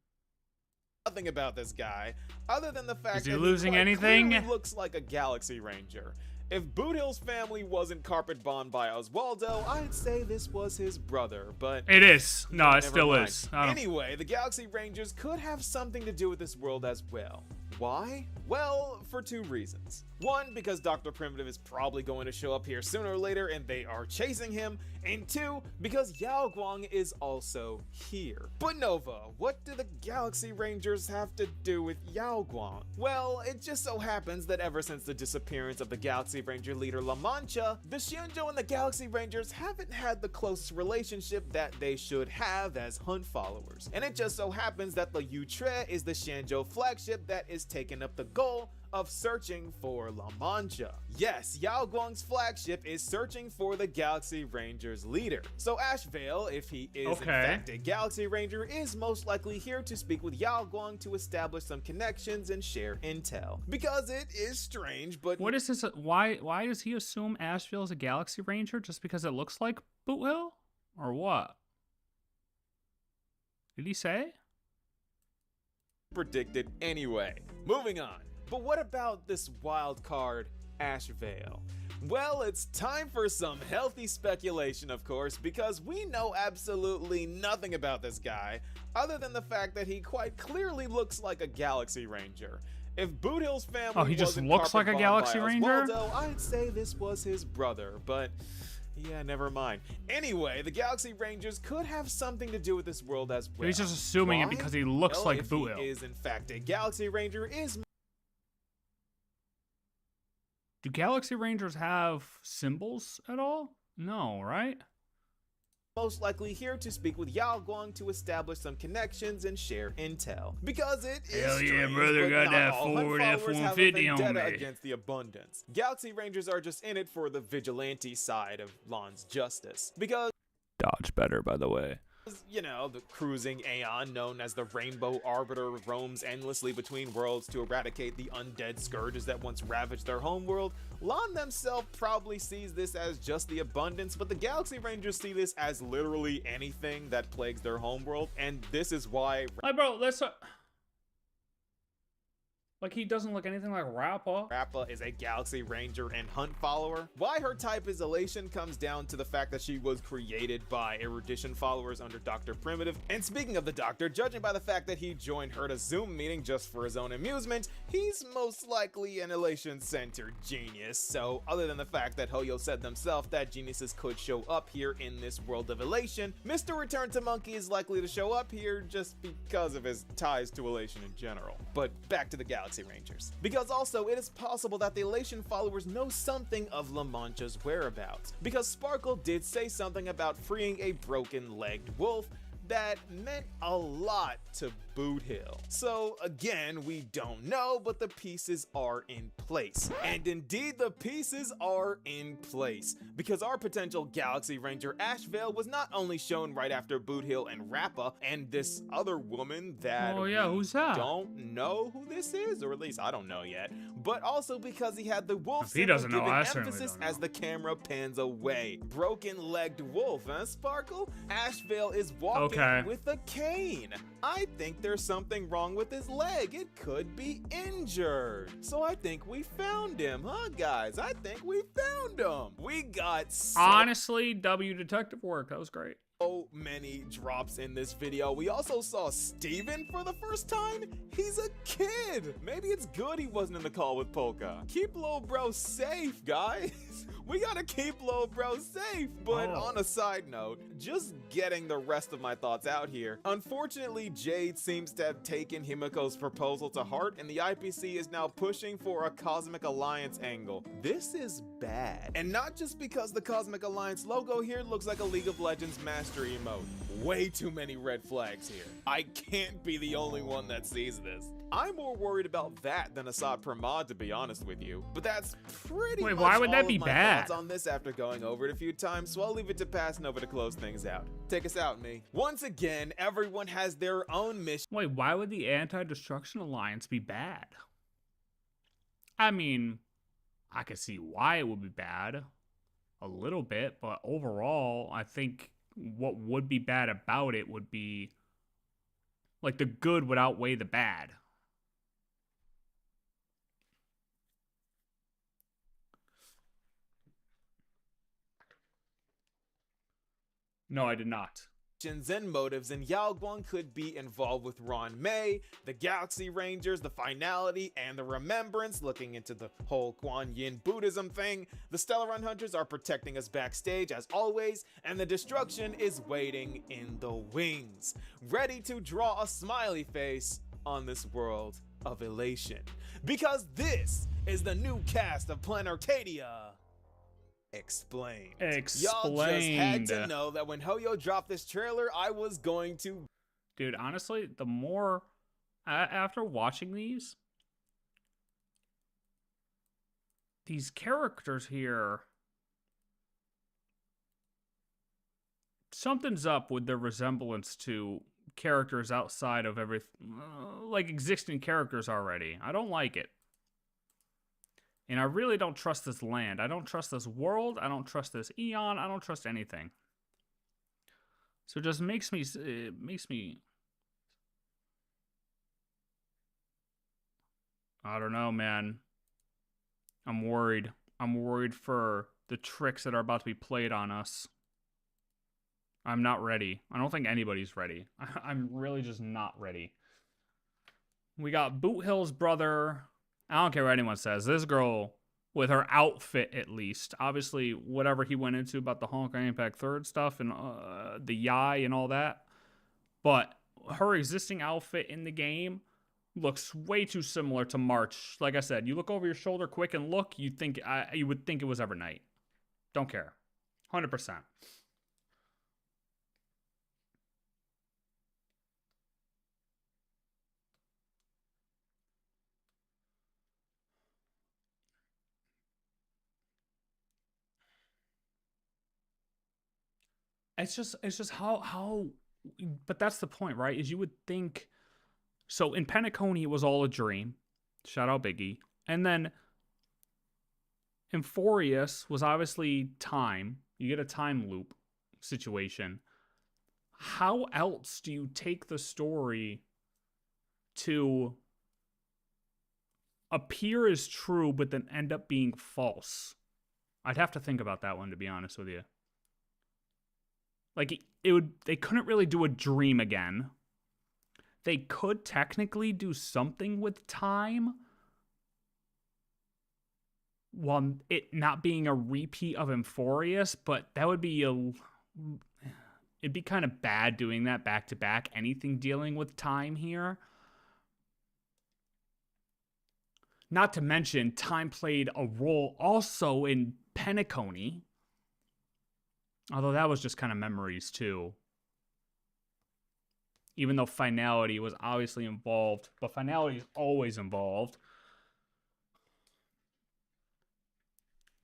Nothing about this guy, other than the fact he that losing he quite anything? clearly looks like a Galaxy Ranger. If Boothill's family wasn't carpet bombed by Oswaldo, I'd say this was his brother, but... It is. No, it never still mind. is. Anyway, the Galaxy Rangers could have something to do with this world as well. Why? Well, for two reasons. One, because Dr. Primitive is probably going to show up here sooner or later and they are chasing him. And two, because Yao Guang is also here. But Nova, what do the Galaxy Rangers have to do with Yao Guang? Well, it just so happens that ever since the disappearance of the Galaxy Ranger leader La Mancha, the Xianzhou and the Galaxy Rangers haven't had the close relationship that they should have as hunt followers. And it just so happens that the Yutre is the Xianzhou flagship that is taking up the goal of searching for La Mancha. Yes, Yao Guang's flagship is searching for the Galaxy Rangers leader. So Ash Vale, if he is in fact a Galaxy Ranger, is most likely here to speak with Yao Guang to establish some connections and share intel. Because it is strange, but... What is this? Why does he assume Asheville is a Galaxy Ranger? Just because it looks like Boothill? Or what? Did he say? Predicted anyway. Moving on. But what about this wild card, Ash Vale? Well, it's time for some healthy speculation, of course, because we know absolutely nothing about this guy, other than the fact that he quite clearly looks like a Galaxy Ranger. If Boothill's family he just looks like a Galaxy Ranger? Oswaldo, I'd say this was his brother, but... yeah, never mind. Anyway, the Galaxy Rangers could have something to do with this world as well. He's just assuming it because he looks like Boothill. If he is in fact a Galaxy Ranger, is... Do Galaxy Rangers have symbols at all? No, right? Most likely here to speak with Yao Guang to establish some connections and share intel. Because it is Hell yeah, strange, brother, but got not that all Ford Hunt followers have a F-150 on vendetta me. against the Abundance. Galaxy Rangers are just in it for the vigilante side of Lan's justice. Because... Dodge better, by the way. you know, the cruising Aeon known as the Rainbow Arbiter roams endlessly between worlds to eradicate the undead scourges that once ravaged their homeworld. Lan themselves probably sees this as just the Abundance, but the Galaxy Rangers see this as literally anything that plagues their homeworld, and this is why... Like, bro, let's... Like, he doesn't look anything like Rappa. Rappa is a Galaxy Ranger and hunt follower. Why her type is elation comes down to the fact that she was created by erudition followers under Dr. Primitive. And speaking of the Doctor, judging by the fact that he joined her to Zoom meeting just for his own amusement, he's most likely an elation-centered genius. So other than the fact that Hoyo said themselves that geniuses could show up here in this world of elation, Mr. Return to Monkey is likely to show up here just because of his ties to elation in general. But back to the Galaxy Rangers. Because also, it is possible that the elation followers know something of La Mancha's whereabouts. Because Sparkle did say something about freeing a broken-legged wolf, that meant a lot to Boot Hill. So again, we don't know, but the pieces are in place. And indeed, the pieces are in place, because our potential Galaxy Ranger Ashvale was not only shown right after Boot Hill and Rappa, and this other woman that Oh yeah, who's that? don't know who this is, or at least I don't know yet, but also because he had the wolf If he symbol doesn't know, giving I certainly emphasis don't know. as the camera pans away. Broken-legged wolf, huh, Sparkle? Ashvale is walking Okay. with a cane. I think there's something wrong with his leg. It could be injured. So I think we found him, huh, guys? I think we found him. We got Honestly, W detective work. That was great. so many drops in this video. We also saw Steven for the first time. He's a kid. Maybe it's good he wasn't in the call with Polka. Keep little bro safe, guys. We gotta keep little bro safe. But on a side note, just getting the rest of my thoughts out here. Unfortunately, Jade seems to have taken Himiko's proposal to heart, and the IPC is now pushing for a Cosmic Alliance angle. This is bad. And not just because the Cosmic Alliance logo here looks like a League of Legends master emote. Way too many red flags here. I can't be the only one that sees this. I'm more worried about that than Assad Pramod, to be honest with you. But that's pretty much why would that all be of my bad? thoughts on this after going over it a few times, so I'll leave it to Pass Nova to close things out. Take us out, me. Once again, everyone has their own mission. Wait, why would the Anti-Destruction Alliance be bad? I mean, I could see why it would be bad. A little bit, but overall, I think what would be bad about it would be, like, the good would outweigh the bad. No, I did not. And motives, and Yao Guang could be involved with Ron Mei, the Galaxy Rangers, the Finality, and the Remembrance, looking into the whole Kuan Yin Buddhism thing. The Stellar Run Hunters are protecting us backstage as always, and the destruction is waiting in the wings, ready to draw a smiley face on this world of elation. Because this is the new cast of PLANARCADIA Explained. Y'all just had to know that when Hoyo dropped this trailer, I was going to... Dude, honestly, the more... after watching these characters here... Something's up with their resemblance to characters outside of like existing characters already. I don't like it. And I really don't trust this land. I don't trust this world. I don't trust this Eon. I don't trust anything. So it just makes me... I don't know, man. I'm worried. I'm worried for the tricks that are about to be played on us. I'm not ready. I don't think anybody's ready. I'm really just not ready. We got Boot Hill's brother... I don't care what anyone says. This girl, with her outfit at least, obviously whatever he went into about the Honkai Impact 3rd stuff and the Yai and all that, but her existing outfit in the game looks way too similar to March. Like I said, you look over your shoulder quick and look, you would think it was Evernight. Don't care. 100%. It's just how, but that's the point, right? Is you would think, so in Penacony it was all a dream. Shout out Biggie. And then Euphorius was obviously time. You get a time loop situation. How else do you take the story to appear as true but then end up being false? I'd have to think about that one, to be honest with you. Like, they couldn't really do a dream again. They could technically do something with time while it not being a repeat of Euphorius, but that would be it'd be kind of bad doing that back to back. Anything dealing with time here. Not to mention, time played a role also in Penacony. Although that was just kind of memories too. Even though finality was obviously involved, but finality is always involved.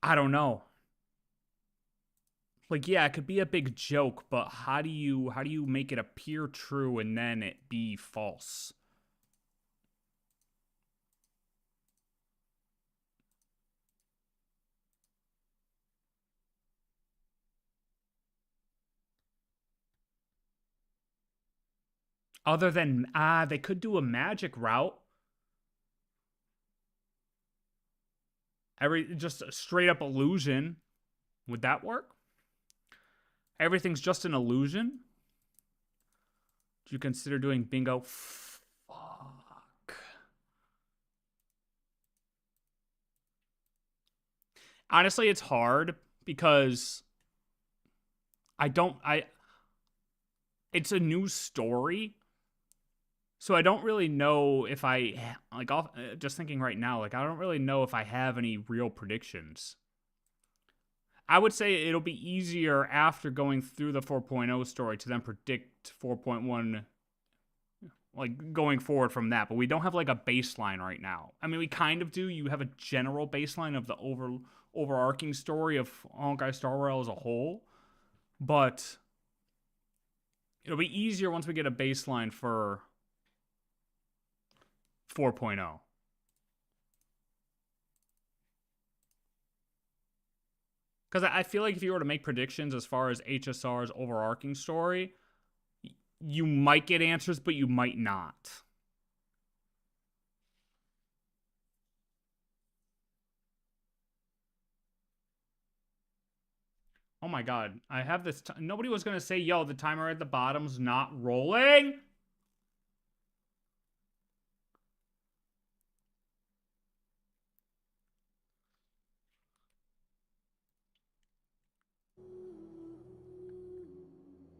I don't know. Like, yeah, it could be a big joke, but how do you make it appear true and then it be false? Other than, they could do a magic route. Just a straight up illusion. Would that work? Everything's just an illusion? Do you consider doing bingo? Fuck. Honestly, it's hard because it's a new story. So I don't really know if just thinking right now, like, I don't really know if I have any real predictions. I would say it'll be easier after going through the 4.0 story to then predict 4.1, like, going forward from that. But we don't have, like, a baseline right now. I mean, we kind of do. You have a general baseline of the overarching story of Honkai Star Rail as a whole. But it'll be easier once we get a baseline for 4.0. Because I feel like if you were to make predictions as far as HSR's overarching story, you might get answers, but you might not. Oh my god, I have this... Nobody was going to say, yo, the timer at the bottom's not rolling?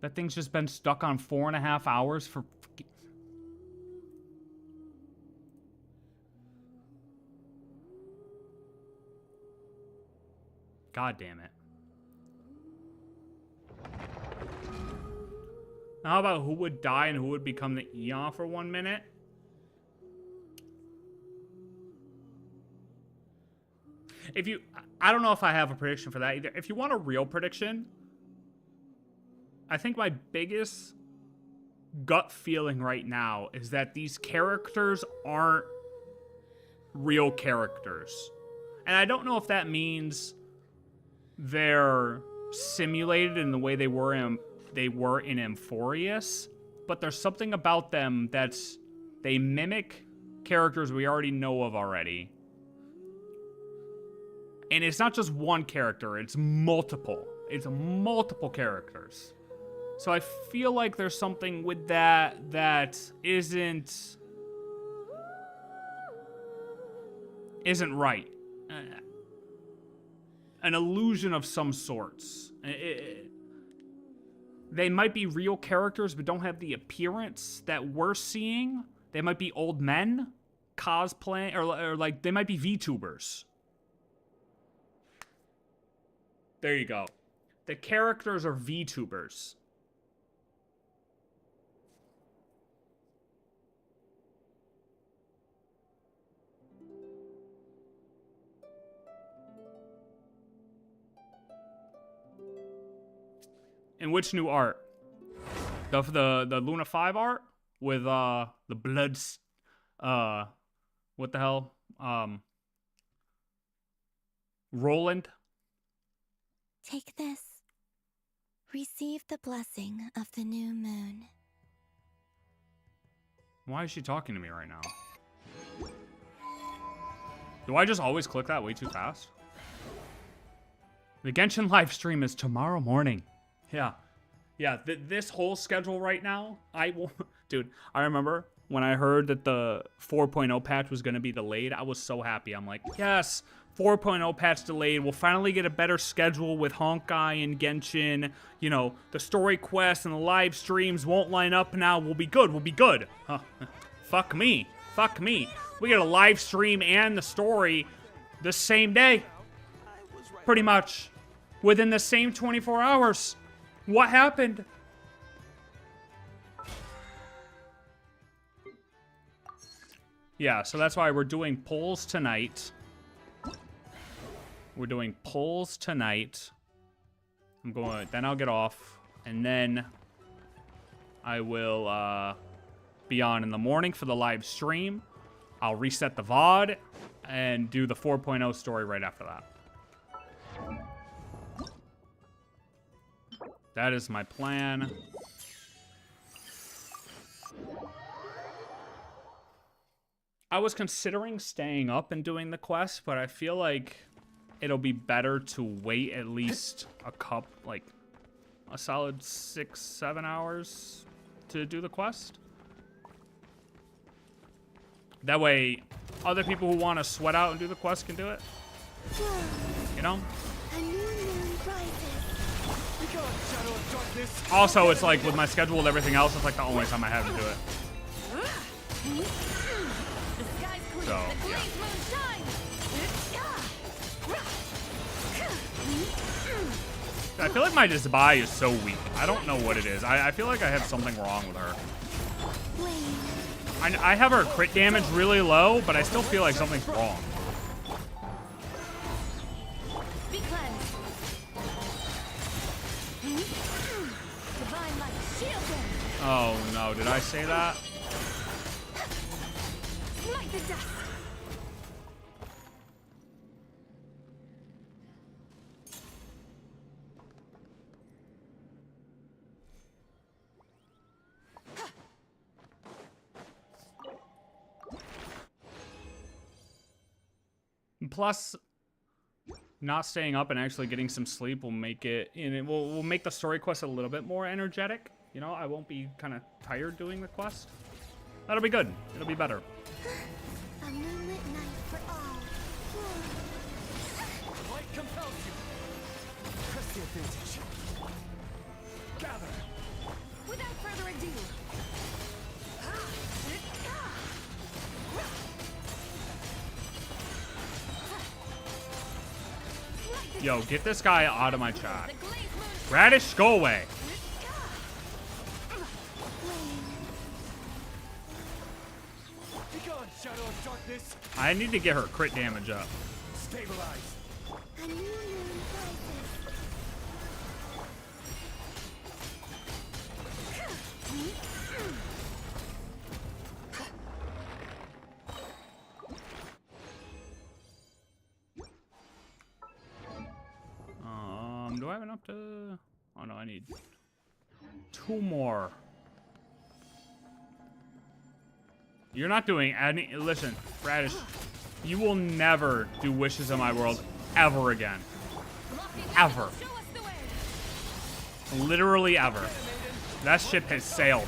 That thing's just been stuck on 4.5 hours for... God damn it. How about who would die and who would become the Eon for 1 minute? I don't know if I have a prediction for that either. If you want a real prediction, I think my biggest gut feeling right now is that these characters aren't real characters. And I don't know if that means they're simulated in the way they were in Amphorius, but there's something about them they mimic characters we already know of already. And it's not just one character, it's multiple. It's multiple characters. So I feel like there's something with that isn't right. An illusion of some sorts. They might be real characters, but don't have the appearance that we're seeing. They might be old men cosplaying, or like they might be VTubers. There you go. The characters are VTubers. And which new art? The Luna 5 art with the bloods, what the hell? Roland. Take this. Receive the blessing of the new moon. Why is she talking to me right now? Do I just always click that way too fast? The Genshin live stream is tomorrow morning. Yeah, this whole schedule right now, dude, I remember when I heard that the 4.0 patch was going to be delayed, I was so happy. I'm like, yes, 4.0 patch delayed. We'll finally get a better schedule with Honkai and Genshin. You know, the story quests and the live streams won't line up now. We'll be good. We'll be good. Huh. Fuck me. Fuck me. We get a live stream and the story the same day. Pretty much. Within the same 24 hours. What happened? Yeah, so that's why we're doing pulls tonight. We're doing pulls tonight. Then I'll get off, and then I will be on in the morning for the live stream. I'll reset the VOD and do the 4.0 story right after that. That is my plan. I was considering staying up and doing the quest, but I feel like it'll be better to wait at least a solid 6-7 hours to do the quest. That way, other people who want to sweat out and do the quest can do it. You know? Also, it's like with my schedule and everything else, it's like the only time I have to do it. So, yeah. I feel like my Disbuy is so weak. I don't know what it is. I feel like I have something wrong with her. I have her crit damage really low, but I still feel like something's wrong. Oh no, did I say that? Plus, not staying up and actually getting some sleep will make it, and it will make the story quest a little bit more energetic. You know, I won't be kind of tired doing the quest. That'll be good. It'll be better. A moonlit night for all. Light compels you. Press the advantage. Gather. Without further ado. Yo, get this guy out of my chat. Radish, go away. Shadow of darkness. I need to get her crit damage up. Stabilize. A new moon Do I have enough to... Oh no, I need 2 more. You're not doing any... Listen, Radish, you will never do Wishes in my world ever again. Ever. Literally ever. That ship has sailed.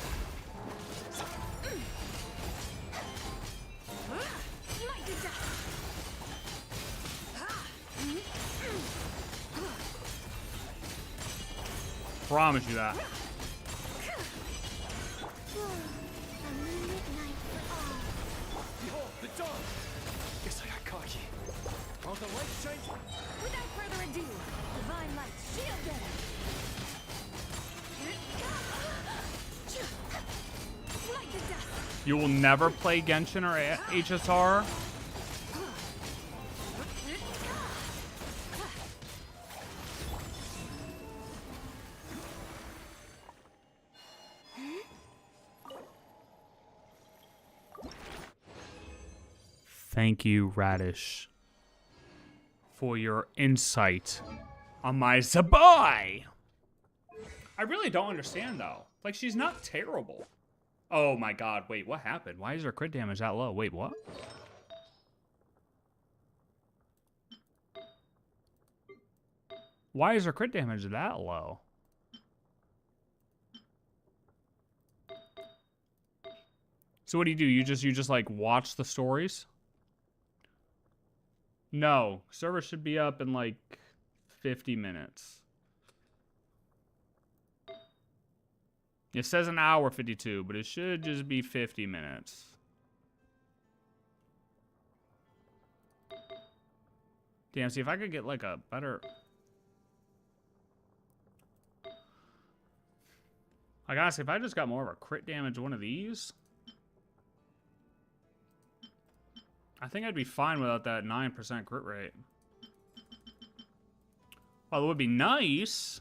Promise you that. Behold, the dawn. Guess I got cocky. All the light shines. Without further ado, divine light, shield them. Light the dust. You will never play Genshin or HSR. Thank you, Radish, for your insight on my Zabai. I really don't understand, though. Like, she's not terrible. Oh, my God. Wait, what happened? Why is her crit damage that low? Wait, what? Why is her crit damage that low? So what do? You just like watch the stories? No, server should be up in like 50 minutes. It says an hour 52, but it should just be 50 minutes. Damn, see if I could get like a better... Like honestly, if I just got more of a crit damage one of these... I think I'd be fine without that 9% crit rate. Well, it would be nice.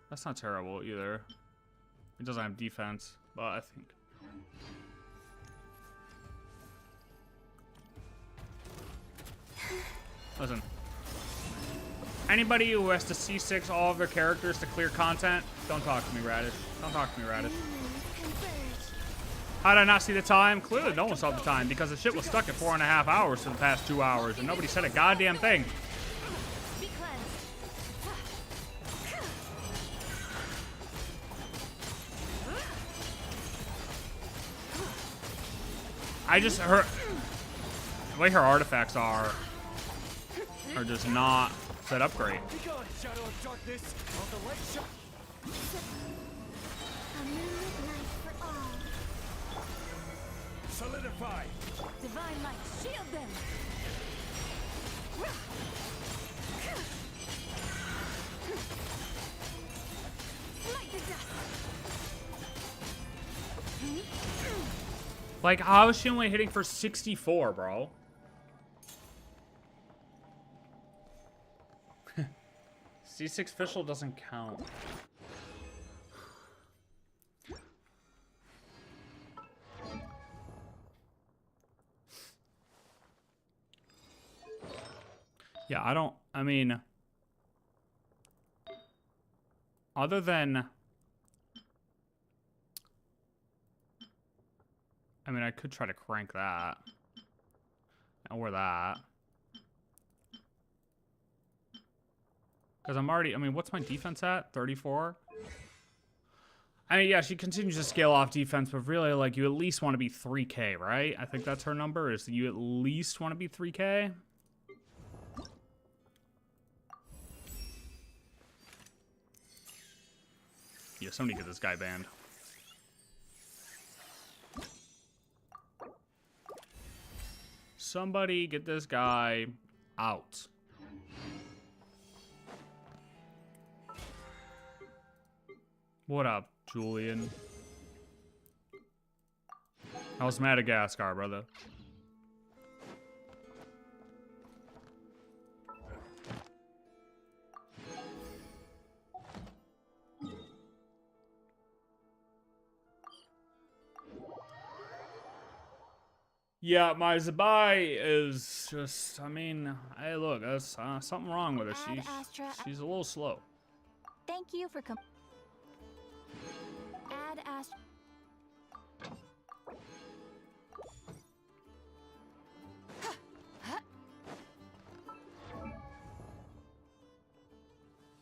That's not terrible either. It doesn't have defense, but I think. Listen. Anybody who has to C6 all of their characters to clear content, don't talk to me, Radish. Don't talk to me, Radish. How did I not see the time? Clearly no one saw the time because the shit was stuck at 4.5 hours for the past 2 hours and nobody said a goddamn thing. I just heard the way her artifacts are just not set up great. Shadow of darkness, of the light shine. A moonlit night for all. Solidify. Divine light, shield them! Light the dust. Like, how is she only hitting for 64, bro? C6 official doesn't count. Yeah, I mean, other than, I mean, I could try to crank that. Or that. Because I'm already, I mean, what's my defense at? 34? I mean, yeah, she continues to scale off defense, but really, like, you at least want to be 3K, right? I think that's her number, is that you at least want to be 3K. Yeah, somebody get this guy banned. Somebody get this guy out. What up, Julian? How's Madagascar, brother? Yeah, my Zabai is just, I mean, hey, look, there's something wrong with her. She's a little slow. Thank you for Add Astra.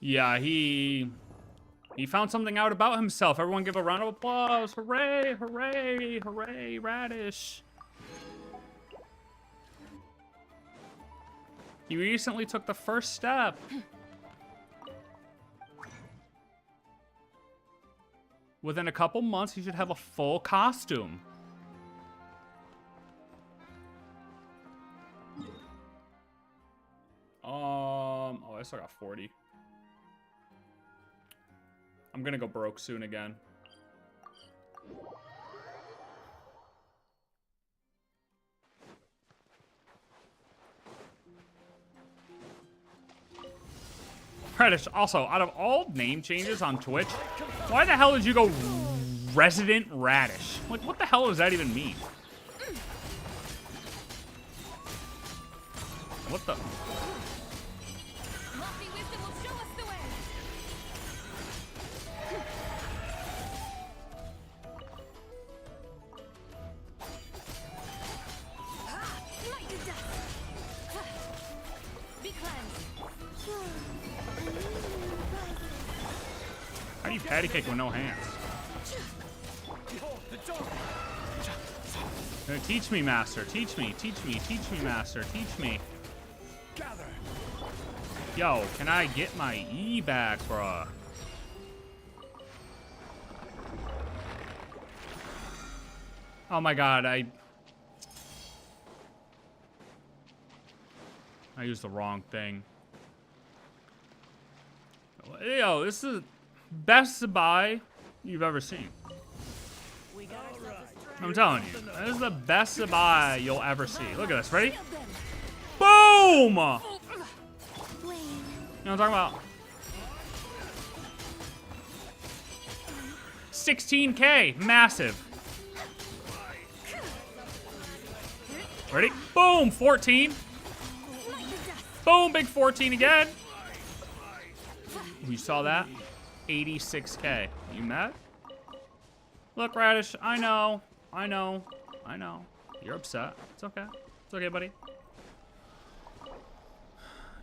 Yeah, he found something out about himself. Everyone give a round of applause. Hooray, hooray, hooray, Radish. He recently took the first step. Within a couple months, he should have a full costume. Oh, I still got 40. I'm gonna go broke soon again. Radish, also, out of all name changes on Twitch, why the hell did you go Resident Radish? Like, what the hell does that even mean? What the? Lofty wisdom will show us the way! Light the dust. Be cleansed! How do you patty cake with no hands? Teach me, master. Teach me. Teach me. Teach me, master. Teach me. Yo, can I get my E back, bruh? Oh my god, I used the wrong thing. Yo, this is the best buy you've ever seen. I'm telling you, this is the best Zabai you'll ever see. Look at this. Ready? Boom! You know what I'm talking about? 16K. Massive. Ready? Boom! 14. Boom! Big 14 again. You saw that? 86K. You mad? Look, Radish, I know. You're upset. It's okay. It's okay, buddy.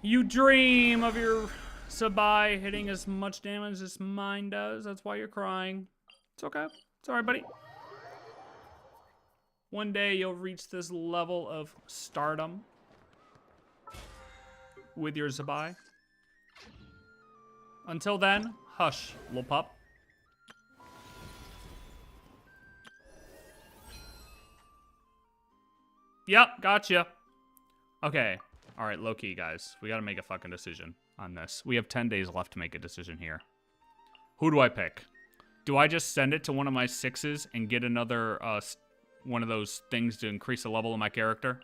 You dream of your Sabai hitting as much damage as mine does. That's why you're crying. It's okay. It's alright, buddy. One day you'll reach this level of stardom with your Zabai. Until then, hush, little pup. Yep, gotcha. Okay. All right, low-key, guys. We gotta make a fucking decision on this. We have 10 days left to make a decision here. Who do I pick? Do I just send it to one of my 6s and get another, one of those things to increase the level of my character?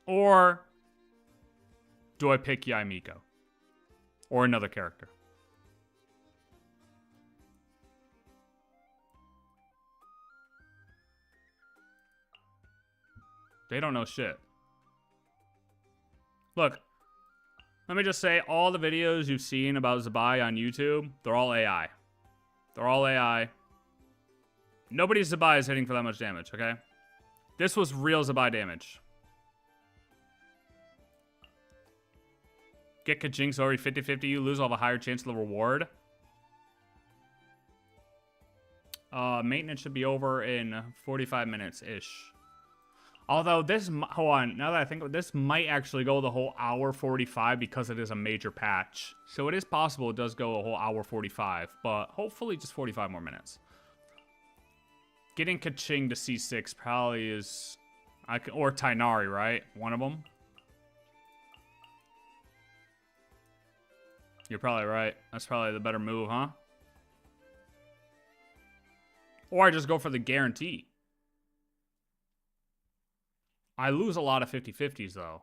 Or do I pick Yai Miko? Or another character? They don't know shit. Look, let me just say, all the videos you've seen about Zabai on YouTube, they're all AI. They're all AI. Nobody's Zabai is hitting for that much damage, okay? This was real Zabai damage. Get Kajinx already 50-50, you lose, all have a higher chance of the reward. Maintenance should be over in 45 minutes-ish. Although this, hold on, now that I think of it, this might actually go the whole hour 45 because it is a major patch. So it is possible it does go a whole hour 45, but hopefully just 45 more minutes. Getting Kaching to C6 probably is, or Tainari, right? One of them. You're probably right. That's probably the better move, huh? Or I just go for the guarantee. I lose a lot of 50-50s, though.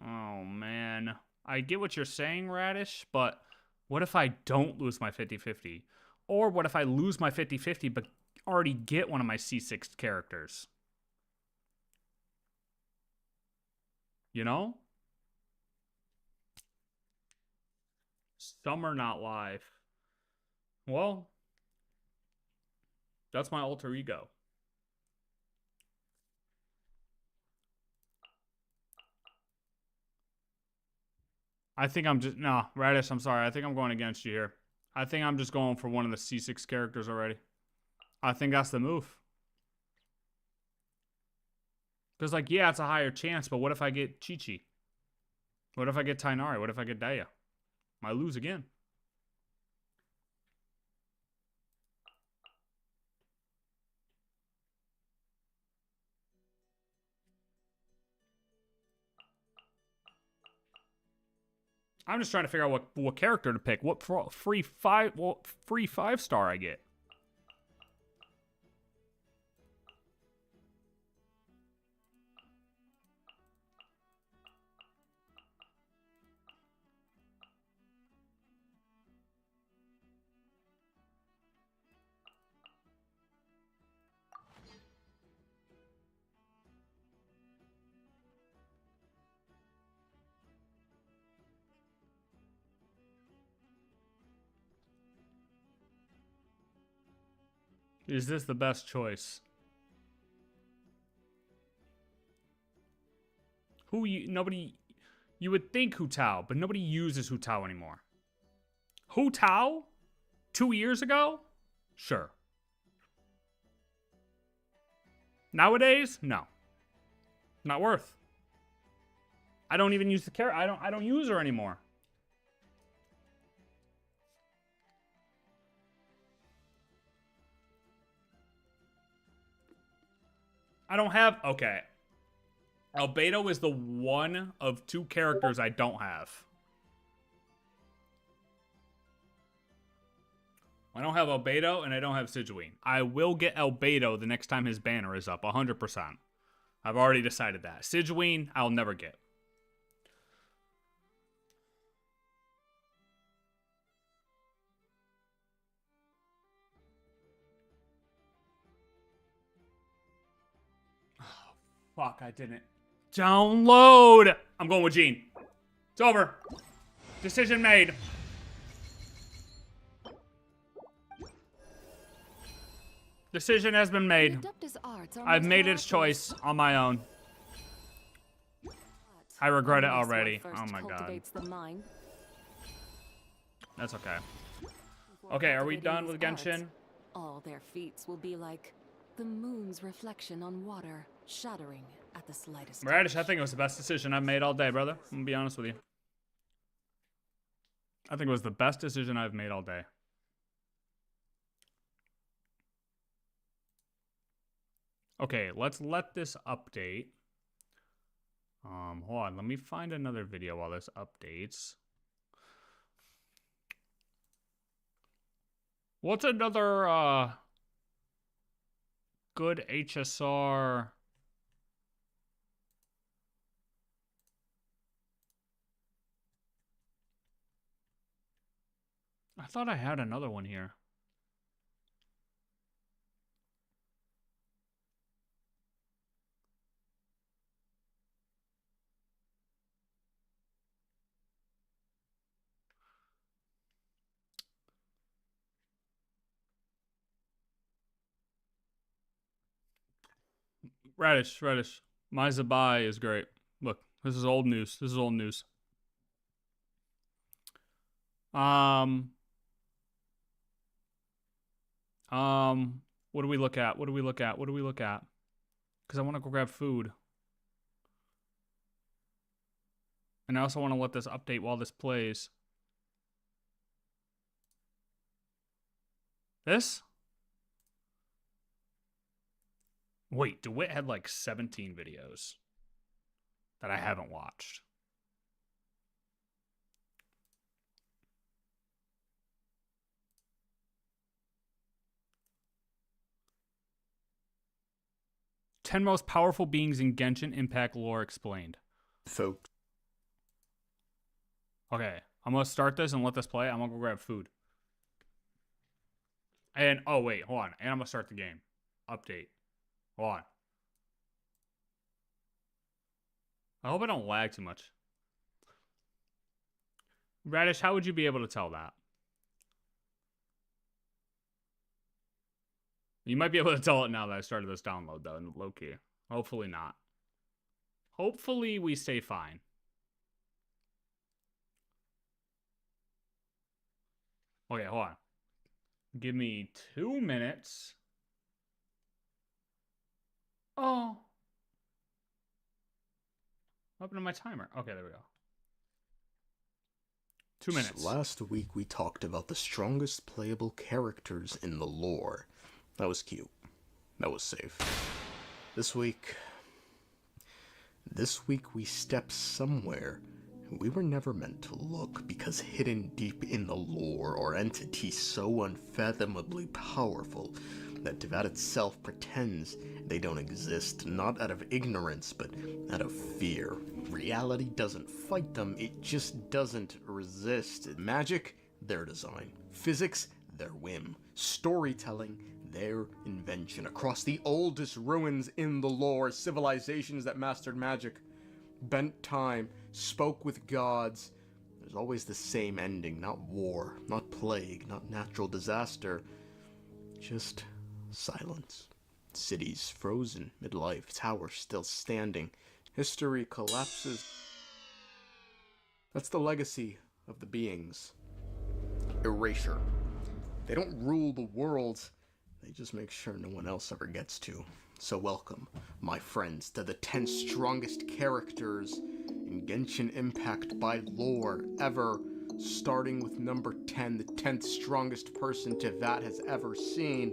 Oh, man. I get what you're saying, Radish, but what if I don't lose my 50-50? Or what if I lose my 50-50 but already get one of my C6 characters? You know? Some are not live. Well, that's my alter ego. I think I'm just, nah, Radish, I'm sorry. I think I'm going against you here. I think I'm just going for one of the C6 characters already. I think that's the move. Because, like, yeah, it's a higher chance, but what if I get Chi-Chi? What if I get Tainari? What if I get Daya? I lose again. I'm just trying to figure out what character to pick. What free 5-star I get. Is this the best choice? You would think Hu Tao, but nobody uses Hu Tao anymore. Hu Tao? 2 years ago? Sure. Nowadays? No. Not worth. I don't even use the character. I don't use her anymore. I don't have... Okay. Albedo is the one of 2 characters I don't have. I don't have Albedo, and I don't have Sigewinne. I will get Albedo the next time his banner is up, 100%. I've already decided that. Sigewinne, I'll never get. Oh, fuck, I didn't download. I'm going with Jean. It's over. Decision made. Decision has been made. I've made its choice on my own. I regret it already. Oh my god. That's okay. Okay, are we done with Genshin? All their feats will be like the moon's reflection on water, shattering at the slightest Radish, I think it was the best decision I've made all day, brother. I'm gonna be honest with you. I think it was the best decision I've made all day. Okay, let's let this update. Hold on, let me find another video while this updates. What's another good HSR? I thought I had another one here. Radish. My Zabai is great. Look, this is old news. What do we look at? Because I want to go grab food. And I also want to let this update while this plays. This? Wait, DeWitt had like 17 videos that I haven't watched. "10 most powerful beings in Genshin Impact lore explained." Folks. Okay, I'm gonna start this and let this play. I'm gonna go grab food. And, oh wait, hold on. And I'm gonna start the game. Update. Hold on. I hope I don't lag too much. Radish, how would you be able to tell that? You might be able to tell it now that I started this download, though, in low-key. Hopefully not. Hopefully we stay fine. Okay, hold on. Give me 2 minutes. Oh. Open to my timer. Okay, there we go. 2 minutes. So last week we talked about the strongest playable characters in the lore. That was cute. That was safe. This week we stepped somewhere we were never meant to look, because hidden deep in the lore are entities so unfathomably powerful that Dawit itself pretends they don't exist, not out of ignorance, but out of fear. Reality doesn't fight them, it just doesn't resist. Magic, their design. Physics, their whim. Storytelling, their invention. Across the oldest ruins in the lore, civilizations that mastered magic, bent time, spoke with gods. There's always the same ending, not war, not plague, not natural disaster, just silence. Cities frozen mid-life, towers still standing, history collapses. That's the legacy of the beings. Erasure. They don't rule the world, they just make sure no one else ever gets to. So welcome, my friends, to the 10 strongest characters in Genshin Impact by lore ever, starting with number 10, the 10th strongest person Dawit has ever seen,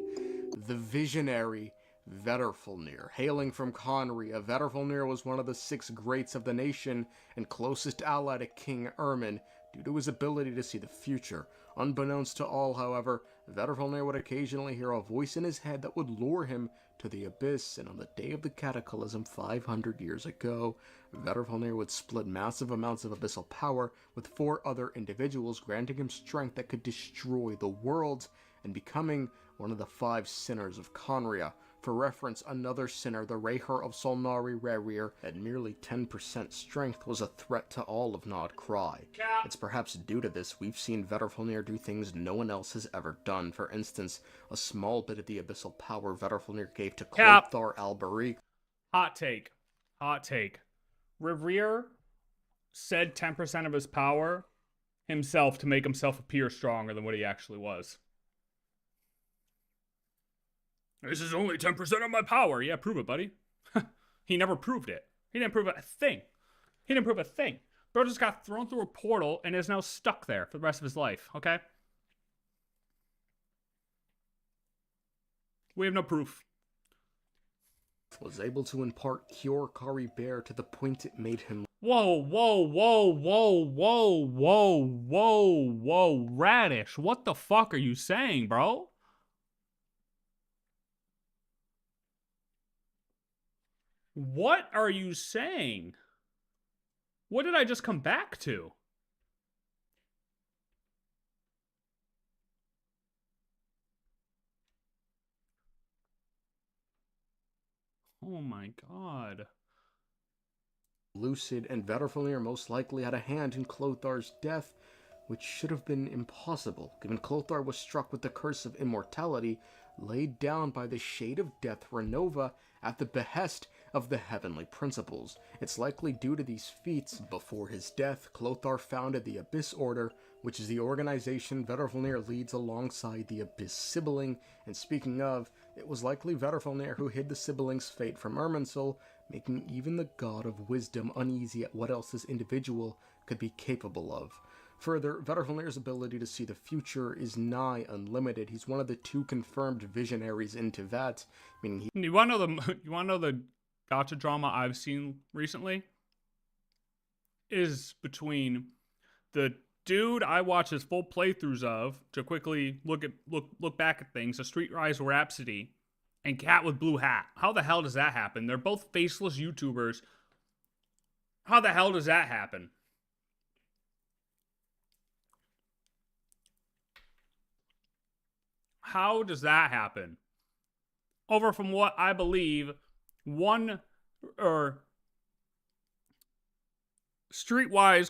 the visionary, Vedrfolnir. Hailing from Conria, Vedrfolnir was one of the 6 greats of the nation and closest ally to King Ermin due to his ability to see the future. Unbeknownst to all, however, Vedrfolnir would occasionally hear a voice in his head that would lure him to the abyss, and on the day of the cataclysm 500 years ago, Vedrfolnir would split massive amounts of abyssal power with 4 other individuals, granting him strength that could destroy the world and becoming one of the 5 sinners of Conria. For reference, another sinner, the Reher of Solnari Rerir, at merely 10% strength, was a threat to all of Nod Cry. It's perhaps due to this we've seen Vedrfolnir do things no one else has ever done. For instance, a small bit of the abyssal power Vedrfolnir gave to Clothar Alberik. Hot take. Hot take. Rerir said 10% of his power himself to make himself appear stronger than what he actually was. This is only 10% of my power. Yeah, prove it, buddy. He never proved it. He didn't prove a thing. He didn't prove a thing. Bro just got thrown through a portal and is now stuck there for the rest of his life, okay? We have no proof. Was able to impart Cure Kari Bear to the point it made him... Whoa, whoa, whoa, whoa, whoa, whoa, whoa, whoa, Radish. What the fuck are you saying, bro? What are you saying? What did I just come back to? Oh my god. Lucid and Vedrfolnir most likely had a hand in Clothar's death, which should have been impossible, given Clothar was struck with the curse of immortality laid down by the Shade of Death Renova at the behest of the Heavenly Principles. It's likely due to these feats. Before his death, Clothar founded the Abyss Order, which is the organization Vedrfolnir leads alongside the Abyss Sibling, and speaking of, it was likely Vedrfolnir who hid the Sibling's fate from Irminsul, making even the God of Wisdom uneasy at what else this individual could be capable of. Further, Vedrfolnir's ability to see the future is nigh unlimited. He's one of the 2 confirmed visionaries in Teyvat, meaning he... You wanna know the gacha drama I've seen recently? Is between the dude I watch his full playthroughs of to quickly look back at things, a Streetwise Rhapsody, and Cat with Blue Hat. How the hell does that happen? They're both faceless YouTubers. How the hell does that happen? How does that happen? Over from what I believe, Streetwise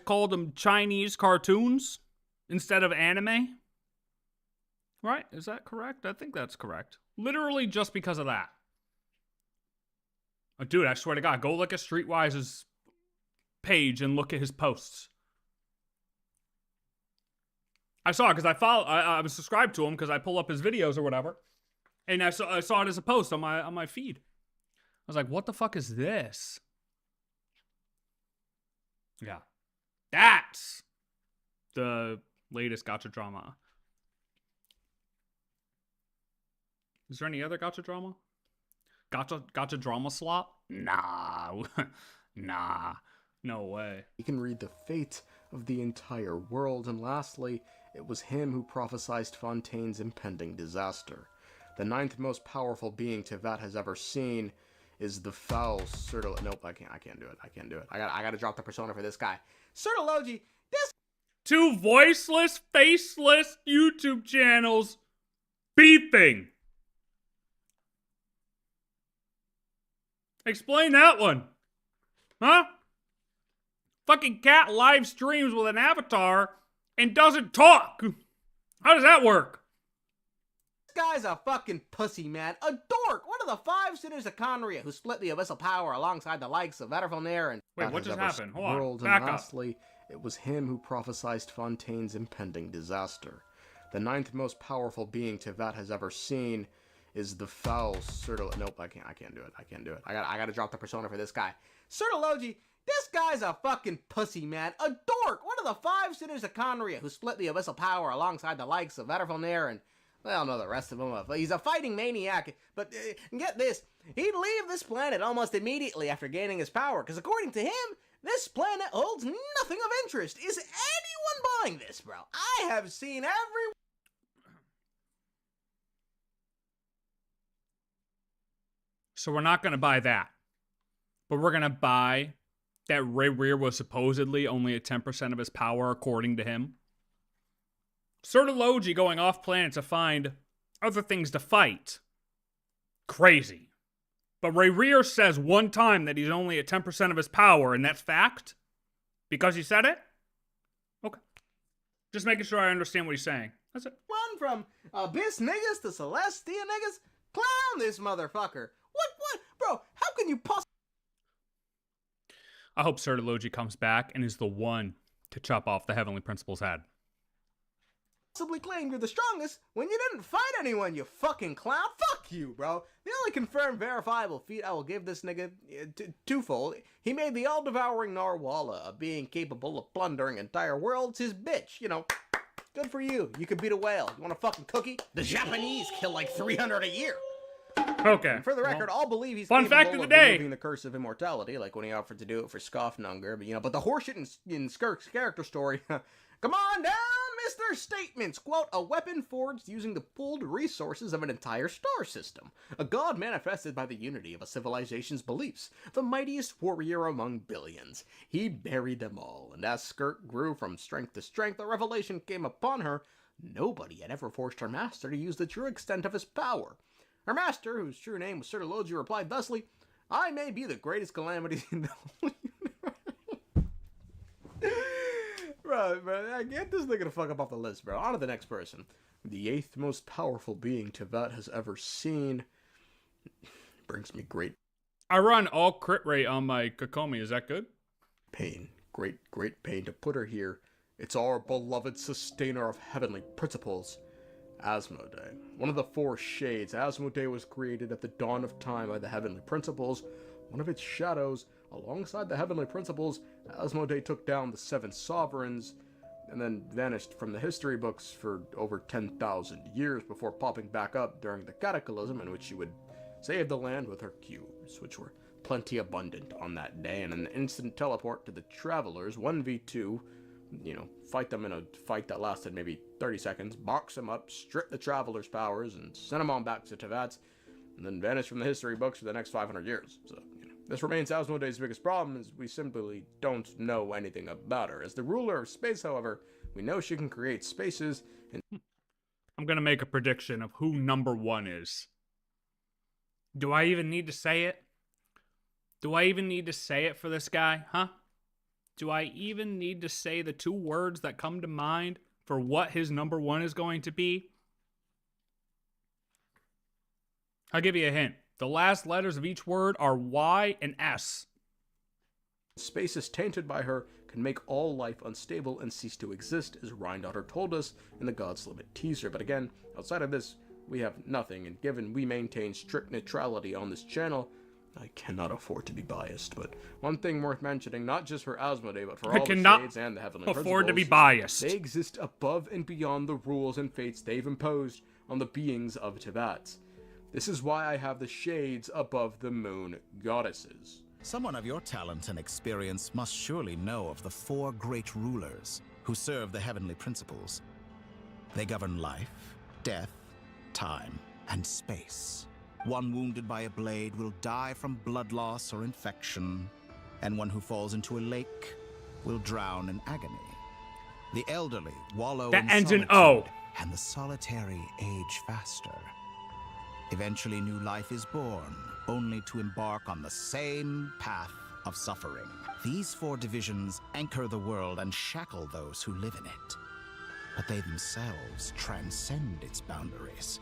called them Chinese cartoons instead of anime. Right? Is that correct? I think that's correct. Literally just because of that. Dude, I swear to God, go look at Streetwise's page and look at his posts. I saw it because I was subscribed to him because I pull up his videos or whatever, and I saw it as a post on my feed. I was like, "What the fuck is this?" Yeah, that's the latest gacha drama. Is there any other gacha drama? Gacha drama slot? Nah, nah, no way. He can read the fate of the entire world, and lastly, it was him who prophesied Fontaine's impending disaster. The 9th most powerful being Teyvat has ever seen is the foul Sertology. Nope, I can't do it. I gotta drop the persona for this guy. Sertology, this... 2 voiceless, faceless YouTube channels beefing. Explain that one. Huh? Fucking Cat live streams with an avatar and doesn't talk. How does that work? This guy's a fucking pussy, man. A dork. One of the 5 sinners of Conria who split the abyssal power alongside the likes of Vedrfolnir and... Wait, what just happened? Hold on. World. Back and up. lastly, it was him who prophesied Fontaine's impending disaster. The 9th most powerful being Teyvat has ever seen is the foul Sertology. Nope, I can't do it. I gotta drop the persona for this guy. Sertology, this guy's a fucking pussy, man. A dork. One of the 5 sinners of Conria who split the abyssal power alongside the likes of Vedrfolnir and Well, no, the rest of him, he's a fighting maniac, but get this, he'd leave this planet almost immediately after gaining his power, because according to him, this planet holds nothing of interest. Is anyone buying this, bro? I have seen every... So we're not going to buy that. But we're going to buy that Rayrear was supposedly only at 10% of his power, according to him. Sertology going off planet to find other things to fight. Crazy. But Rayrear says one time that he's only at 10% of his power, and that's fact? Because he said it? Okay. Just making sure I understand what he's saying. That's it. One from Abyss niggas to Celestia niggas? Clown this motherfucker. What? Bro, how can you possibly... I hope Sertology comes back and is the one to chop off the Heavenly Principal's head. Claim you're the strongest when you didn't fight anyone, you fucking clown. Fuck you, bro. The only confirmed verifiable feat I will give this nigga twofold. He made the all-devouring Narwhal, a being capable of plundering entire worlds, his bitch. You know, good for you. You could beat a whale. You want a fucking cookie? The Japanese kill like 300 a year. Okay. And for the record, I'll believe he's fun fact of the day, removing the curse of immortality, like when he offered to do it for Scoffnunger. But but the horseshit in Skirk's character story. Come on down, Mr. Statements. Quote, a weapon forged using the pooled resources of an entire star system. A god manifested by the unity of a civilization's beliefs. The mightiest warrior among billions. He buried them all. And as Skirk grew from strength to strength, a revelation came upon her. Nobody had ever forced her master to use the true extent of his power. Her master, whose true name was Sertology, replied thusly, I may be the greatest calamity in the whole universe. Bro, get this nigga the fuck up off the list, bro. On to the next person. The 8th most powerful being Teyvat has ever seen. Brings me great... I run all crit rate on my Kokomi. Is that good? Pain. Great pain to put her here. It's our beloved sustainer of heavenly principles. Asmodee. One of the 4 shades, Asmodee was created at the dawn of time by the Heavenly Principles. One of its shadows, alongside the Heavenly Principles, Asmodee took down the 7 sovereigns, and then vanished from the history books for over 10,000 years before popping back up during the Cataclysm, in which she would save the land with her cubes, which were plenty abundant on that day, and an instant teleport to the Travelers, 1v2, fight them in a fight that lasted maybe 30 seconds, box them up, strip the Traveler's powers, and send them on back to Teyvat's, and then vanish from the history books for the next 500 years. So, this remains Asmodee's biggest problem, is we simply don't know anything about her. As the ruler of space, however, we know she can create spaces, and... I'm gonna make a prediction of who number 1 is. Do I even need to say it? Do I even need to say it for this guy, huh? Do I even need to say the 2 words that come to mind for what his number 1 is going to be? I'll give you a hint. The last letters of each word are Y and S. Spaces tainted by her can make all life unstable and cease to exist, as Rhindaughter told us in the God's Limit teaser. But again, outside of this, we have nothing, and given we maintain strict neutrality on this channel, I cannot afford to be biased, but one thing worth mentioning, not just for Asmodee, but for all the shades and the Heavenly Principles, afford to be biased. They exist above and beyond the rules and fates they've imposed on the beings of Teyvat. This is why I have the shades above the moon goddesses. Someone of your talent and experience must surely know of the 4 great rulers who serve the Heavenly Principles. They govern life, death, time, and space. One wounded by a blade will die from blood loss or infection, and one who falls into a lake will drown in agony. The elderly wallow in solitude, and the solitary age faster. Eventually new life is born, only to embark on the same path of suffering. These 4 divisions anchor the world and shackle those who live in it. But they themselves transcend its boundaries,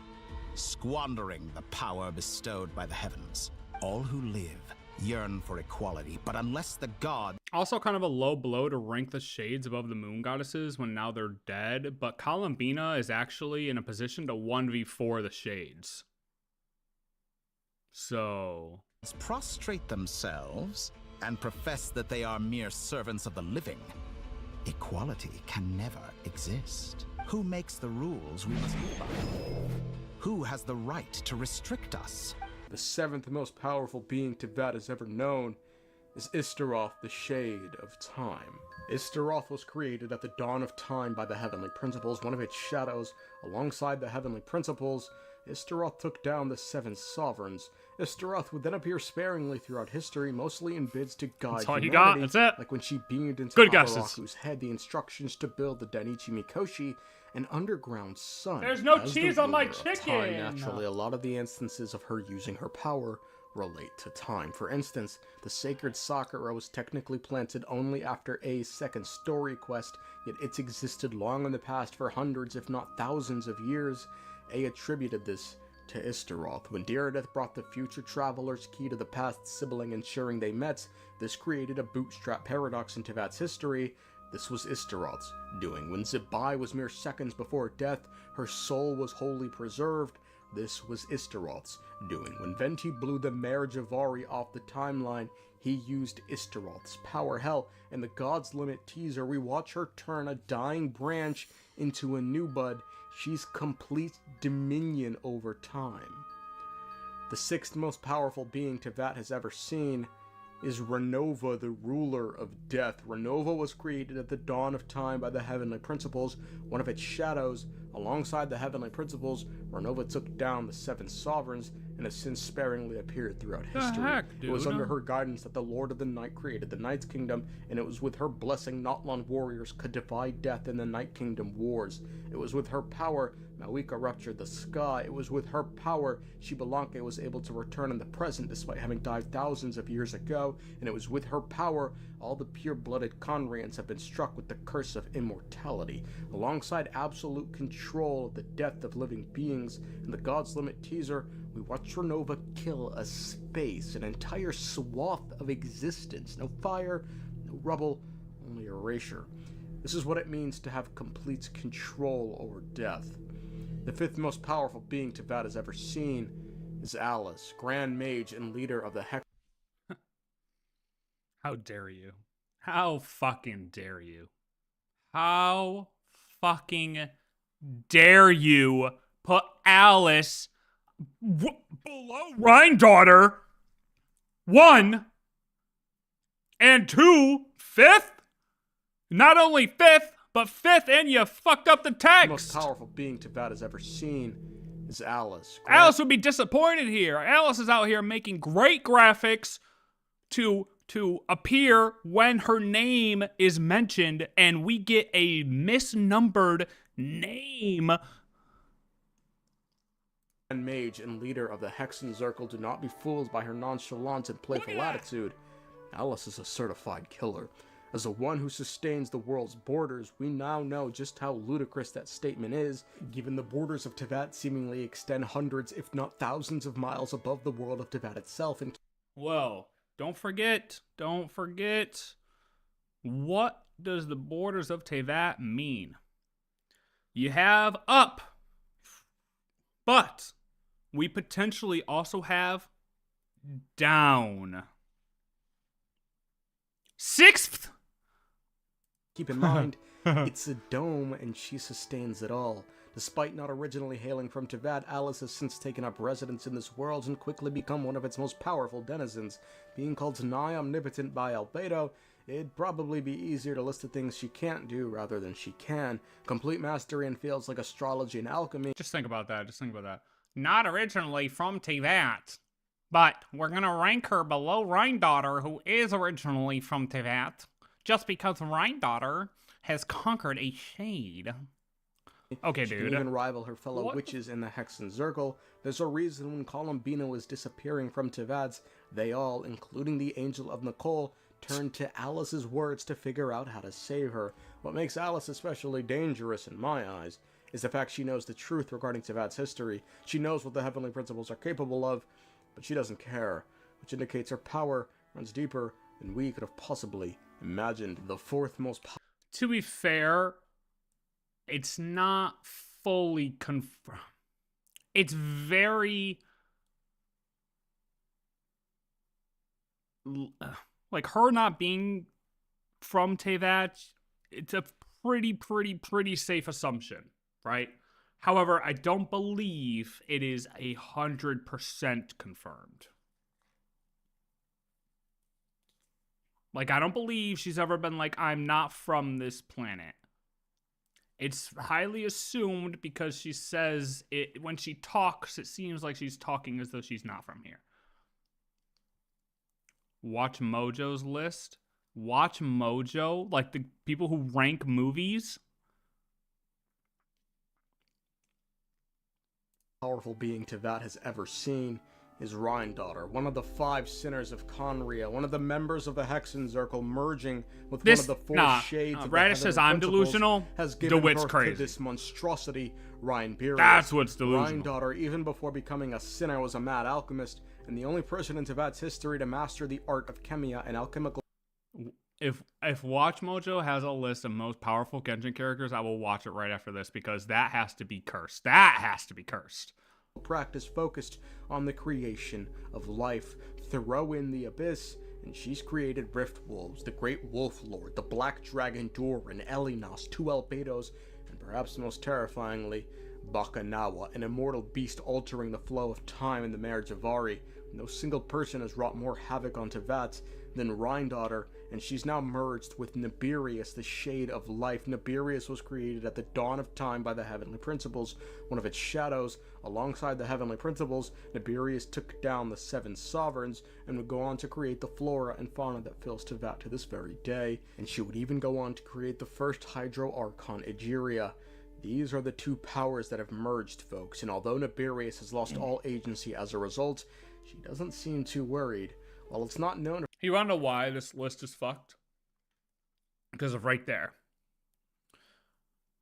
squandering the power bestowed by the heavens. All who live yearn for equality, but unless the god... Also kind of a low blow to rank the shades above the moon goddesses when now they're dead, but Columbina is actually in a position to 1v4 the shades. So... prostrate themselves and profess that they are mere servants of the living. Equality can never exist. Who makes the rules we must live by? Who has the right to restrict us? The seventh most powerful being Teyvat has ever known is Istaroth, the Shade of Time. Istaroth was created at the dawn of time by the Heavenly Principles, one of its shadows. Alongside the Heavenly Principles, Istaroth took down the Seven Sovereigns. Istaroth would then appear sparingly throughout history, mostly in bids to guide That's all you humanity, got? That's it? like when she beamed into Good guesses. Abaraku's head the instructions to build the Danichi Mikoshi, an underground sun. There's no As the cheese on my ruler of time, chicken! naturally, a lot of the instances of her using her power relate to time. For instance, the sacred Sakura was technically planted only after A's second story quest, yet it's existed long in the past for hundreds if not thousands of years. A attributed this to Istaroth. When Dirideth brought the future traveler's key to the past sibling ensuring they met, this created a bootstrap paradox in Teyvat's history. This was Istaroth's doing. When Zibai was mere seconds before death, her soul was wholly preserved. This was Istaroth's doing. When Venti blew the Mare Javari off the timeline, he used Istaroth's power. Hell, in the God's Limit teaser, we watch her turn a dying branch into a new bud. She's complete dominion over time. The sixth most powerful being Teyvat has ever seen is Renova, the ruler of death. Renova was created at the dawn of time by the Heavenly Principles, one of its shadows. Alongside the Heavenly Principles, Renova took down the Seven Sovereigns and has since sparingly appeared throughout history. Heck, it was dude? under her guidance that the Lord of the Night created the Night's Kingdom, and it was with her blessing Natlan warriors could defy death in the Night Kingdom wars. It was with her power Mawika ruptured the sky. It was with her power Shibalanke was able to return in the present despite having died thousands of years ago, and it was with her power all the pure-blooded Conrians have been struck with the curse of immortality. Alongside absolute control of the death of living beings, in the God's Limit teaser, we watch Renova kill a space, an entire swath of existence. No fire, no rubble, only erasure. This is what it means to have complete control over death. The fifth most powerful being Teyvat has ever seen is Alice, Grand Mage and leader of the Hex. How dare you? How fucking dare you? How fucking dare you put Alice below Rhine-Daughter? 1 and 2, 5th? Not only 5th, but 5th, and you fucked up the text. The most powerful being Teyvat has ever seen is Alice. Alice would be disappointed here. Alice is out here making great graphics to appear when her name is mentioned, and we get a misnumbered name. And Mage and leader of the Hexen Circle, do not be fooled by her nonchalance and playful attitude. Alice is a certified killer. As the one who sustains the world's borders, we now know just how ludicrous that statement is, given the borders of Teyvat seemingly extend hundreds, if not thousands of miles above the world of Teyvat itself. And Whoa, don't forget, what does the borders of Teyvat mean? You have up, but we potentially also have down. 6th? keep in mind, it's a dome and she sustains it all. Despite not originally hailing from Teyvat, Alice has since taken up residence in this world and quickly become one of its most powerful denizens. Being called nigh omnipotent by Albedo, it'd probably be easier to list the things she can't do rather than she can. Complete mastery in fields like astrology and alchemy. Just think about that. Not originally from Teyvat, but we're gonna rank her below Rhine-Daughter, who is originally from Teyvat, just because Rhine-Daughter has conquered a shade. Okay, She dude. can even rival her fellow What? witches in the Hexen Circle. There's a reason when Columbina was disappearing from Teyvat, they all, including the Angel of Nicole, turned to Alice's words to figure out how to save her. What makes Alice especially dangerous in my eyes is the fact she knows the truth regarding Teyvat's history. She knows what the Heavenly Principles are capable of, but she doesn't care, which indicates her power runs deeper than we could have possibly imagined. The fourth most To be fair, it's not fully confirmed. It's very... like, her not being from Teyvat, it's a pretty safe assumption, right? However, I don't believe it is 100% confirmed. Like, I don't believe she's ever been like, I'm not from this planet. It's highly assumed because she says it when she talks, it seems like she's talking as though she's not from here. Watch Mojo's list. Watch Mojo, like the people who rank movies. Powerful being Teyvat has ever seen is Rhine-Daughter, one of the 5 sinners of Conria, one of the members of the Hexen Circle, merging with one of the 4 shades of the Radish says I'm delusional. has given DeWitt's birth crazy. to this monstrosity, Rhine-Beerius. That's what's delusional. Rhine-Daughter, even before becoming a sinner, was a mad alchemist, and the only person in Teyvat's history to master the art of chemia and alchemical. If Watch Mojo has a list of most powerful Genshin characters, I will watch it right after this because that has to be cursed. That has to be cursed. Practice focused on the creation of life. Throw in the Abyss, and she's created Rift Wolves, the Great Wolf Lord, the Black Dragon Doran, Elinas, 2 Albedos, and perhaps most terrifyingly, Bakanawa, an immortal beast altering the flow of time in the Mare Javari. No single person has wrought more havoc on Teyvat than Rhine-Daughter, and she's now merged with Nibirius, the Shade of Life. Nibirius was created at the dawn of time by the Heavenly Principles, one of its shadows. Alongside the Heavenly Principles, Nibirius took down the 7 Sovereigns and would go on to create the flora and fauna that fills Teyvat to this very day, and she would even go on to create the first Hydro Archon, Egeria. These are the 2 powers that have merged, folks, and although Nibirius has lost all agency as a result, she doesn't seem too worried. While it's not known... You wanna know why this list is fucked? Because of right there.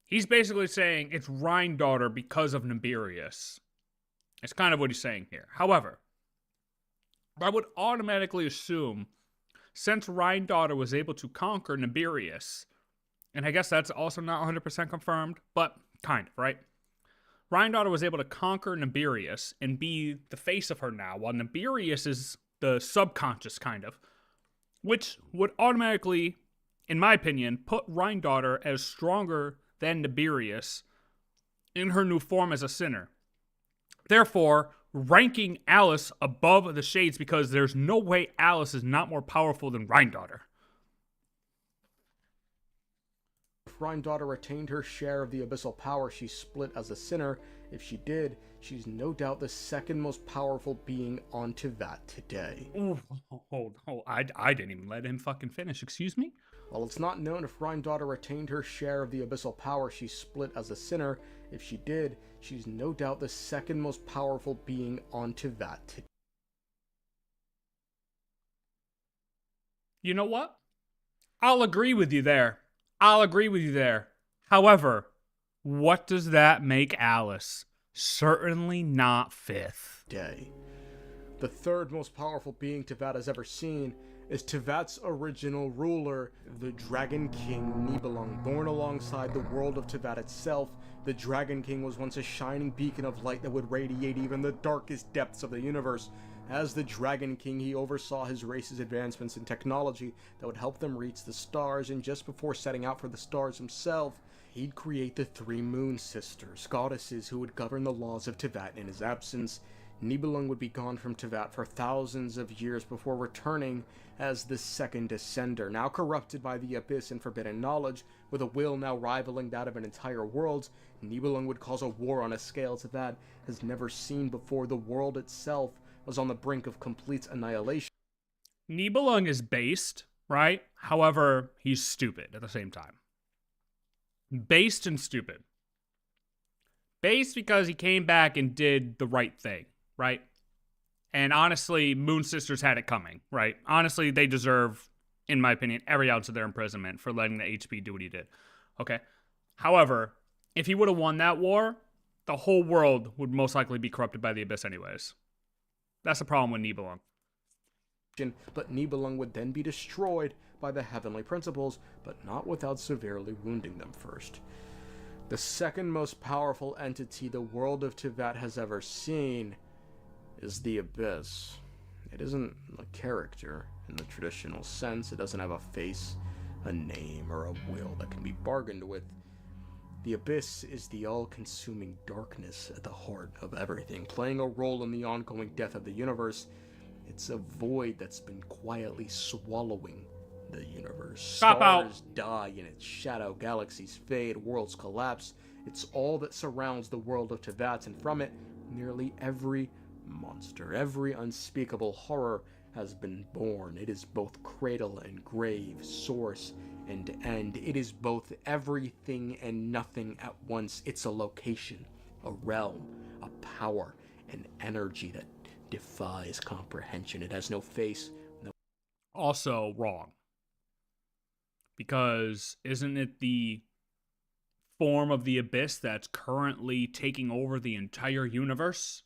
He's basically saying it's Rhine-Daughter because of Nibirius. It's kind of what he's saying here. However, I would automatically assume, since Rhine-Daughter was able to conquer Nibirius, and I guess that's also not 100% confirmed, but kind of, right? Rhine-Daughter was able to conquer Nibirius and be the face of her now, while Nibirius is the subconscious, kind of, which would automatically, in my opinion, put Rhine-Daughter as stronger than Nibirius in her new form as a sinner. Therefore, ranking Alice above the Shades because there's no way Alice is not more powerful than Rhine-Daughter. If Rhine-Daughter retained her share of the abyssal power, she split as a sinner. If she did, she's no doubt the second most powerful being on Teyvat today. Ooh, hold. I didn't even let him fucking finish, excuse me? While it's not known if Rhine-Daughter retained her share of the abyssal power, she split as a sinner. If she did, she's no doubt the second most powerful being on Teyvat today. You know what? I'll agree with you there. However, what does that make Alice? Certainly not 5th. The third most powerful being Teyvat has ever seen is Teyvat's original ruler, the Dragon King Nibelung. Born alongside the world of Teyvat itself, the Dragon King was once a shining beacon of light that would radiate even the darkest depths of the universe. As the Dragon King, he oversaw his race's advancements in technology that would help them reach the stars, and just before setting out for the stars himself, he'd create the 3 Moon Sisters, goddesses who would govern the laws of Teyvat in his absence. Nibelung would be gone from Teyvat for thousands of years before returning as the second Descender, now corrupted by the Abyss and forbidden knowledge. With a will now rivaling that of an entire world, Nibelung would cause a war on a scale Teyvat has never seen before. The world itself was on the brink of complete annihilation. Nibelung is based, right? However, he's stupid at the same time. Based and stupid. Based because he came back and did the right thing, right? And honestly, Moon Sisters had it coming, right? Honestly, they deserve, in my opinion, every ounce of their imprisonment for letting the HP do what he did. Okay? However, if he would have won that war, the whole world would most likely be corrupted by the Abyss anyways. That's the problem with Nibelung. But Nibelung would then be destroyed by the Heavenly Principles, but not without severely wounding them first. The second most powerful entity the world of Teyvat has ever seen is the Abyss. It isn't a character in the traditional sense. It doesn't have a face, a name, or a will that can be bargained with. The Abyss is the all-consuming darkness at the heart of everything, playing a role in the ongoing death of the universe. It's a void that's been quietly swallowing the universe. Stars die in its shadow, galaxies fade, worlds collapse. It's all that surrounds the world of Teyvat, and from it, nearly every monster, every unspeakable horror has been born. It is both cradle and grave, source and end. It is both everything and nothing at once. It's a location, a realm, a power, an energy that defies comprehension. It has no face, no... Also wrong. Because isn't it the form of the Abyss that's currently taking over the entire universe?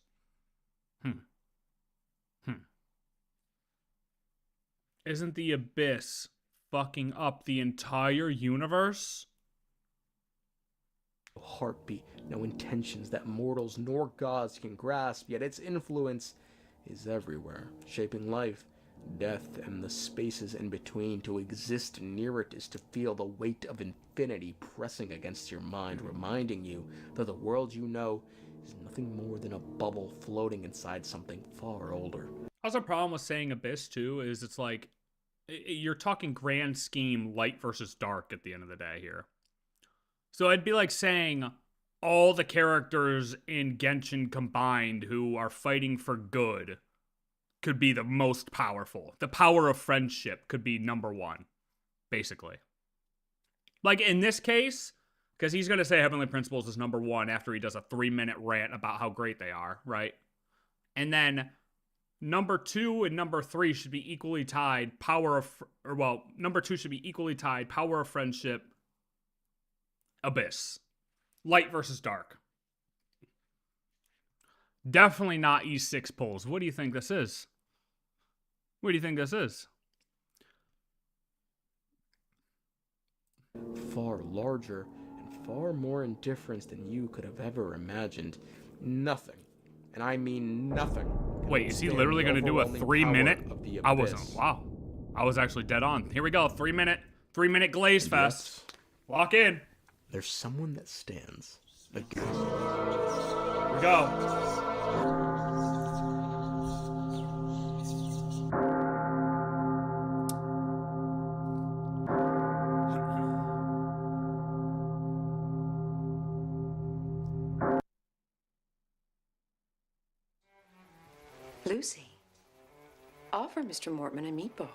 Isn't the Abyss fucking up the entire universe? No heartbeat, no intentions that mortals nor gods can grasp, yet its influence is everywhere, shaping life, death, and the spaces in between. To exist near it is to feel the weight of infinity pressing against your mind, reminding you that the world you know is nothing more than a bubble floating inside something far older. Also, a problem with saying Abyss, too, is it's like, you're talking grand scheme light versus dark at the end of the day here. So it'd be like saying all the characters in Genshin combined who are fighting for good could be the most powerful. The power of friendship could be number one, basically. Like in this case, because he's going to say Heavenly Principles is number one after he does a 3-minute rant about how great they are, right? And then number 2 and number 3 should be equally tied. Number 2 should be equally tied. Power of friendship, Abyss. Light versus dark. Definitely not E6 pulls. What do you think this is? What do you think this is? Far larger and far more indifferent than you could have ever imagined. Nothing, and I mean nothing. Wait, is he literally going to do a 3-minute? I wasn't. Wow. I was actually dead on. Here we go. 3-minute glaze fest. Yes. Lock in. There's someone that stands against. Here we go. Lucy, offer Mr. Mortman a meatball.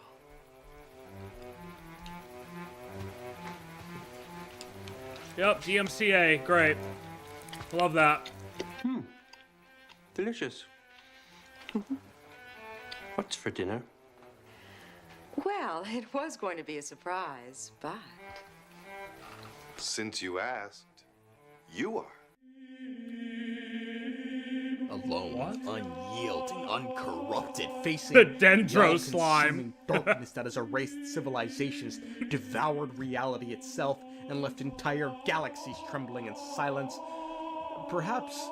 Yep, DMCA, great. Love that. Delicious. What's for dinner? Well, it was going to be a surprise, but... Since you asked, you are. Alone, unyielding, uncorrupted, facing the dendro slime darkness that has erased civilizations, devoured reality itself, and left entire galaxies trembling in silence. Perhaps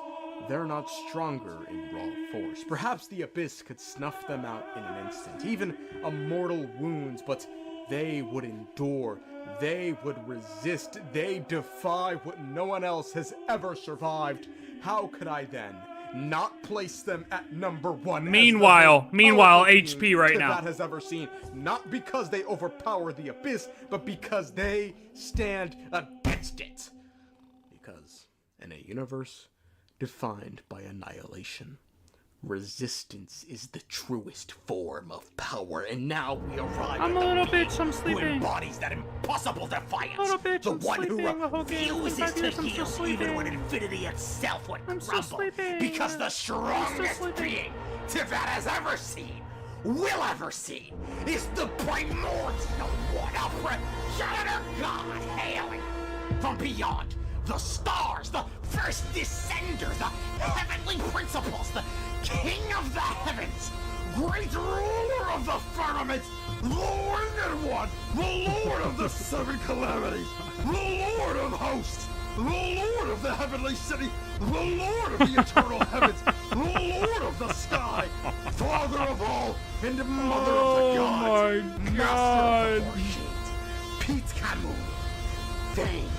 they're not stronger in raw force. Perhaps the Abyss could snuff them out in an instant, even a mortal wounds, but they would endure. They would resist. They defy what no one else has ever survived. How could I then not place them at number 1? Meanwhile, HP right now. That has ever seen. Not because they overpower the Abyss, but because they stand against it. Because in a universe defined by annihilation, resistance is the truest form of power, and now we arrive I'm at a little the being bitch, I'm sleeping. who embodies that impossible defiance. Little bitch, the I'm one sleeping. who refuses to heal even when infinity itself would crumble. Because the strongest being Teyvat has ever seen, will ever see, is the primordial one, a progenitor god hailing from beyond the stars, the first descender, the heavenly principles, the king of the heavens, great ruler of the firmament, the winged one, the lord of the 7 calamities, the lord of hosts, the lord of the heavenly city, the lord of the eternal heavens, the lord of the sky, father of all, and mother of the gods, my God. master of the Pete Camus, veins,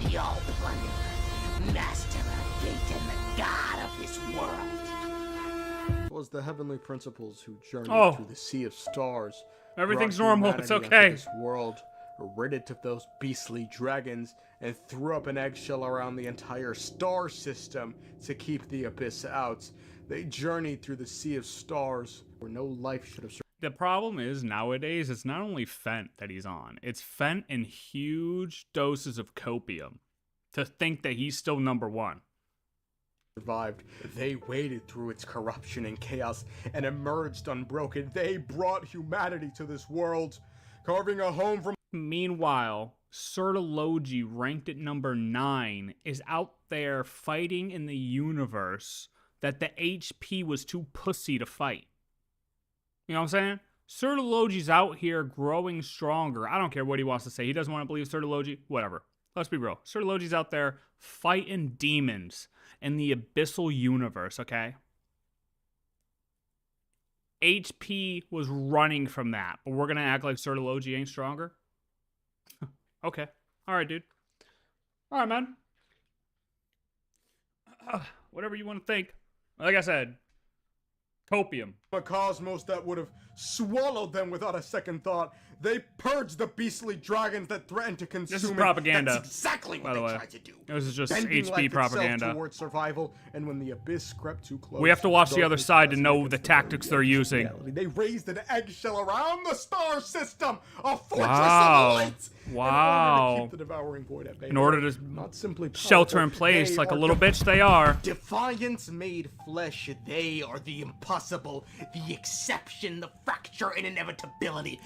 Yao Plunder, master of fate and the god of this world. It was the heavenly principles who journeyed Oh. through the sea of stars. Everything's brought normal, humanity it's onto okay. This world, rid it of those beastly dragons, and threw up an eggshell around the entire star system to keep the abyss out. They journeyed through the sea of stars where no life should have survived. The problem is nowadays it's not only Fent that he's on, it's Fent in huge doses of copium to think that he's still number one. Survived. They waded through its corruption and chaos and emerged unbroken. They brought humanity to this world, carving a home from. Meanwhile, Sertology, ranked at number 9, is out there fighting in the universe that the HP was too pussy to fight. You know what I'm saying? Sertology's out here growing stronger. I don't care what he wants to say. He doesn't want to believe Sertology. Whatever. Let's be real. Sertology's out there fighting demons in the abyssal universe, okay? HP was running from that, but we're going to act like Sertology ain't stronger? Okay. All right, dude. All right, man. Whatever you want to think. Like I said, copium. A cosmos that would have swallowed them without a second thought. They purged the beastly dragons that threatened to consume. This is propaganda. That's exactly what by the they way. tried to do. This is just Bending HP life propaganda. itself towards survival, and when the abyss crept too close, We have to watch the other darkness side to pressed know against the tactics they're using. reality. They raised an eggshell around the star system, a fortress Wow. of light. Wow. In order to keep the devouring void at bay. In order to not simply shelter in powerful, place they like a are little bitch they are. Defiance made flesh. They are the impossible, the exception, the fracture, and inevitability.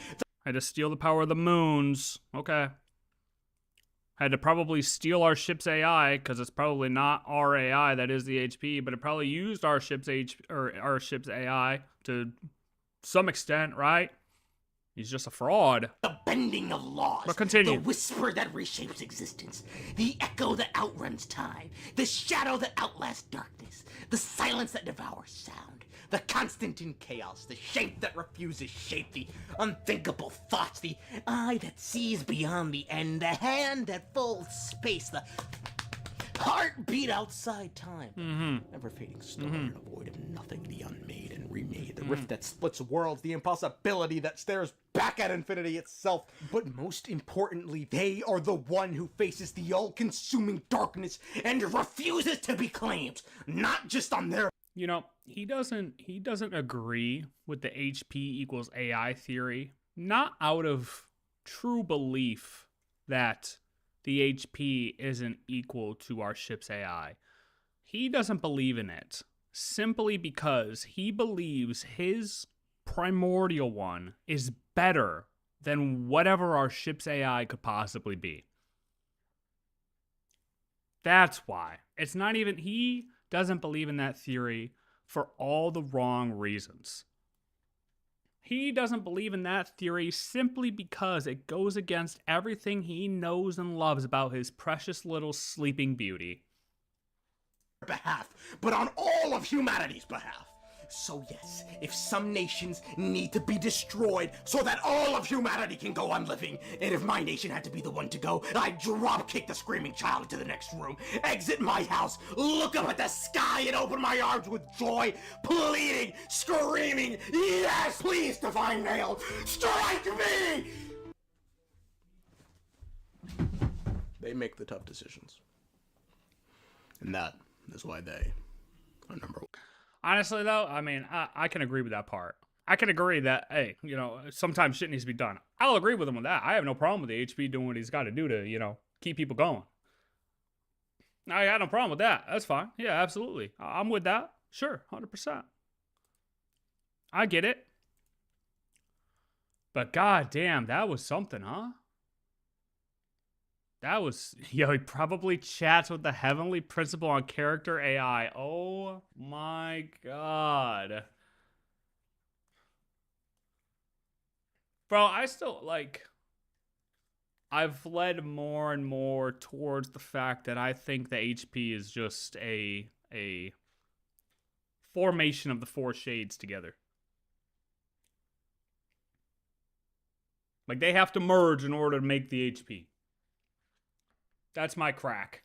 Had to steal the power of the moons. Okay. Had to probably steal our ship's AI, because it's probably not our AI that is the HP, but it probably used our ship's our ship's AI to some extent, right? He's just a fraud. The bending of laws. But continue. The whisper that reshapes existence. The echo that outruns time. The shadow that outlasts darkness. The silence that devours sound. The constant in chaos. The shape that refuses shape. The unthinkable thoughts. The eye that sees beyond the end. The hand that folds space. The heartbeat outside time. Never fading star in a void of nothing. The unmade and remade. The rift that splits worlds. The impossibility that stares back at infinity itself. But most importantly, they are the one who faces the all-consuming darkness and refuses to be claimed. Not just on their... You know, he doesn't agree with the HP equals AI theory, not out of true belief that the HP isn't equal to our ship's AI. He doesn't believe in it simply because he believes his primordial one is better than whatever our ship's AI could possibly be. That's why. It's not even... He doesn't believe in that theory for all the wrong reasons. He doesn't believe in that theory simply because it goes against everything he knows and loves about his precious little sleeping beauty. behalf, but on all of humanity's behalf. So yes, if some nations need to be destroyed so that all of humanity can go on living, and if my nation had to be the one to go, I'd drop-kick the screaming child into the next room, exit my house, look up at the sky and open my arms with joy, pleading, screaming, yes, please, Divine Nail, strike me! They make the tough decisions. And that is why they are number one. Honestly, though, I mean, I can agree with that part. I can agree that, hey, you know, sometimes shit needs to be done. I'll agree with him with that. I have no problem with the HP doing what he's got to do to, you know, keep people going. I got no problem with that. That's fine. Yeah, absolutely. I'm with that. Sure, 100%. I get it. But goddamn, that was something, huh? That was, yo, he probably chats with the heavenly principle on character AI. Oh my god. Bro, I still, like, I've led more and more towards the fact that I think the HP is just a formation of the four shades together. Like, they have to merge in order to make the HP. That's my crack.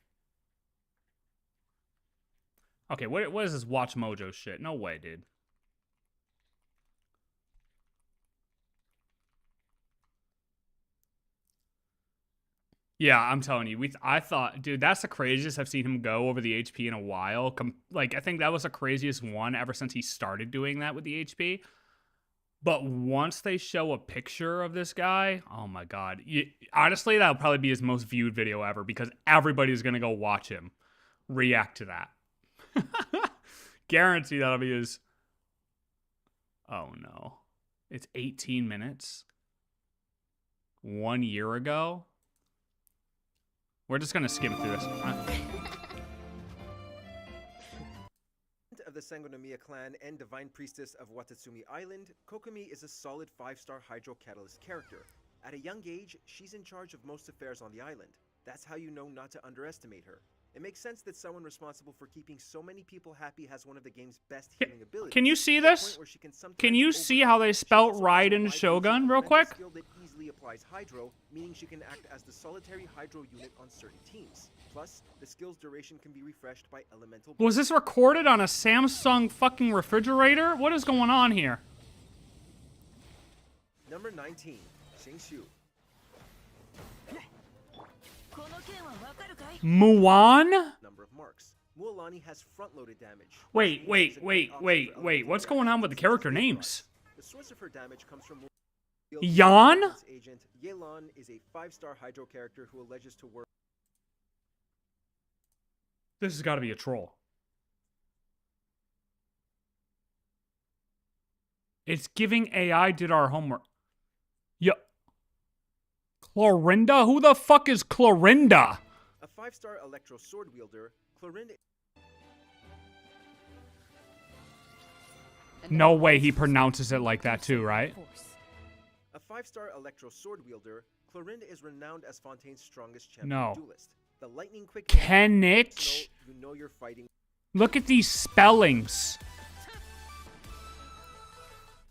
Okay, what is this Watch Mojo shit? No way, dude. Yeah, I'm telling you, I thought, dude, that's the craziest I've seen him go over the HP in a while. Like, I think that was the craziest one ever since he started doing that with the HP. But once they show a picture of this guy, oh my god. Honestly, that'll probably be his most viewed video ever because everybody's going to go watch him react to that. Guarantee that'll be his... Oh no. It's 18 minutes? 1 year ago? We're just gonna skim through this. Of the Sangonomiya clan and Divine Priestess of Watatsumi Island, Kokomi is a solid 5-star Hydro Catalyst character. At a young age, she's in charge of most affairs on the island. That's how you know not to underestimate her. It makes sense that someone responsible for keeping so many people happy has one of the game's best healing abilities. Can you see this? Can you see how they spelt Raiden Shogun real quick? Skill that easily applies Hydro, meaning she can act as the solitary Hydro unit on certain teams. Plus, the skill's duration can be refreshed by elemental... Was this recorded on a Samsung fucking refrigerator? What is going on here? Number 19, Xingshu. Muan? Number of marks. Mualani has front-loaded damage. Wait. What's going on with the character names? The source of her damage comes from Yan? Agent Yelan is a 5-star Hydro character who alleges to work. This has got to be a troll. It's giving AI did our homework. Yo. Clorinda? Who the fuck is Clorinda? A 5-star Electro sword wielder, Clorinda. No way he pronounces it like that too, right? A 5-star Electro sword wielder, Clorinda is renowned as Fontaine's strongest champion No. duelist. The lightning quick Kenich? you know you're fighting. Look at these spellings.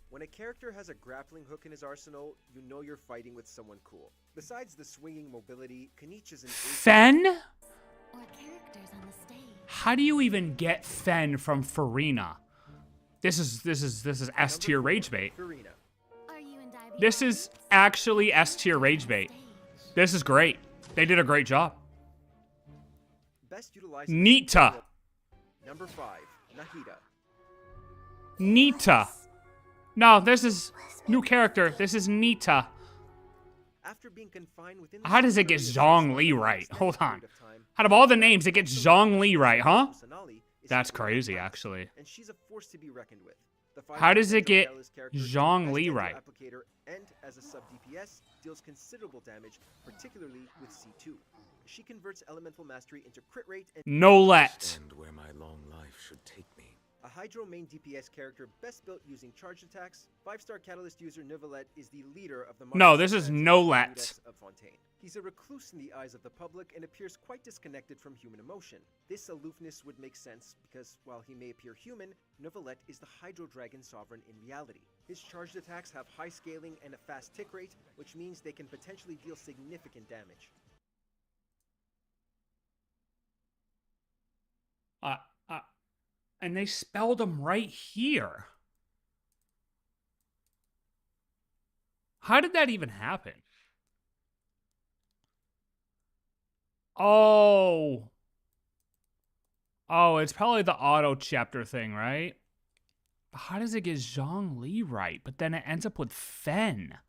When a character has a grappling hook in his arsenal, you know you're fighting with someone cool. Besides the swinging mobility, Kenich is an Fen? Or characters on the stage. How do you even get Fen from Farina? This is S tier rage bait. Farina. This is actually S tier rage bait. This is great. They did a great job. Best utilized Nita. Number 5, Nahida. Nita. No, this is new character. This is Nita. After being confined within How does it get Zhongli right? Hold on. Out of all the names, it gets Zhongli right, huh? That's crazy, actually. And she's a force to be reckoned with. How does it get Zhongli right? Applicator and as a sub DPS deals considerable damage, particularly with C2. She converts elemental mastery into crit rate and No let. And where my long life should take me. A Hydro main DPS character best built using charged attacks. 5-star Catalyst user Neuvillette is the leader of the No, this is no let. of Fontaine. He's a recluse in the eyes of the public and appears quite disconnected from human emotion. This aloofness would make sense because while he may appear human, Neuvillette is the Hydro Dragon Sovereign in reality. His charged attacks have high scaling and a fast tick rate, which means they can potentially deal significant damage. And they spelled them right here. How did that even happen? Oh, it's probably the auto chapter thing, right? How does it get Zhongli right? But then it ends up with Fen.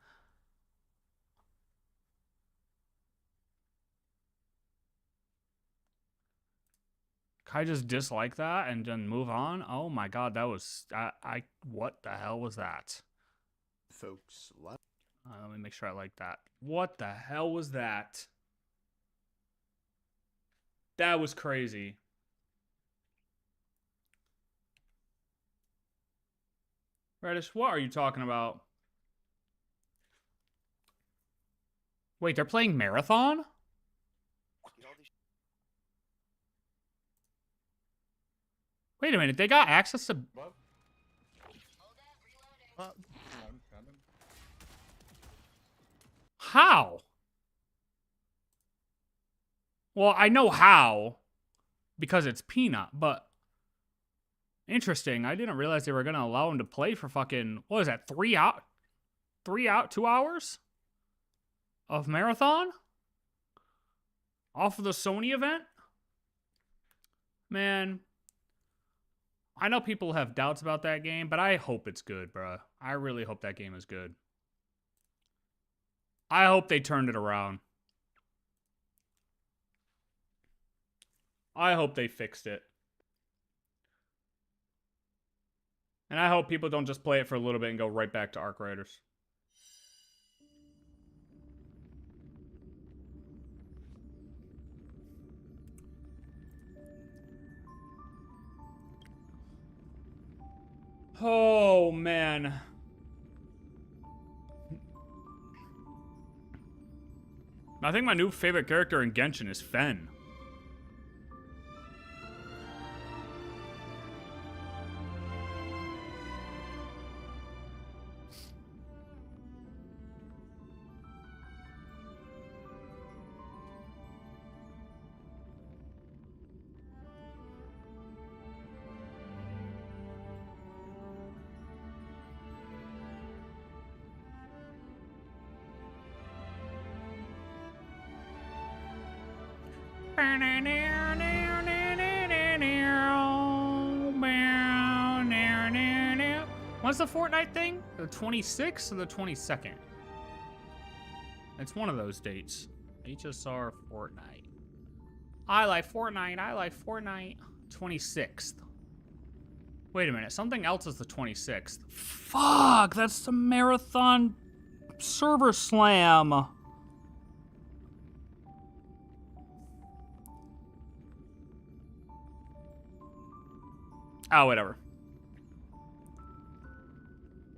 Can I just dislike that and then move on? Oh my god, that was... what the hell was that? Folks, let me make sure I like that. What the hell was that? That was crazy. Reddish, what are you talking about? Wait, they're playing Marathon? Wait a minute, they got access to... How? Well, I know how, because it's Peanut, but interesting. I didn't realize they were going to allow him to play for fucking, what is that, 2 hours of marathon? Off of the Sony event? Man, I know people have doubts about that game, but I hope it's good, bro. I really hope that game is good. I hope they turned it around. I hope they fixed it. And I hope people don't just play it for a little bit and go right back to Arkriders. Oh, man. I think my new favorite character in Genshin is Fen. What's the Fortnite thing? The 26th or the 22nd? It's one of those dates. HSR Fortnite. I like Fortnite. I like Fortnite. 26th. Wait a minute. Something else is the 26th. Fuck! That's the Marathon Server Slam. Oh, whatever.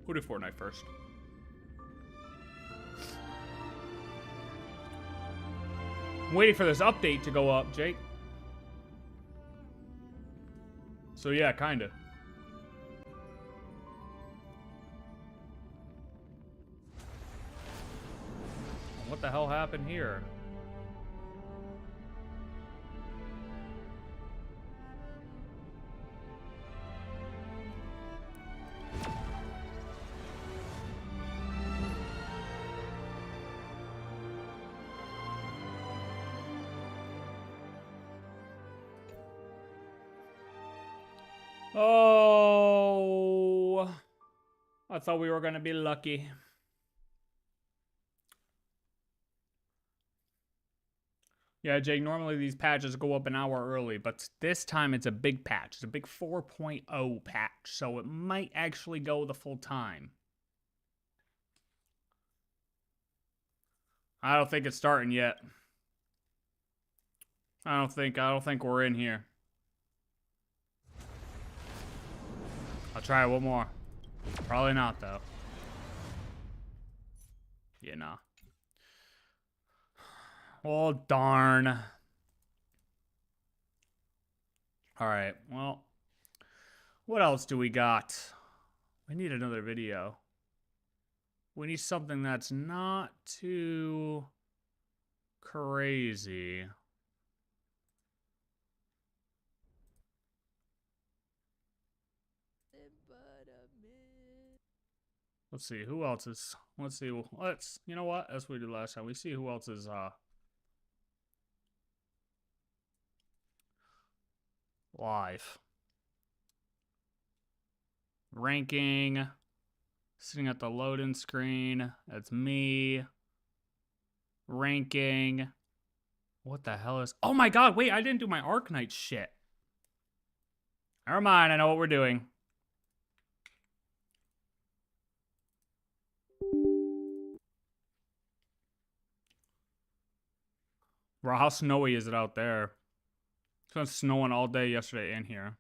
Who did Fortnite first? I'm waiting for this update to go up, Jake. So yeah, kinda. What the hell happened here? Oh, I thought we were going to be lucky. Yeah, Jake, normally these patches go up an hour early, but this time it's a big patch. It's a big 4.0 patch, so it might actually go the full time. I don't think it's starting yet. I don't think we're in here. I'll try it one more. Probably not, though. Yeah, nah. Well, darn. Alright, well. What else do we got? We need another video. We need something that's not too crazy. Let's see, who else is, let's see, you know what, as we did last time, we see who else is, live. Ranking, sitting at the loading screen, that's me. Ranking, what the hell is, oh my god, wait, I didn't do my Arknights shit. Never mind, I know what we're doing. Bro, how snowy is it out there? It's been snowing all day yesterday and here.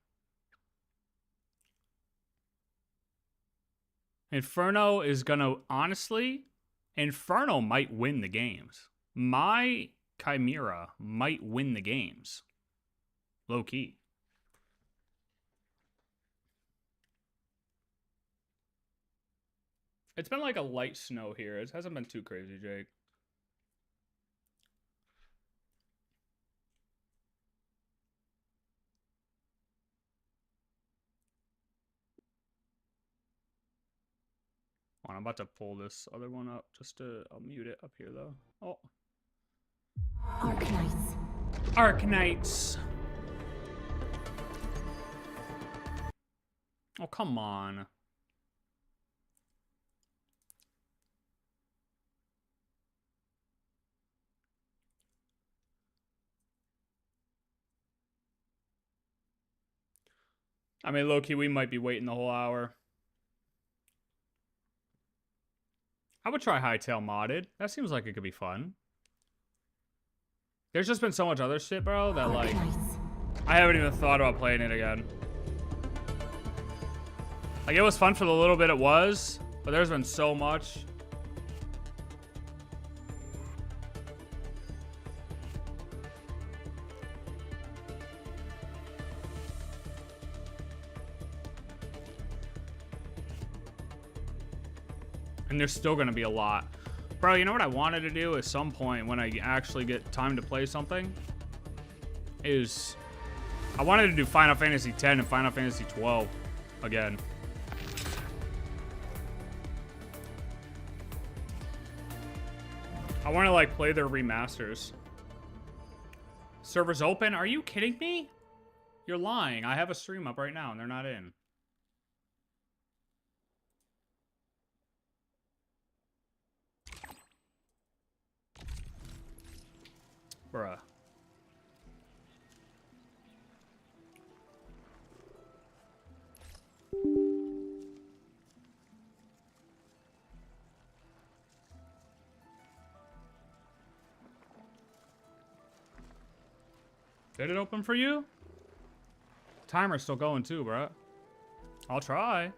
Inferno is gonna, honestly, Inferno might win the games. My Chimera might win the games. Low key. It's been like a light snow here. It hasn't been too crazy, Jake. I'm about to pull this other one up just to. I'll mute it up here though. Oh. Arknights. Arknights. Oh, come on. I mean, low-key, we might be waiting the whole hour. I would try Hightail modded. That seems like it could be fun. There's just been so much other shit, bro, that, like, I haven't even thought about playing it again. Like, it was fun for the little bit it was, but there's been so much. And there's still gonna be a lot. Bro, you know what I wanted to do at some point when I actually get time to play something? Is I wanted to do Final Fantasy X and Final Fantasy XII again. I want to like play their remasters. Servers open? Are you kidding me? You're lying. I have a stream up right now and they're not in. Bruh. Did it open for you? Timer's still going too, bruh. I'll try.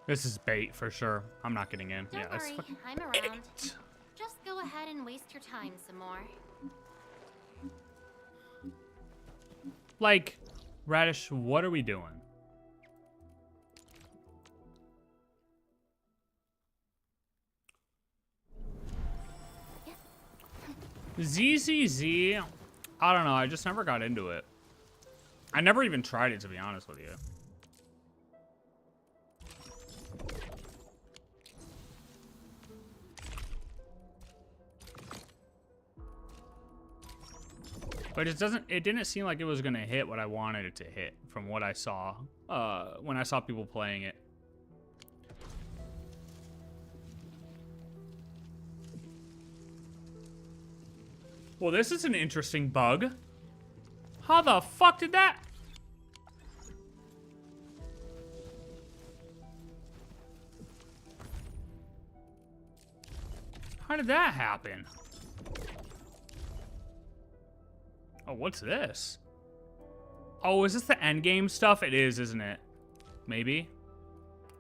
This is bait for sure. I'm not getting in. Don't yeah, that's worry, fucking I'm around. Just go ahead and waste your time some more. like, Radish, what are we doing? ZZZ, I don't know. I just never got into it. I never even tried it, to be honest with you. But it didn't seem like it was gonna hit what I wanted it to hit from what I saw when I saw people playing it. Well, this is an interesting bug. How the fuck did that? How did that happen? Oh, what's this? Oh, is this the endgame stuff? It is, isn't it? Maybe.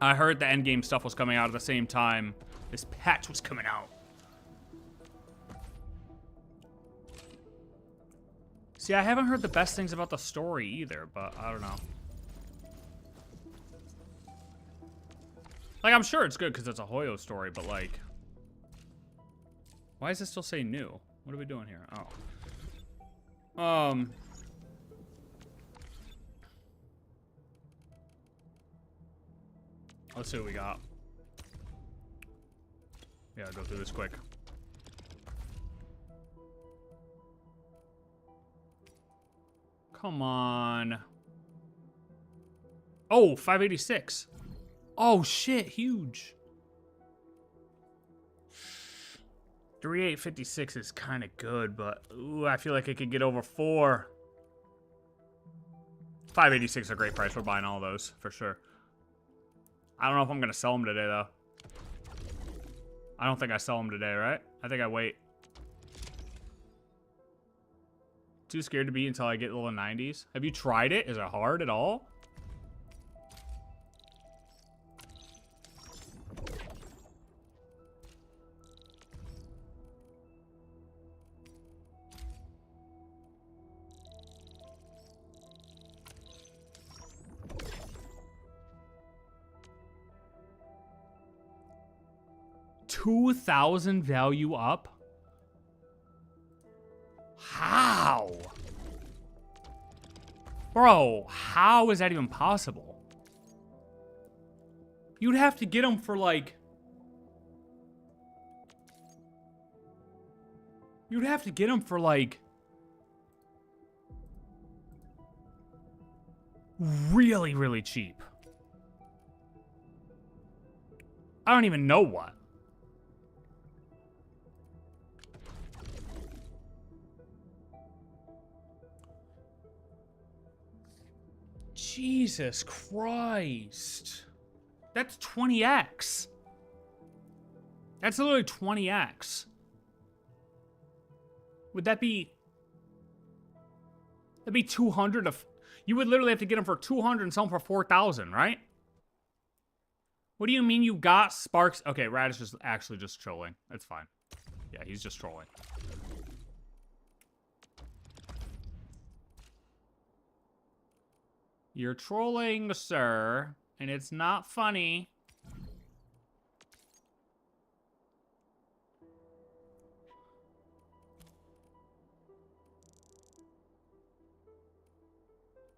I heard the endgame stuff was coming out at the same time this patch was coming out. See, I haven't heard the best things about the story either, but I don't know. Like, I'm sure it's good because it's a Hoyo story, but like... Why does it still say new? What are we doing here? Oh. Let's see what we got. Yeah, I'll go through this quick. Come on. Oh, 586. Oh, shit, huge. 3856 is kind of good, but ooh, I feel like it could get over 4. 586 is a great price. We're buying all those for sure. I don't know if I'm going to sell them today, though. I don't think I sell them today, right? I think I wait. Too scared to beat until I get little 90s. Have you tried it? Is it hard at all? 2,000 value up? How? Bro, how is that even possible? You'd have to get them for like... You'd have to get them for like... really, really cheap. I don't even know what. Jesus Christ. That's 20x. That's literally 20x. Would that be... That'd be 200 of... You would literally have to get them for 200 and sell them for 4,000, right? What do you mean you got Sparks? Okay, Radish is actually just trolling. That's fine. Yeah, he's just trolling. You're trolling, sir, and it's not funny.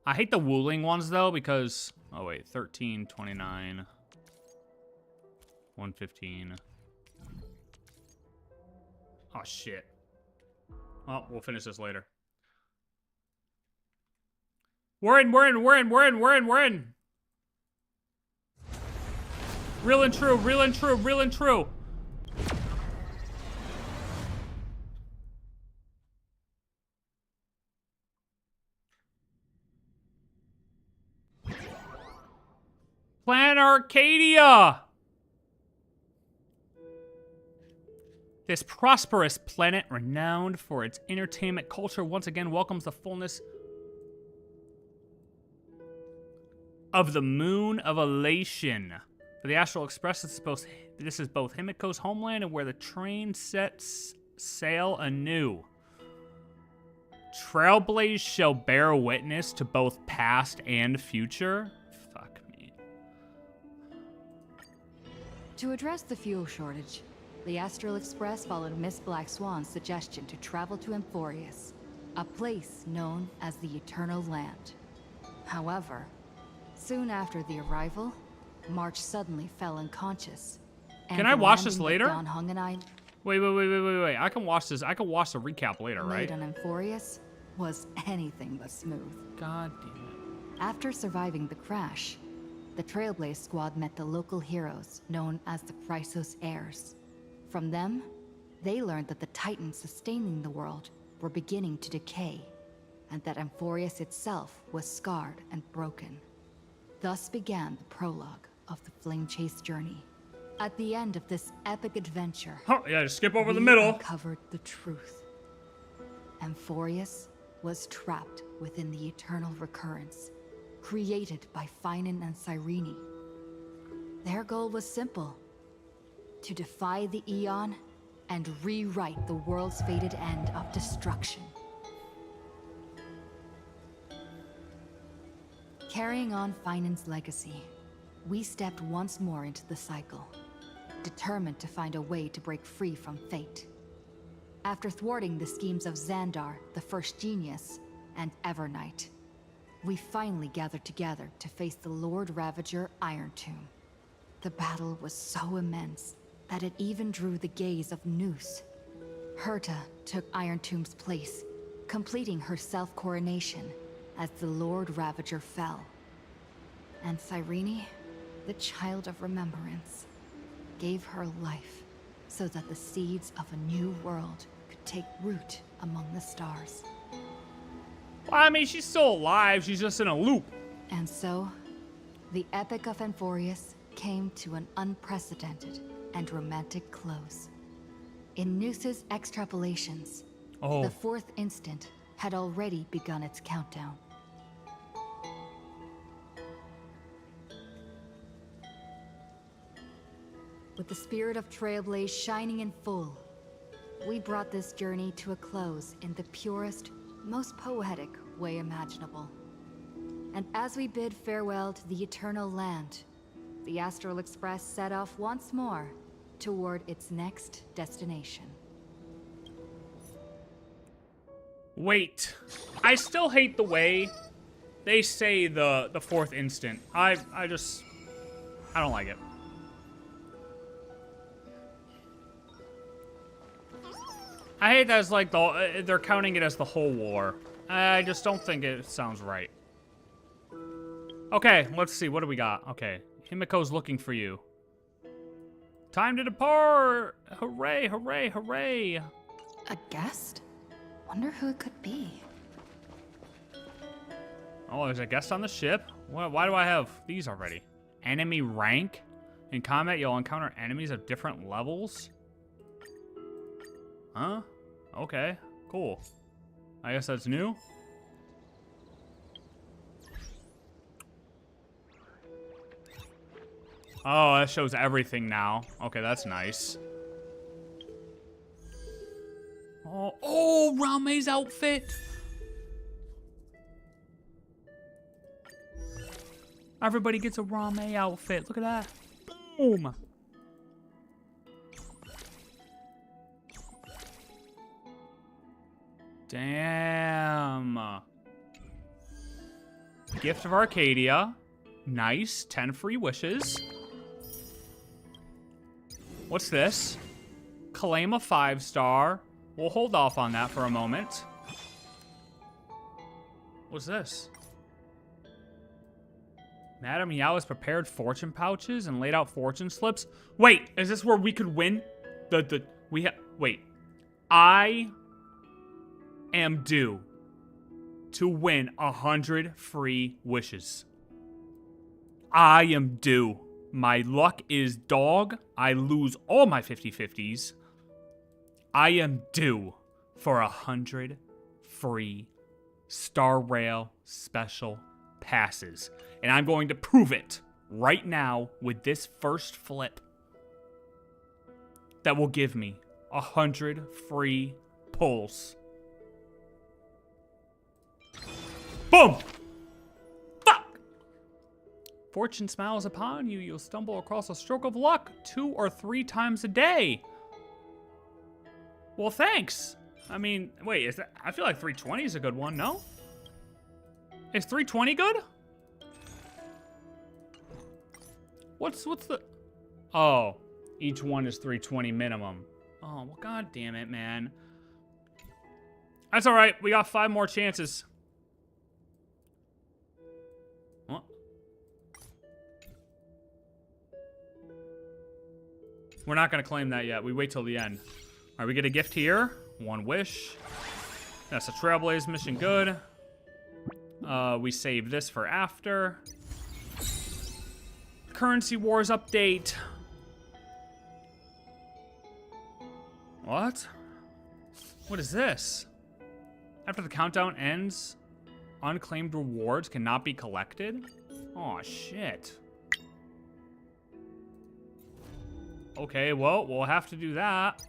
I hate the Wuling ones, though, because... Oh, wait. 13, 29... 115. Oh, shit. Oh, we'll finish this later. We're in. Real and true. PLANARCADIA! This prosperous planet, renowned for its entertainment culture, once again welcomes the fullness of the moon of elation. For the Astral Express, this is both Himiko's homeland and where the train sets sail anew. Trailblaze shall bear witness to both past and future. Fuck me. To address the fuel shortage, the Astral Express followed Miss Black Swan's suggestion to travel to Amphorius, a place known as the Eternal Land. However, soon after the arrival, March suddenly fell unconscious. Can I watch this later? Don Hung and I Wait. I can watch this. I can watch the recap later, right? made on Amphorius was anything but smooth. God damn it. After surviving the crash, the Trailblaze squad met the local heroes known as the Chrysos Heirs. From them, they learned that the titans sustaining the world were beginning to decay, and that Amphorius itself was scarred and broken. Thus began the prologue of the Flame Chase journey. At the end of this epic adventure, yeah, just skip over the middle. Uncovered the truth. Amphorius was trapped within the eternal recurrence, created by Finan and Cyrene. Their goal was simple: to defy the Aeon and rewrite the world's fated end of destruction. Carrying on Finan's legacy, we stepped once more into the cycle, determined to find a way to break free from fate. After thwarting the schemes of Xandar, the First Genius, and Evernight, we finally gathered together to face the Lord Ravager Iron Tomb. The battle was so immense that it even drew the gaze of Noose. Herta took Iron Tomb's place, completing her self-coronation as the Lord Ravager fell. And Cyrene, the Child of Remembrance, gave her life so that the seeds of a new world could take root among the stars. Well, I mean, she's still alive. She's just in a loop. And so, the Epic of Amphorius came to an unprecedented and romantic close. In Noose's extrapolations, the fourth instant had already begun its countdown. With the spirit of Trailblaze shining in full, we brought this journey to a close in the purest, most poetic way imaginable. And as we bid farewell to the Eternal Land, the Astral Express set off once more toward its next destination. Wait. I still hate the way they say the fourth instant. I don't like it. I hate that it's like they're counting it as the whole war. I just don't think it sounds right. Okay, let's see. What do we got? Okay. Himiko's looking for you. Time to depart! Hooray, hooray, hooray! A guest? Wonder who it could be. Oh, there's a guest on the ship? Why do I have these already? Enemy rank? In combat, you'll encounter enemies of different levels? Huh? Okay, cool. I guess that's new. Oh, that shows everything now. Okay, that's nice. Oh, Rame's outfit! Everybody gets a Rame outfit. Look at that. Boom! Damn. Gift of Arcadia. Nice. 10 free wishes. What's this? Claim a 5-star. We'll hold off on that for a moment. What's this? Madam Yao has prepared fortune pouches and laid out fortune slips. Wait, is this where we could win? Wait. I am due to win 100 free wishes. I am due. My luck is dog. I lose all my 50-50s. I am due for 100 free Star Rail special passes. And I'm going to prove it right now with this first flip that will give me 100 free pulls. Boom! Fuck! Fortune smiles upon you. You'll stumble across a stroke of luck 2 or 3 times a day. Well, thanks. I mean, wait, is that? I feel like 320 is a good one, no? Is 320 good? What's the... Oh, each one is 320 minimum. Oh, well, god damn it, man. That's all right. We got 5 more chances. What? We're not going to claim that yet. We wait till the end. All right, we get a gift here. 1 wish. That's a Trailblaze mission. Good. We save this for after. Currency Wars update. What? What is this? After the countdown ends, unclaimed rewards cannot be collected? Oh shit. Okay, well, we'll have to do that.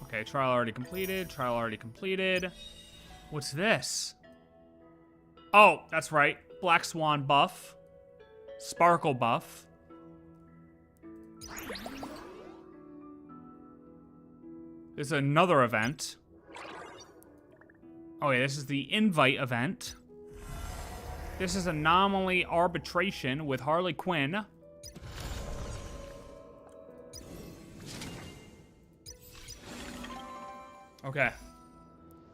Okay, trial already completed. Trial already completed. What's this? Oh, that's right. Black Swan buff. Sparkle buff. This is another event. Oh, yeah, this is the invite event. This is Anomaly Arbitration with Harley Quinn. Okay.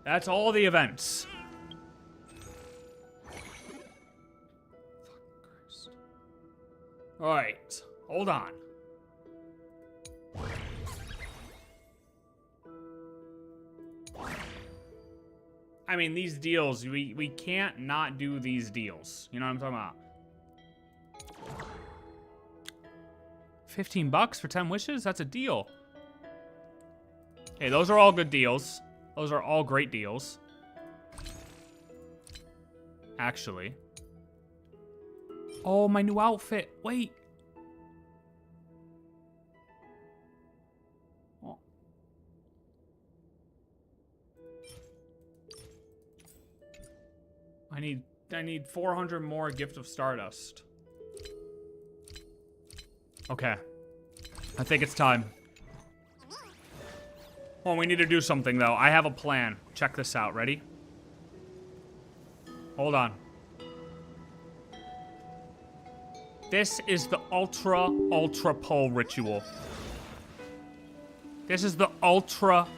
That's all the events. Alright. Hold on. I mean, these deals, we can't not do these deals. You know what I'm talking about? $15 for 10 wishes? That's a deal. Hey, those are all good deals. Those are all great deals. Actually. Oh, my new outfit. Wait. Oh. I need 400 more Gift of Stardust. Okay. I think it's time. Oh, we need to do something, though. I have a plan. Check this out. Ready? Hold on. This is the ultra pull ritual. This is the ultra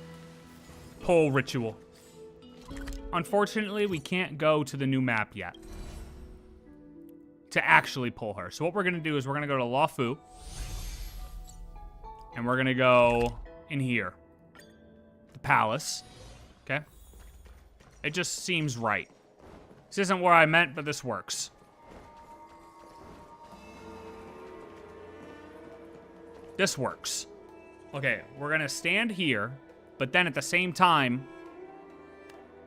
pull ritual. Unfortunately, we can't go to the new map yet to actually pull her. So what we're going to do is we're going to go to Luofu. And we're going to go in here. The palace. Okay? It just seems right. This isn't where I meant, but this works. This works. Okay, we're going to stand here, but then at the same time,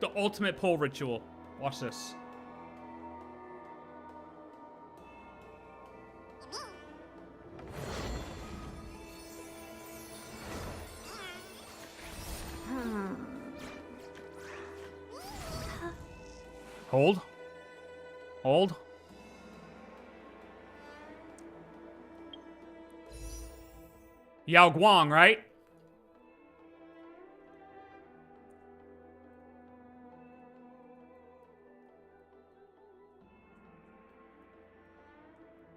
the ultimate pull ritual. Watch this. Hold. Hold. Yao Guang, right?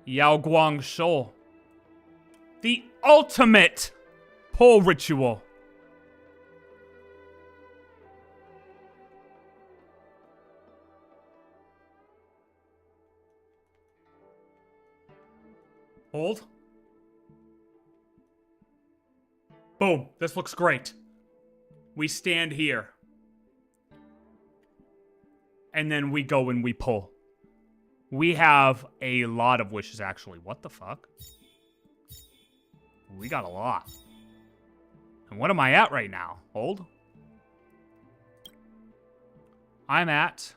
Yao Guang Shou. The ultimate pull ritual. Hold. Boom. This looks great. We stand here. And then we go and we pull. We have a lot of wishes, actually. What the fuck? We got a lot. And what am I at right now? Hold. I'm at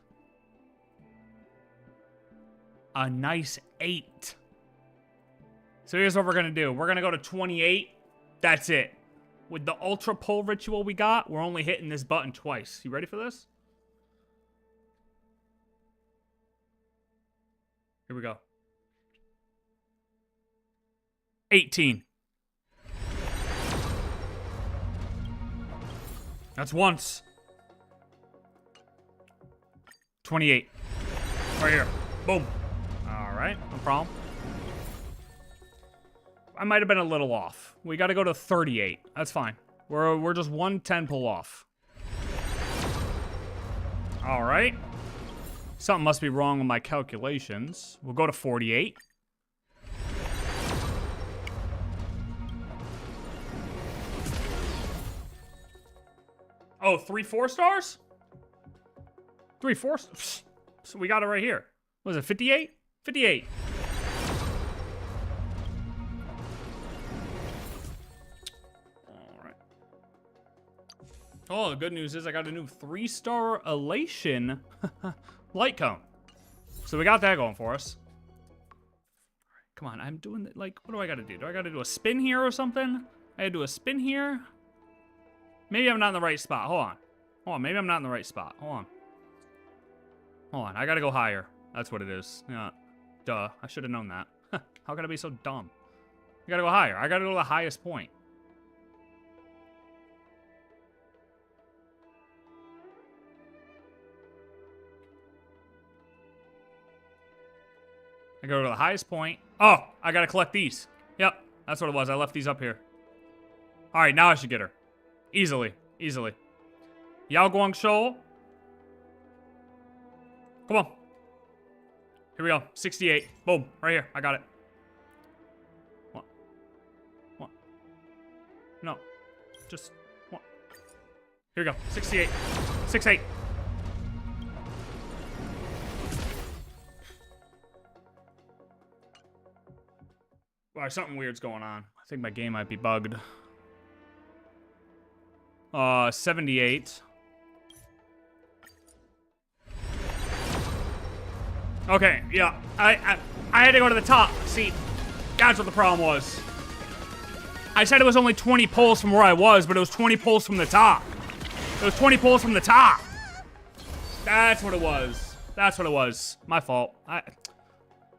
a nice 8. So here's what we're going to do. We're going to go to 28. That's it. With the ultra pull ritual we got, we're only hitting this button twice. You ready for this? Here we go. 18. That's once. 28. Right here. Boom. All right. No problem. I might have been a little off. We got to go to 38. That's fine. We're just 110 pull off. All right. Something must be wrong with my calculations. We'll go to 48. Oh, 3 4-stars? 3 4 stars? So we got it right here. What was it, 58? 58. Oh, the good news is I got a new 3-star elation light cone. So we got that going for us. Come on, I'm doing, like, what do I got to do? Do I got to do a spin here or something? I got to do a spin here? Maybe I'm not in the right spot. Hold on. Hold on, maybe I'm not in the right spot. Hold on. Hold on, I got to go higher. That's what it is. Yeah. Duh, I should have known that. How could I be so dumb? I got to go higher. I got to go to the highest point. I go to the highest point. Oh, I gotta collect these. Yep, that's what it was. I left these up here. All right, now I should get her. Easily, easily. Yao Guang Shou. Come on. Here we go. 68. Boom, right here. I got it. What? What? No. Just what? Here we go. 68. 68. Alright, something weird's going on. I think my game might be bugged. 78. Okay, yeah. I had to go to the top. See, that's what the problem was. I said it was only 20 pulls from where I was, but it was 20 pulls from the top. It was 20 pulls from the top. That's what it was. That's what it was. My fault.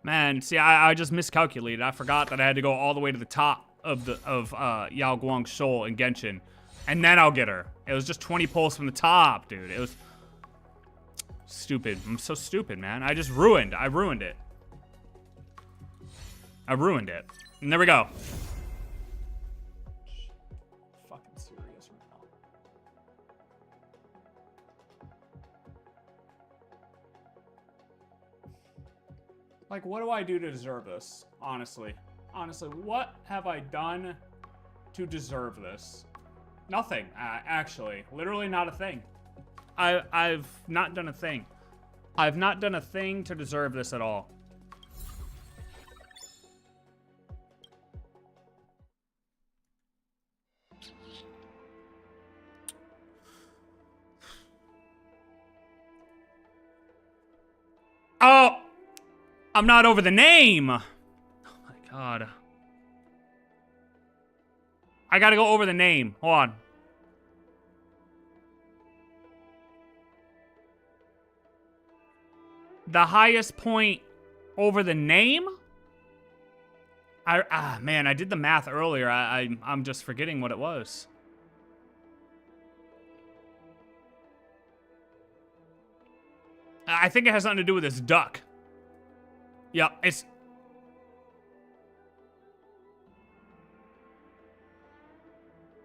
Man, see, I just miscalculated. I forgot that I had to go all the way to the top of Yao Guang's soul in Genshin. And then I'll get her. It was just 20 pulls from the top, dude. It was stupid. I'm so stupid, man. I ruined it. I ruined it. And there we go. Fucking serious right now. Like, what do I do to deserve this? Honestly. Honestly, what have I done to deserve this? Nothing, actually. Literally not a thing. I've not done a thing. I've not done a thing to deserve this at all. Oh! I'm not over the name! Oh my god. I gotta go over the name. Hold on. The highest point over the name? Man, I did the math earlier. I'm just forgetting what it was. I think it has something to do with this duck. Yeah, it's...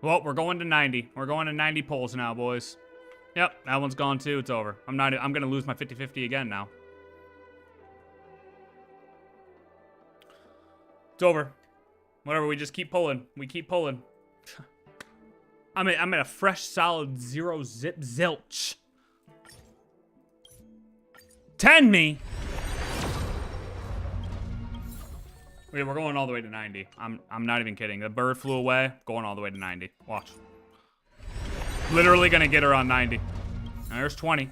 Well, we're going to 90. We're going to 90 pulls now, boys. Yep, that one's gone too. It's over. I'm gonna lose my 50-50 again now. It's over. Whatever, we just keep pulling. We keep pulling. I'm at a fresh, solid 0 zip zilch. 10 me! Okay, we're going all the way to 90. I'm not even kidding. The bird flew away, going all the way to 90. Watch. Literally gonna get her on 90. Now there's 20.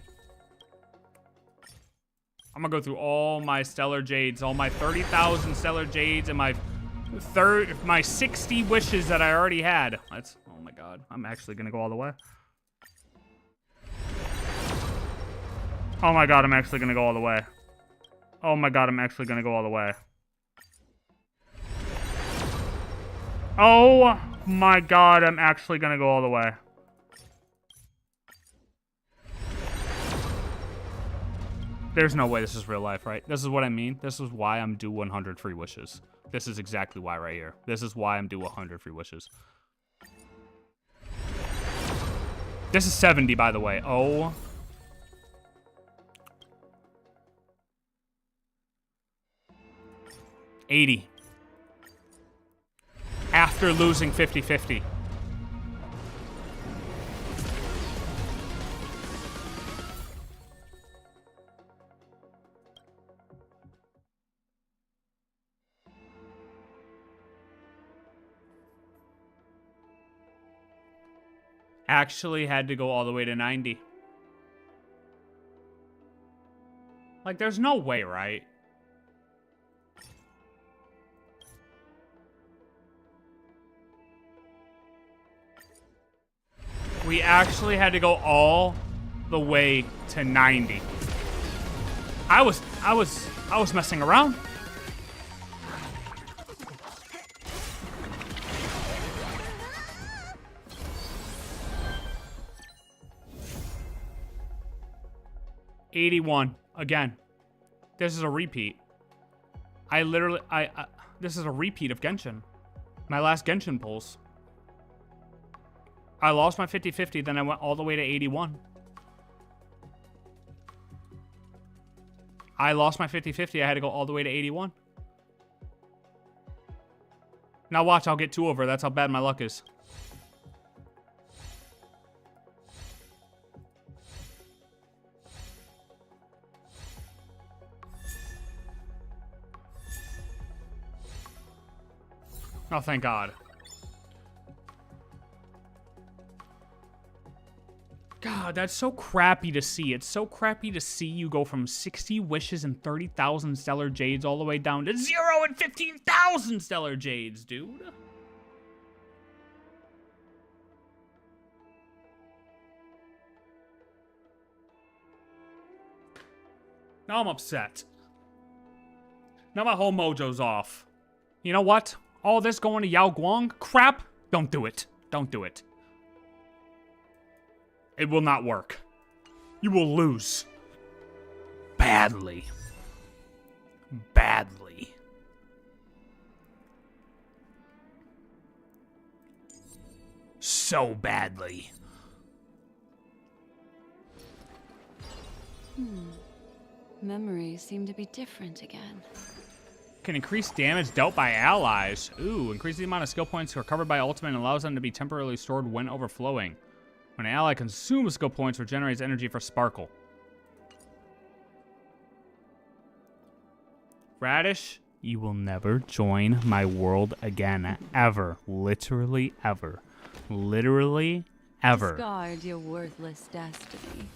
I'm gonna go through all my stellar jades, all my 30,000 stellar jades, and my 60 wishes that I already had. That's, oh my god. I'm actually gonna go all the way. Oh my god, I'm actually gonna go all the way. Oh my god, I'm actually gonna go all the way. Oh my god, I'm actually gonna go all the way. There's no way this is real life, right? This is what I mean. This is why I'm due 100 free wishes. This is exactly why right here. This is why I'm due 100 free wishes. This is 70, by the way. Oh. $80. After losing 50-50. Actually had to go all the way to 90. Like, there's no way, right? We actually had to go all the way to 90. I was messing around. $81 again. This is a repeat. This is a repeat of Genshin. My last Genshin pulls. I lost my 50-50, then I went all the way to 81. I lost my 50-50, I had to go all the way to 81. Now watch, I'll get 2 over. That's how bad my luck is. Oh, thank God. God, that's so crappy to see. It's so crappy to see you go from 60 wishes and 30,000 stellar jades all the way down to 0 and 15,000 stellar jades, dude. Now I'm upset. Now my whole mojo's off. You know what? All this going to Yao Guang crap? Don't do it. Don't do it. It will not work. You will lose. Badly. Badly. So badly. Memories seem to be different again. Can increase damage dealt by allies. Ooh, increase the amount of skill points recovered by ultimate and allows them to be temporarily stored when overflowing. When an ally consumes skill points, regenerates energy for Sparkle. Radish, you will never join my world again. Ever. Literally ever. Literally ever. Discard your worthless destiny.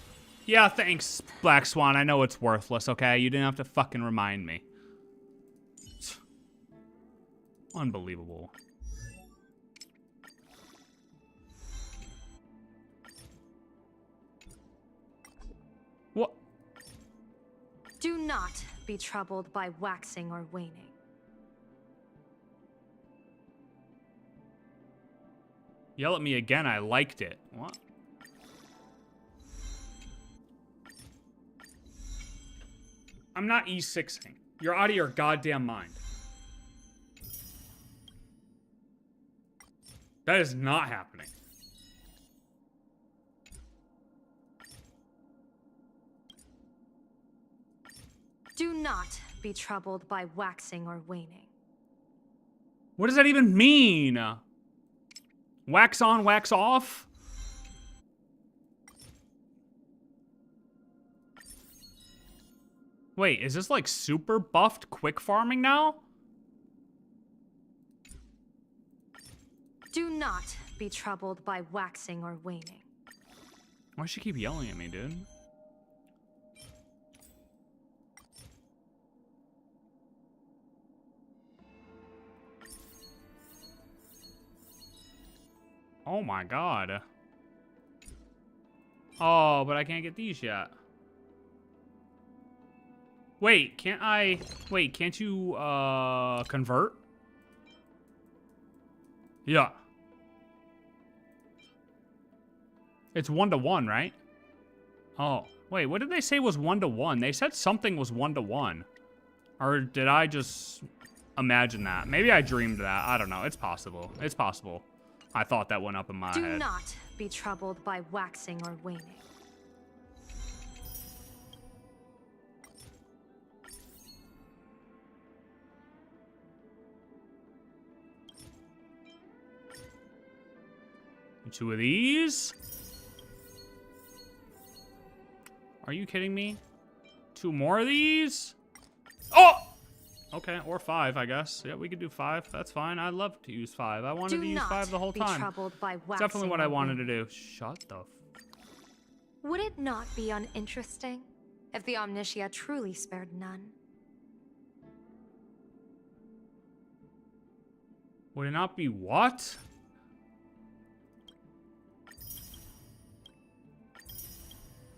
Yeah, thanks, Black Swan. I know it's worthless, okay? You didn't have to fucking remind me. Unbelievable. What? Do not be troubled by waxing or waning. Yell at me again, I liked it. What? I'm not E6ing. You're out of your goddamn mind. That is not happening. Do not be troubled by waxing or waning. What does that even mean? Wax on, wax off? Wait, is this like super buffed quick farming now? Do not be troubled by waxing or waning. Why does she keep yelling at me, dude? Oh my god. Oh, but I can't get these yet. Wait, can't I... Wait, can't you, convert? Yeah. It's 1-to-1, right? Oh, wait, what did they say was 1-to-1? They said something was 1-to-1. Or did I just imagine that? Maybe I dreamed that. I don't know. It's possible. It's possible. I thought that went up in my head. Do not be troubled by waxing or waning. Two of these? Are you kidding me? Two more of these? Oh! Okay, or 5, I guess. Yeah, we could do 5. That's fine. I'd love to use 5. I wanted to use 5 the whole time. It's definitely what I wanted to do. Shut the f... Would it not be uninteresting if the Omnitia truly spared none? Would it not be what?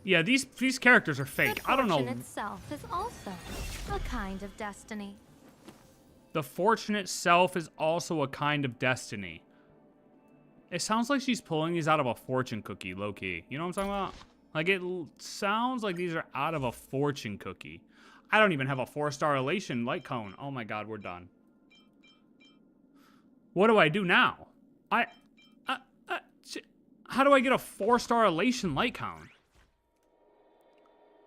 Yeah, these characters are fake. I don't know. Fortune itself is also a kind of destiny. The fortune itself is also a kind of destiny. It sounds like she's pulling these out of a fortune cookie, low-key. You know what I'm talking about? Like, it sounds like these are out of a fortune cookie. I don't even have a 4-star elation light cone. Oh my god, we're done. What do I do now? How do I get a 4-star elation light cone?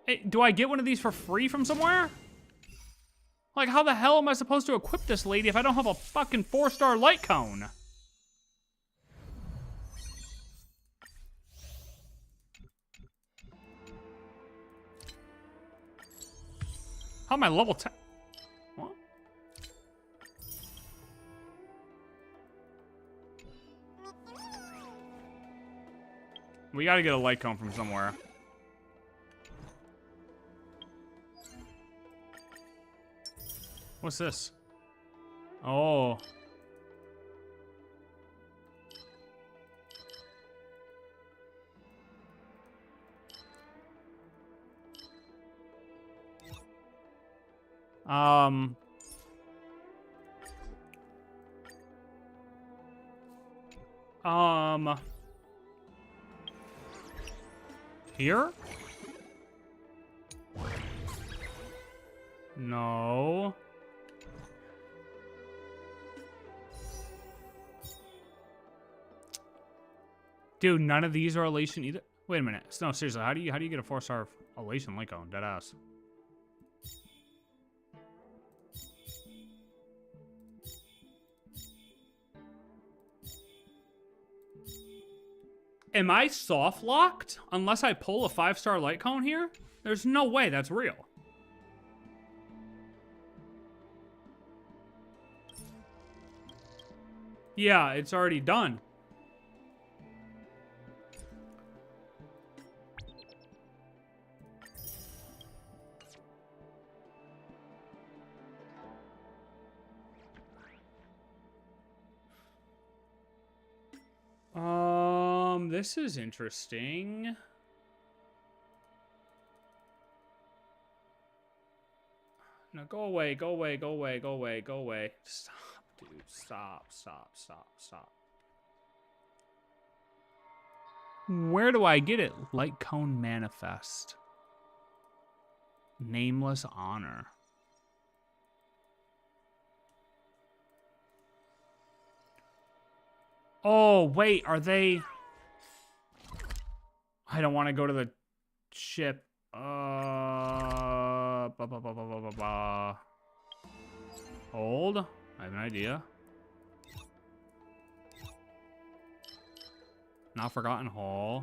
Hey, do I get one of these for free from somewhere? Like, how the hell am I supposed to equip this lady if I don't have a fucking 4-star light cone? How am I level 10? What? We gotta get a light cone from somewhere. What's this? Oh. Here? No. Dude, none of these are elation either. Wait a minute. No, seriously, how do you get a 4-star elation Lycone? Deadass. Am I soft locked unless I pull a 5-star light cone here? There's no way that's real. Yeah, it's already done. This is interesting. No, go away, go away, go away, go away, go away. Stop, dude. Stop, stop, stop, stop. Where do I get it? Light Cone Manifest. Nameless Honor. Oh, wait, are they... I don't want to go to the ship. Hold. I have an idea. Not Forgotten Hall.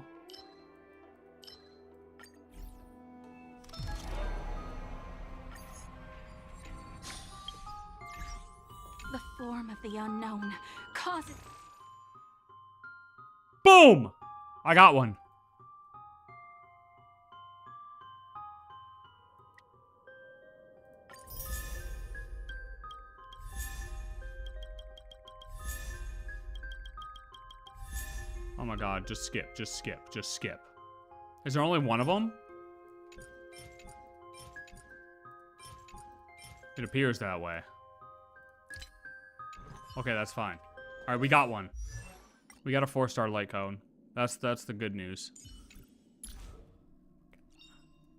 The form of the unknown causes... Boom! I got one. Oh my god, just skip, just skip, just skip. Is there only one of them? It appears that way. Okay, that's fine. Alright, we got one. We got a 4-star light cone. That's the good news.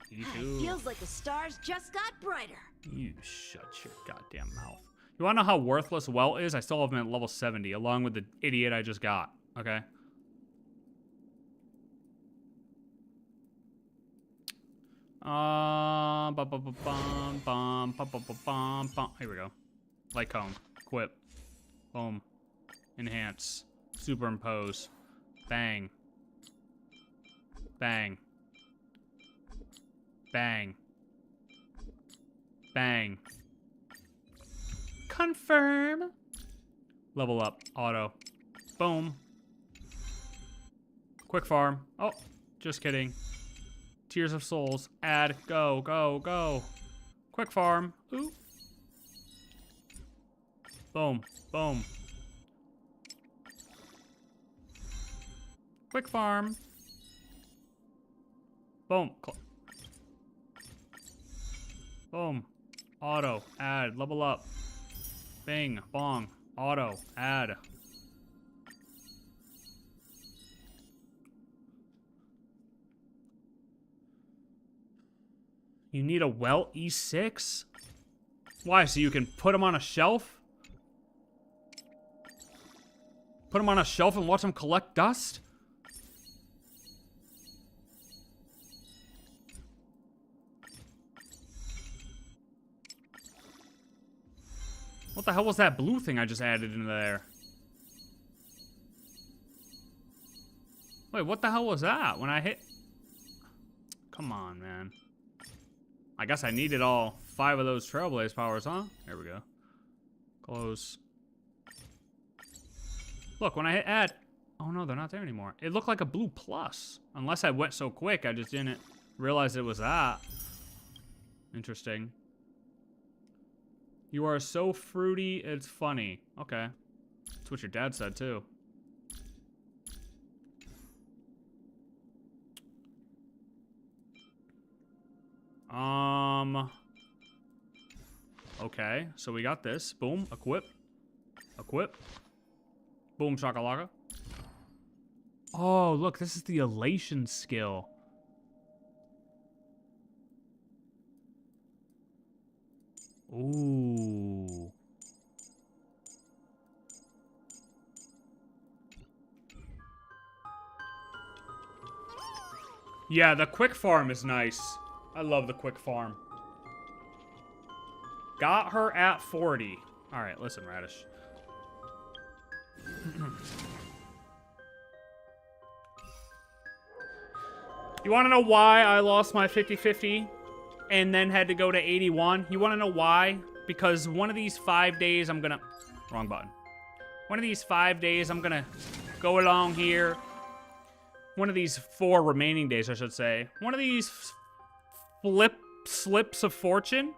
You too. Feels like the stars just got brighter. You shut your goddamn mouth. You wanna know how worthless Welt is? I still have him at level 70, along with the idiot I just got. Okay? Here we go. Light cone. Equip. Boom. Enhance. Superimpose. Bang. Bang. Bang. Bang. Confirm. Level up. Auto. Boom. Quick farm. Oh, just kidding. Tears of Souls. Add. Go, go, go. Quick farm. Ooh. Boom. Boom. Quick farm. Boom. Boom. Auto. Add. Level up. Bing. Bong. Auto. Add. You need a Welt E6? Why? So you can put them on a shelf? Put them on a shelf and watch them collect dust? What the hell was that blue thing I just added into there? Wait, what the hell was that when I hit? Come on, man. I guess I needed all 5 of those Trailblaze powers, huh? There we go. Close. Look, when I hit add... Oh, no, they're not there anymore. It looked like a blue plus. Unless I went so quick, I just didn't realize it was that. Interesting. You are so fruity, it's funny. Okay. That's what your dad said, too. Okay, so we got this. Boom, equip. Equip. Boom, shakalaka. Oh, look, this is the elation skill. Ooh. Yeah, the quick farm is nice. I love the quick farm. Got her at 40. All right, listen, Radish. You want to know why I lost my 50-50 and then had to go to 81? You want to know why? Because one of these 5 days I'm going to... Wrong button. One of these 5 days I'm going to go along here. One of these 4 remaining days, I should say. One of these slips of fortune.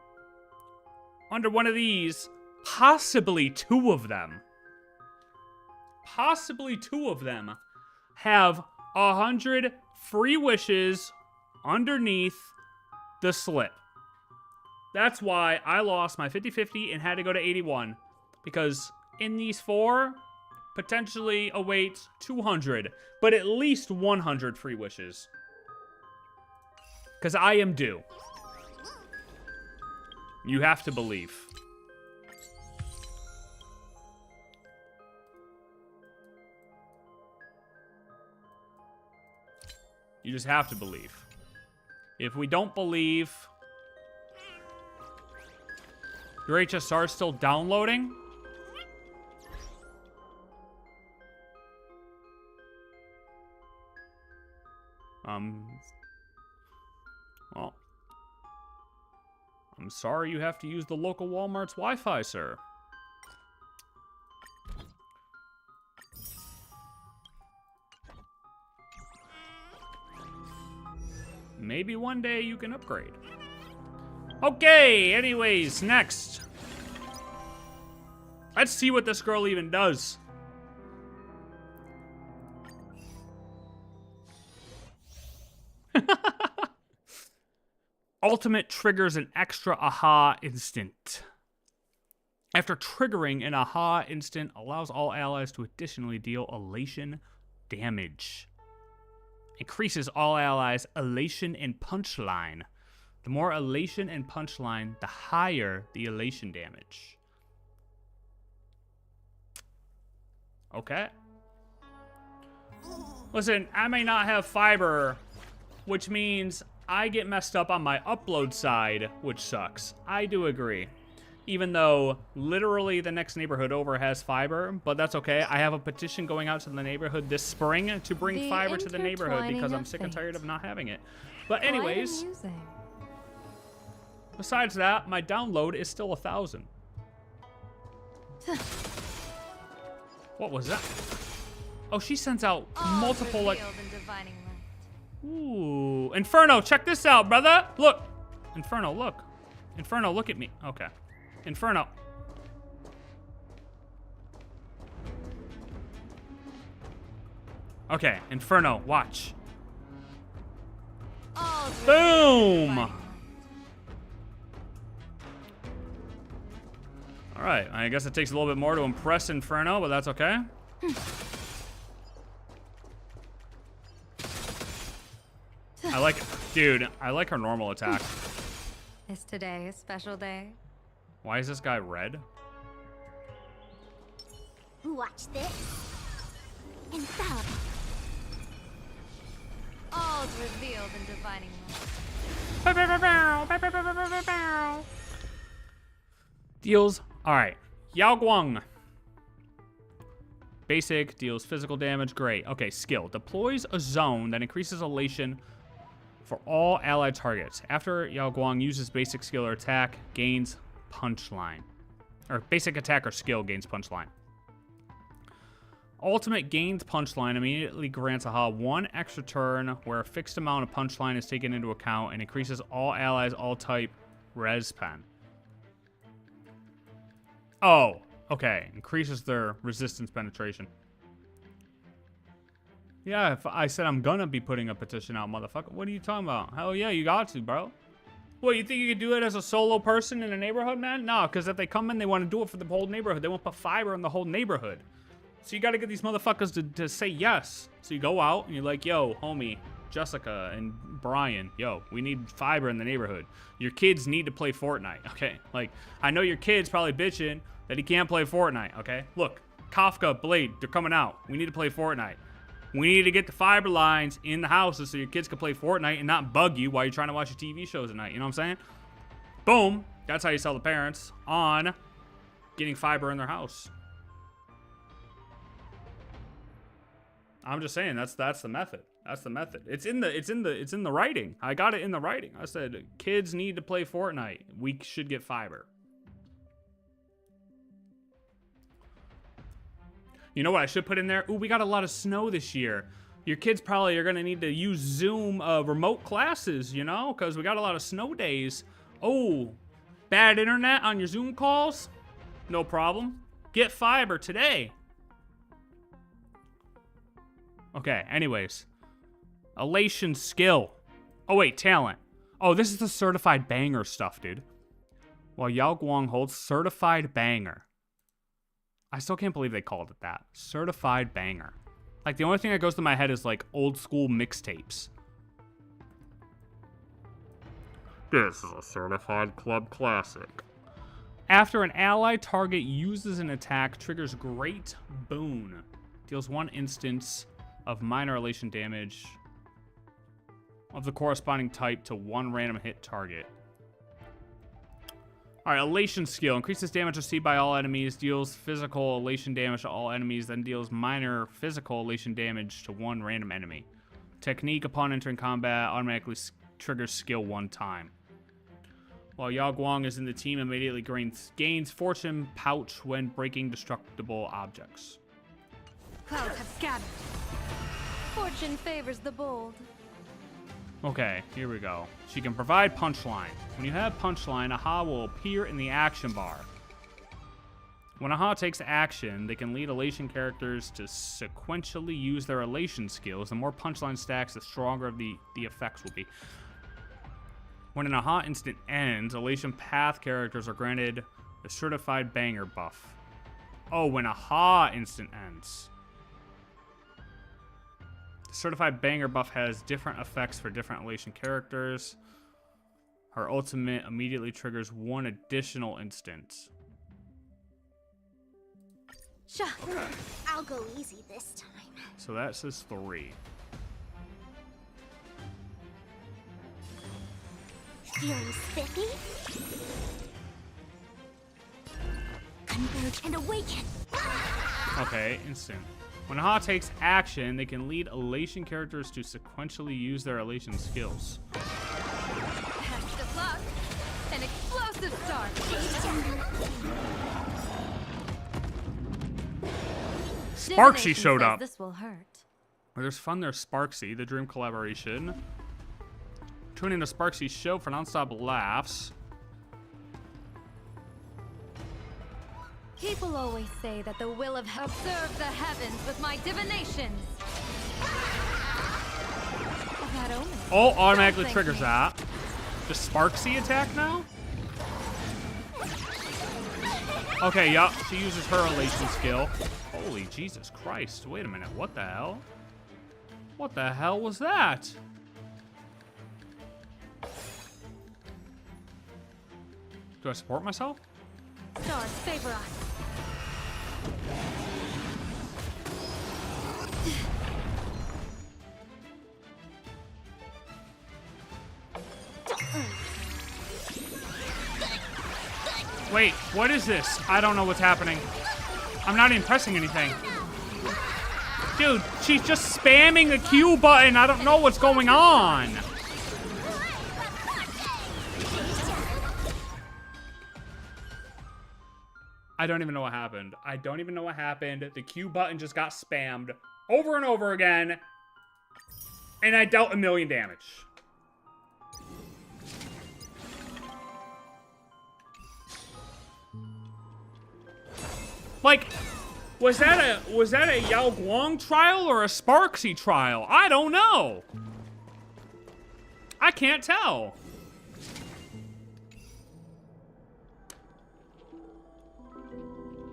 Under one of these, possibly 2 of them. Possibly 2 of them have 100 free wishes underneath the slip. That's why I lost my 50-50 and had to go to 81. Because in these 4, potentially awaits 200, but at least 100 free wishes. Because I am due. You have to believe. You just have to believe. If we don't believe... Your HSR is still downloading? Well... I'm sorry you have to use the local Walmart's Wi-Fi, sir. Maybe one day you can upgrade. Okay, anyways, next. Let's see what this girl even does. Ultimate triggers an extra aha instant. After triggering an aha instant, allows all allies to additionally deal elation damage. Increases all allies' elation and punchline. The more elation and punchline, the higher the elation damage. Okay. Listen, I may not have fiber, which means I get messed up on my upload side, which sucks. I do agree. Even though literally the next neighborhood over has fiber, but that's okay. I have a petition going out to the neighborhood this spring to bring fiber to the neighborhood because I'm sick and tired of not having it. But anyways, besides that, my download is still 1,000. What was that? Oh, she sends out multiple like... Ooh, Inferno, check this out, brother. Look, Inferno, look. Inferno, look at me. Okay. Inferno. Okay, Inferno, watch. Boom! Alright, I guess it takes a little bit more to impress Inferno, but that's okay. I like, dude, I like her normal attack. Is today a special day? Why is this guy red? Watch this. Infallible. All's revealed in divining light. Deals, alright. Yao Guang. Basic, deals physical damage, great. Okay, skill. Deploys a zone that increases elation for all allied targets. After Yao Guang uses basic skill or attack, gains punchline. Or basic attack or skill gains punchline. Ultimate gains punchline immediately grants aha 1 extra turn where a fixed amount of punchline is taken into account and increases all allies all type res pen. Oh, okay. Increases their resistance penetration. Yeah, if I said I'm gonna be putting a petition out, motherfucker. What are you talking about? Hell yeah, you got to, bro. What, you think you could do it as a solo person in a neighborhood, man? No, because if they come in, they want to do it for the whole neighborhood. They want to put fiber in the whole neighborhood. So you got to get these motherfuckers to say yes. So you go out and you're like, yo, homie, Jessica and Brian, yo, we need fiber in the neighborhood. Your kids need to play Fortnite, okay? Like, I know your kid's probably bitching that he can't play Fortnite, okay? Look, Kafka, Blade, they're coming out. We need to play Fortnite. We need to get the fiber lines in the houses so your kids can play Fortnite and not bug you while you're trying to watch your TV shows at night. You know what I'm saying? Boom. That's how you sell the parents on getting fiber in their house. I'm just saying that's the method. That's the method. It's in the writing. I got it in the writing. I said kids need to play Fortnite. We should get fiber. You know what I should put in there? Ooh, we got a lot of snow this year. Your kids probably are gonna need to use Zoom remote classes, you know, because we got a lot of snow days. Oh, bad internet on your Zoom calls? No problem. Get fiber today. Okay, anyways. Elation skill. Oh, wait, talent. Oh, this is the certified banger stuff, dude. While Yao Guang holds certified banger. I still can't believe they called it that. Certified banger. Like, the only thing that goes to my head is, like, old school mixtapes. This is a certified club classic. After an ally target uses an attack, triggers Great Boon. Deals 1 instance of minor elation damage of the corresponding type to 1 random hit target. Alright, elation skill. Increases damage received by all enemies, deals physical elation damage to all enemies, then deals minor physical elation damage to 1 random enemy. Technique, upon entering combat, automatically triggers skill 1 time. While Yao Guang is in the team, immediately gains fortune pouch when breaking destructible objects. Clouds have scattered. Fortune favors the bold. Okay, here we go. She can provide punchline. When you have punchline, AHA will appear in the action bar. When AHA takes action, they can lead elation characters to sequentially use their elation skills. The more punchline stacks, the stronger the effects will be. When an AHA instant ends, elation path characters are granted the certified banger buff. Oh, when AHA instant ends. Certified banger buff has different effects for different elation characters. Her ultimate immediately triggers 1 additional instance. Sure. I'll go easy this time. So that says 3. Fury spiffy. Converge and awaken. Okay, instant. When AHA takes action, they can lead elation characters to sequentially use their elation skills. Best of luck. An explosive start. Sparksy showed up. This will hurt. Where there's fun, there's Sparksy, the dream collaboration. Tune in to Sparksy's show for nonstop laughs. People always say that the will of observe the heavens with my divinations. That omen. Oh, automatically triggers that. Does Sparksy attack now? Okay, yeah, she uses her elation skill. Holy Jesus Christ. Wait a minute, what the hell? What the hell was that? Do I support myself? Stars favor us. Wait, what is this? I don't know what's happening. I'm not even pressing anything. Dude, she's just spamming the Q button. I don't know what's going on. I don't even know what happened. I don't even know what happened. The Q button just got spammed over and over again. And I dealt 1,000,000 damage. Like, was that a Yao Guang trial or a Sparksy trial? I don't know. I can't tell.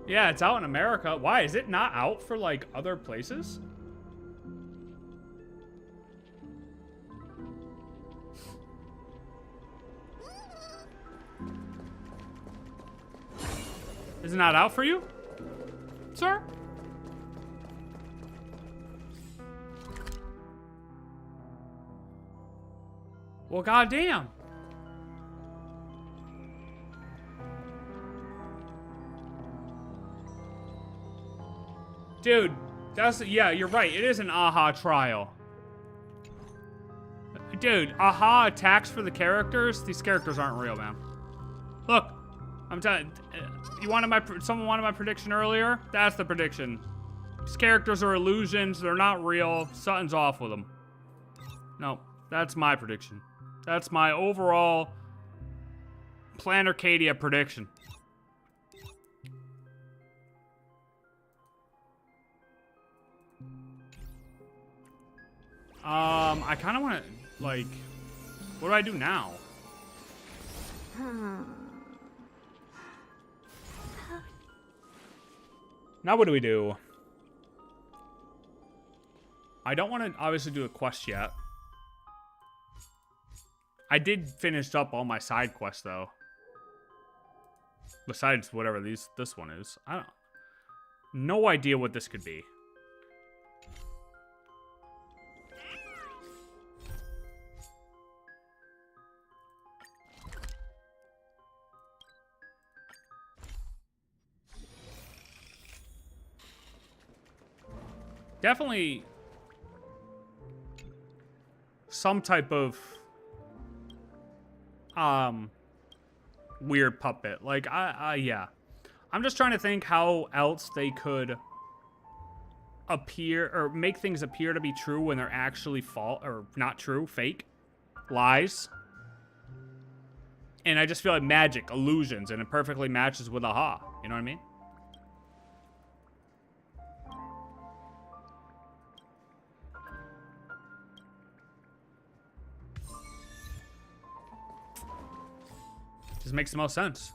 Yeah, it's out in America. Why? Is it not out for, like, other places? Is it not out for you, sir? Well, goddamn. Dude, that's, yeah, you're right. It is an AHA trial. Dude, AHA attacks for the characters. These characters aren't real, man. Look, I'm telling you, someone wanted my prediction earlier? That's the prediction. These characters are illusions. They're not real. Something's off with them. No, that's my prediction. That's my overall PLANARCADIA prediction. I kind of want to, like, what do I do now? Now what do we do? I don't want to obviously do a quest yet. I did finish up all my side quests though. Besides whatever this one is. I don't, no idea what this could be. Definitely some type of weird puppet. Like, yeah. I'm just trying to think how else they could appear or make things appear to be true when they're actually false or not true, fake, lies. And I just feel like magic, illusions, and it perfectly matches with AHA. You know what I mean? Just makes the most sense.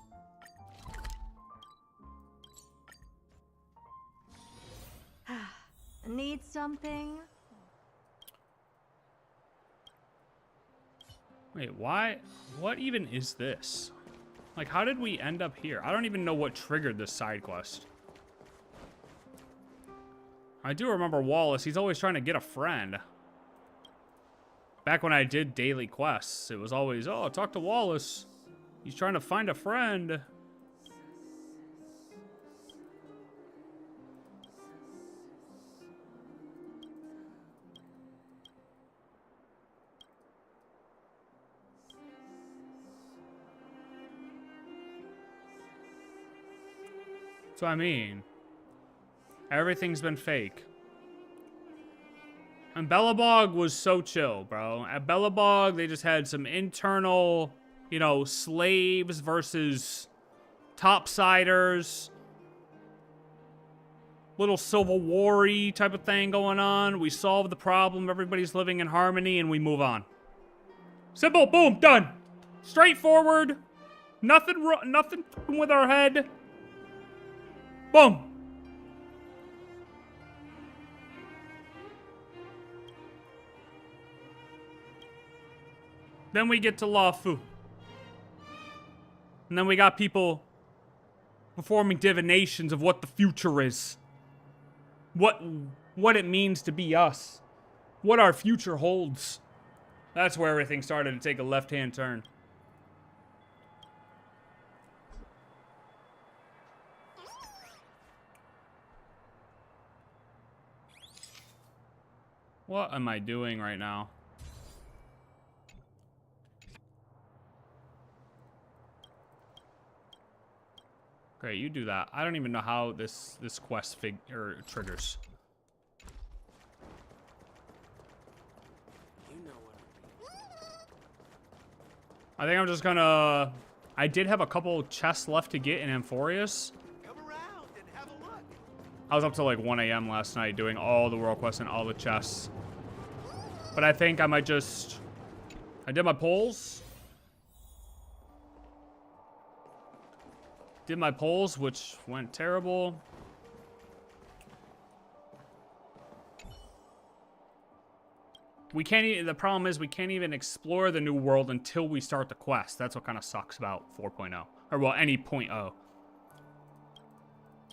Need something? Wait, why? What even is this? Like, how did we end up here? I don't even know what triggered this side quest. I do remember Wallace. He's always trying to get a friend. Back when I did daily quests, it was always, oh, talk to Wallace. He's trying to find a friend. So I mean, everything's been fake. And Belobog was so chill, bro. At Belobog, they just had some internal, you know, slaves versus topsiders. Little Civil War-y type of thing going on. We solve the problem, everybody's living in harmony, and we move on. Simple, boom, done. Straightforward. Nothing with our head. Boom. Then we get to Lawfu. And then we got people performing divinations of what the future is. What it means to be us. What our future holds. That's where everything started to take a left-hand turn. What am I doing right now? Great, you do that. I don't even know how this quest triggers. I think I'm just gonna. I did have a couple chests left to get in Amphorius. I was up till like 1 a.m. last night doing all the world quests and all the chests. But I think I might just. I did my polls. Did my polls, which went terrible. We can't even, the problem is we can't even explore the new world until we start the quest. That's what kind of sucks about 4.0. Or, well, any 0.0.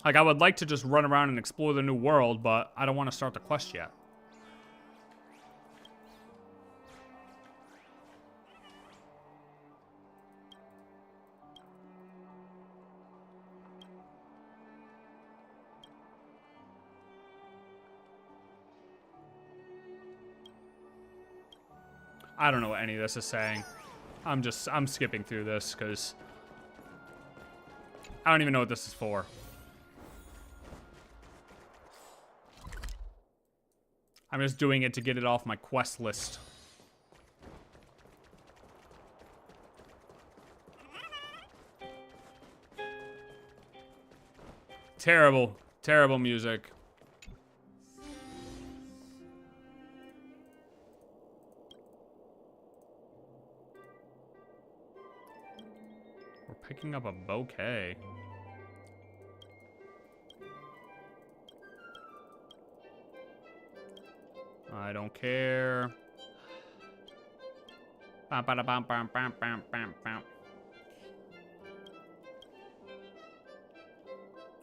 Like, I would like to just run around and explore the new world, but I don't want to start the quest yet. I don't know what any of this is saying. I'm skipping through this because I don't even know what this is for. I'm just doing it to get it off my quest list. Terrible, terrible music. We're picking up a bouquet. I don't care. Bam, bam, bam, bam, bam, bam, bam, bam.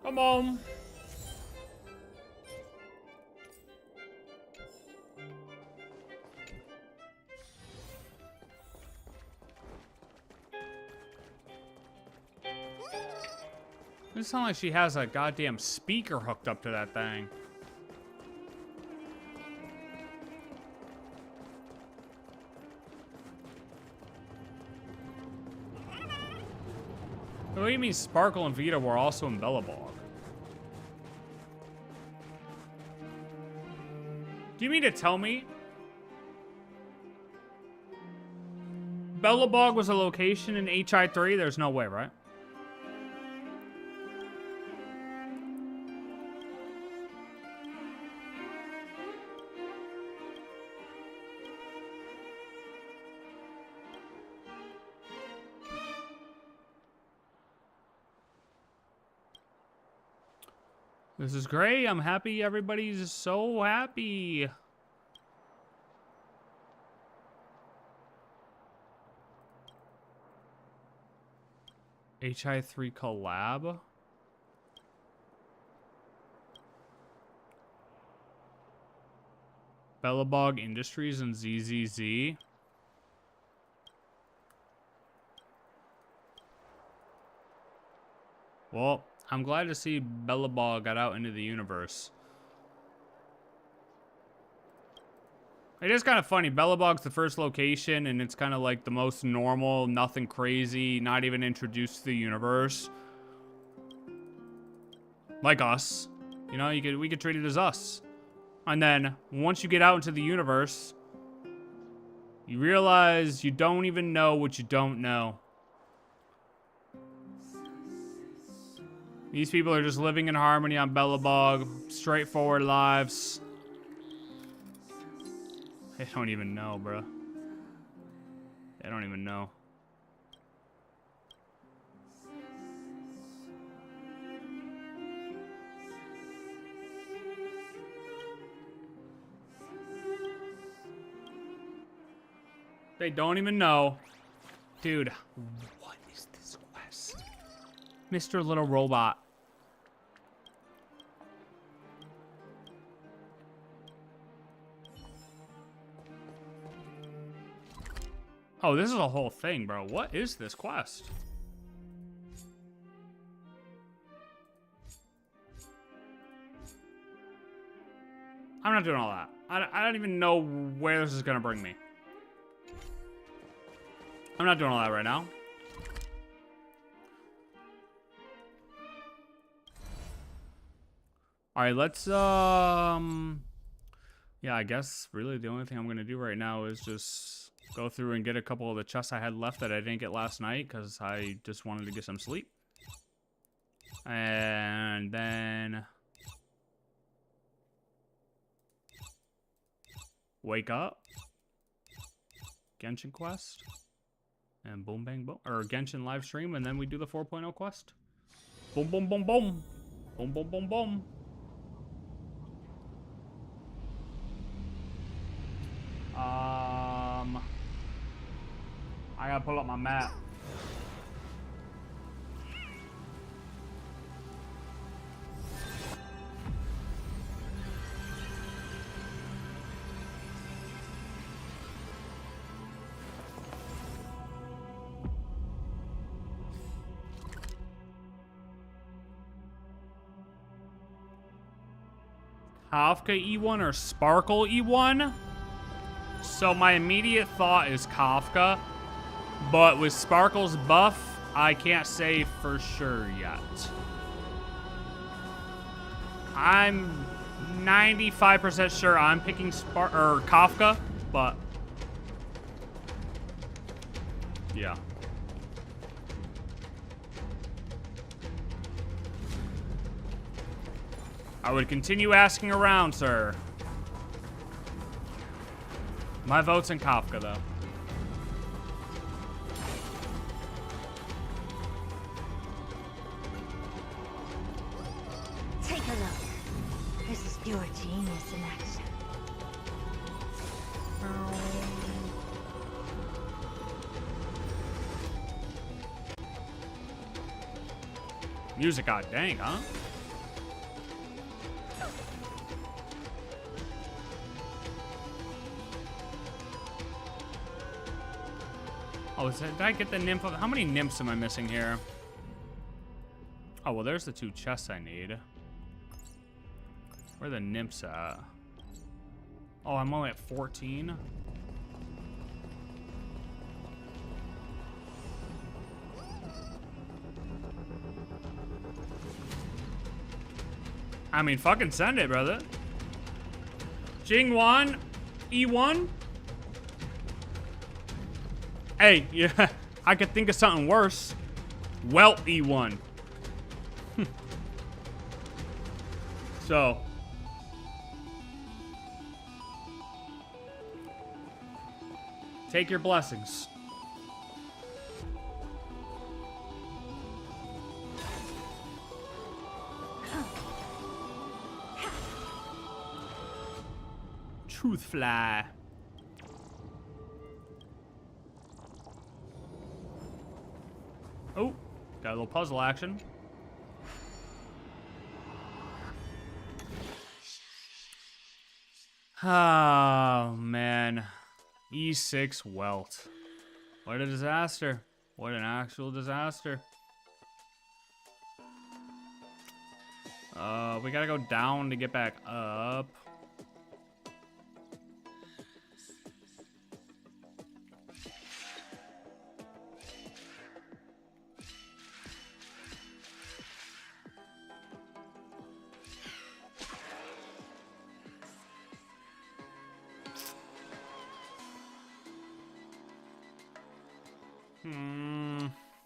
Come on. It sounds like she has a goddamn speaker hooked up to that thing. What do you mean Sparkle and Vita were also in Bellabog? Do you mean to tell me Bellabog was a location in HI3? There's no way, right? This is great. I'm happy. Everybody's so happy. HI3 collab. Bellabog Industries and ZZZ. Well, I'm glad to see Bellabog got out into the universe. It is kind of funny. Bellabog's the first location, and it's kind of like the most normal, nothing crazy, not even introduced to the universe. Like us. You know, we could treat it as us. And then, once you get out into the universe, you realize you don't even know what you don't know. These people are just living in harmony on Bellabog. Straightforward lives. They don't even know, bro. They don't even know. They don't even know. Dude, what is this quest? Mr. Little Robot. Oh, this is a whole thing, bro. What is this quest? I'm not doing all that. I don't even know where this is gonna bring me. I'm not doing all that right now. All right, let's, yeah, I guess really the only thing I'm gonna do right now is just go through and get a couple of the chests I had left that I didn't get last night because I just wanted to get some sleep. And then wake up. Genshin quest. And boom, bang, boom. Or Genshin live stream, and then we do the 4.0 quest. Boom, boom, boom, boom. Boom, boom, boom, boom. I gotta pull up my map. Kafka E1 or Sparkle E1? So my immediate thought is Kafka, but with Sparkle's buff, I can't say for sure yet. I'm 95% sure I'm picking Kafka, but yeah. I would continue asking around, sir. My vote's in Kafka, though. Take a look. This is pure genius in action. Music god dang, huh? Oh, did I get the nymph? How many nymphs am I missing here? Oh, well, there's the 2 chests I need. Where are the nymphs at? Oh, I'm only at 14. I mean, fucking send it, brother. Jingwan, E1. Hey, yeah, I could think of something worse. Welt E1. So. Take your blessings. Truth fly. Oh, got a little puzzle action. Oh, man. E6 Welt. What a disaster. What an actual disaster. We gotta go down to get back up.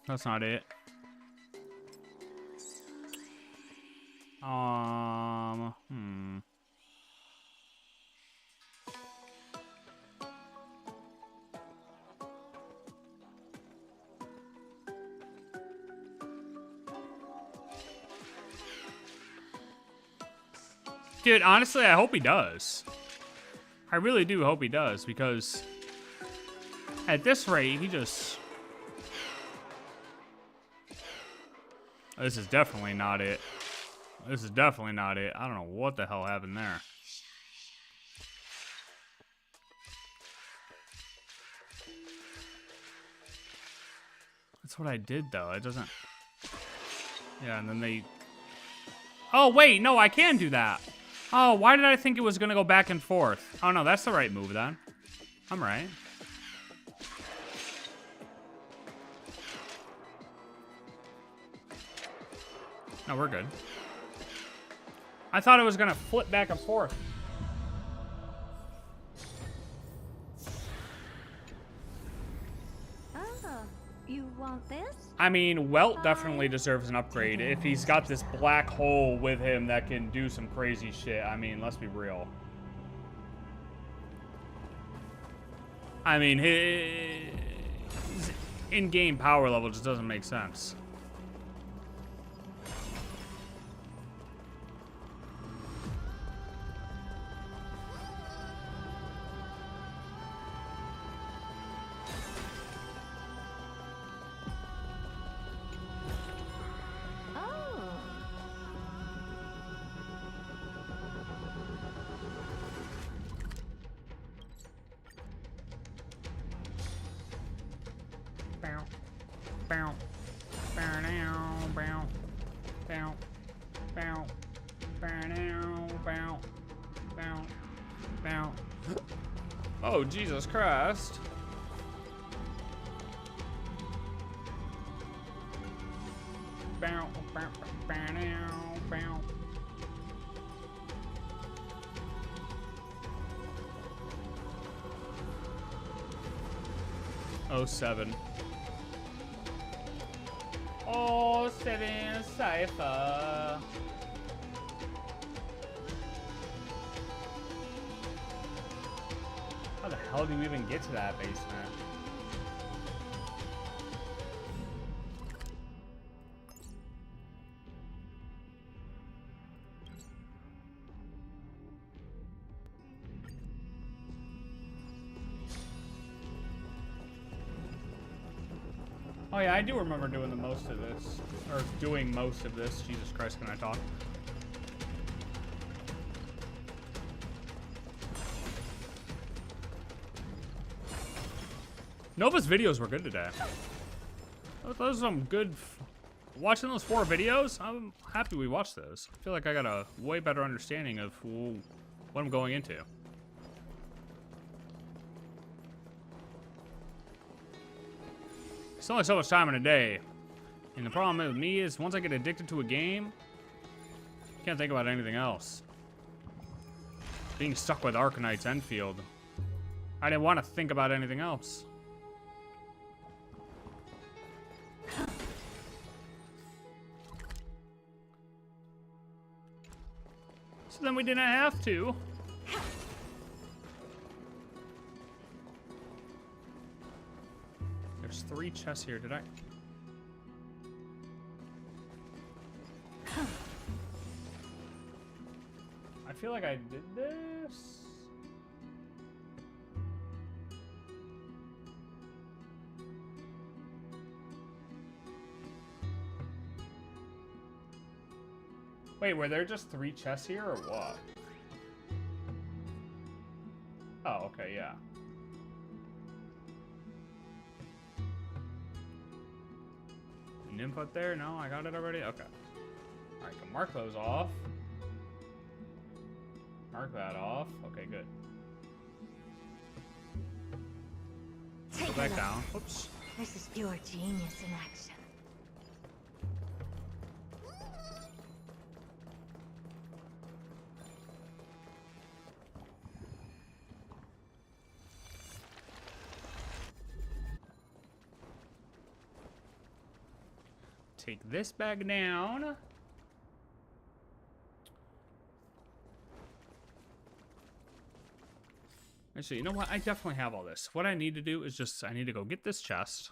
That's not it. Dude, honestly, I hope he does. I really do hope he does, because at this rate, he just... This is definitely not it. This is definitely not it. I don't know what the hell happened there. That's what I did, though. It doesn't... Yeah, and then they... Oh, wait, no, I can do that. Oh, why did I think it was going to go back and forth? Oh, no, that's the right move, then. I'm right. No, we're good. I thought it was going to flip back and forth. Oh, you want this? I mean, Welt definitely deserves an upgrade if he's got this black hole with him that can do some crazy shit. I mean, let's be real. I mean, his in-game power level just doesn't make sense. Bow. Bow now. Bow. Bow. Bow. Bow now. Bow. Bow. Bow. Oh, Jesus Christ. Bow. Bow. Bow now. Bow. Oh, 07. Oh, 07 Cypher. How the hell do you even get to that basement? Oh yeah, I do remember doing the most of this. Or doing most of this. Jesus Christ, can I talk? Nova's videos were good today. Those are some good... Watching those 4 videos, I'm happy we watched those. I feel like I got a way better understanding of what I'm going into. It's only so much time in a day. And the problem with me is once I get addicted to a game, I can't think about anything else. Being stuck with Arknights Enfield. I didn't want to think about anything else. So then we didn't have to. There's 3 chests here. Did I? I feel like I did this. Wait, were there just 3 chests here or what? Oh, okay, yeah. An input there? No, I got it already? Okay. Alright, can mark those off. Mark that off. Okay, good. Go back down. Oops. This is pure genius in action. Take this bag down. Actually, you know what? I definitely have all this. What I need to do is just, I need to go get this chest.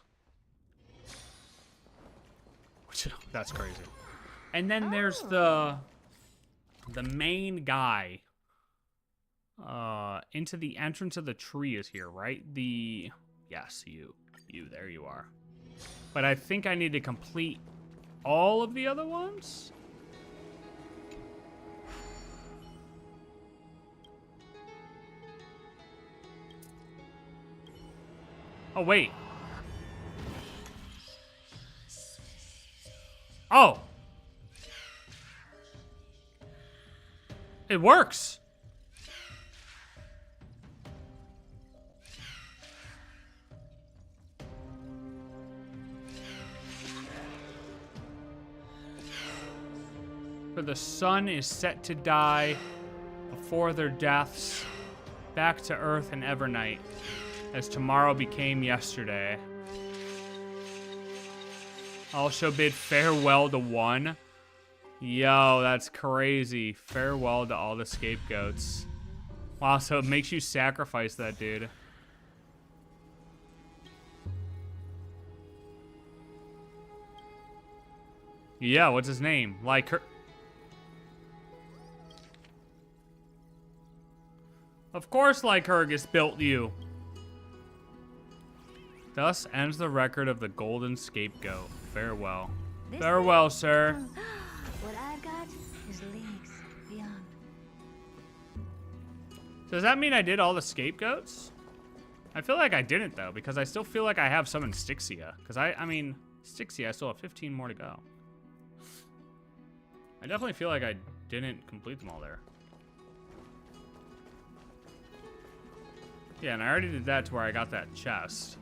Which, that's crazy. And then there's the main guy. Into the entrance of the tree is here, right? Yes, you, there you are. But I think I need to complete all of the other ones? Oh, wait. Oh. It works. For the sun is set to die before their deaths, back to earth and Evernight, as tomorrow became yesterday. All shall bid farewell to one. Yo, that's crazy. Farewell to all the scapegoats. Wow, so it makes you sacrifice that dude. Yeah, what's his name? Like her. Of course Lycurgus built you. Thus ends the record of the golden scapegoat. Farewell. Farewell, sir. What I've got is leagues beyond. Does that mean I did all the scapegoats? I feel like I didn't, though, because I still feel like I have some in Styxia. Because I mean, 60, I still have 15 more to go. I definitely feel like I didn't complete them all there. Yeah, and I already did that to where I got that chest.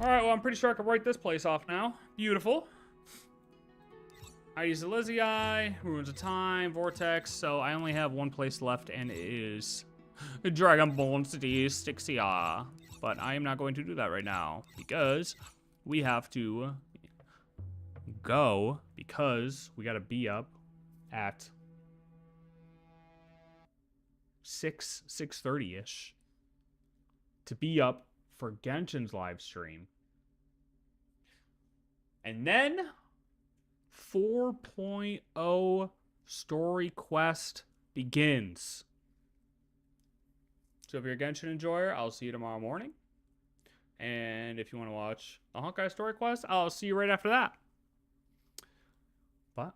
Alright, well, I'm pretty sure I can write this place off now. Beautiful. I used Elysiae, Ruins of Time, Vortex, so I only have one place left, and it is Dragonborn City, Styxia. But I am not going to do that right now, because we have to go, because we gotta be up at 6:30-ish to be up for Genshin's live stream. And then 4.0 story quest begins. So if you're a Genshin enjoyer, I'll see you tomorrow morning. And if you want to watch the Honkai story quest, I'll see you right after that. But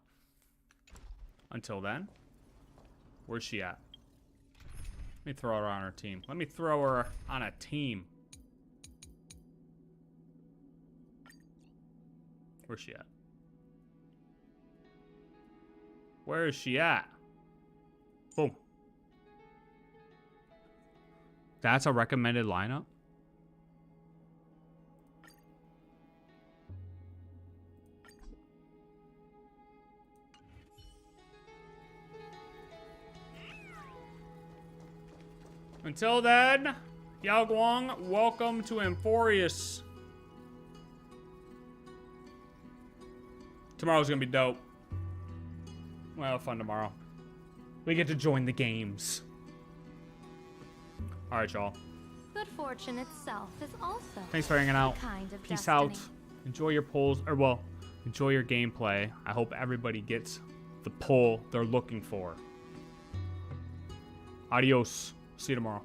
until then, where's she at? Let me throw her on her team. Let me throw her on a team. Where's she at? Where is she at? Boom. That's a recommended lineup? Until then, Yao Guang, welcome to Amphorius. Tomorrow's gonna be dope. We'll have fun tomorrow. We get to join the games. Alright, y'all. Good fortune itself is also Thanks for hanging out. a kind of Peace destiny. out. Enjoy your pulls, or well, enjoy your gameplay. I hope everybody gets the pull they're looking for. Adios. See you tomorrow.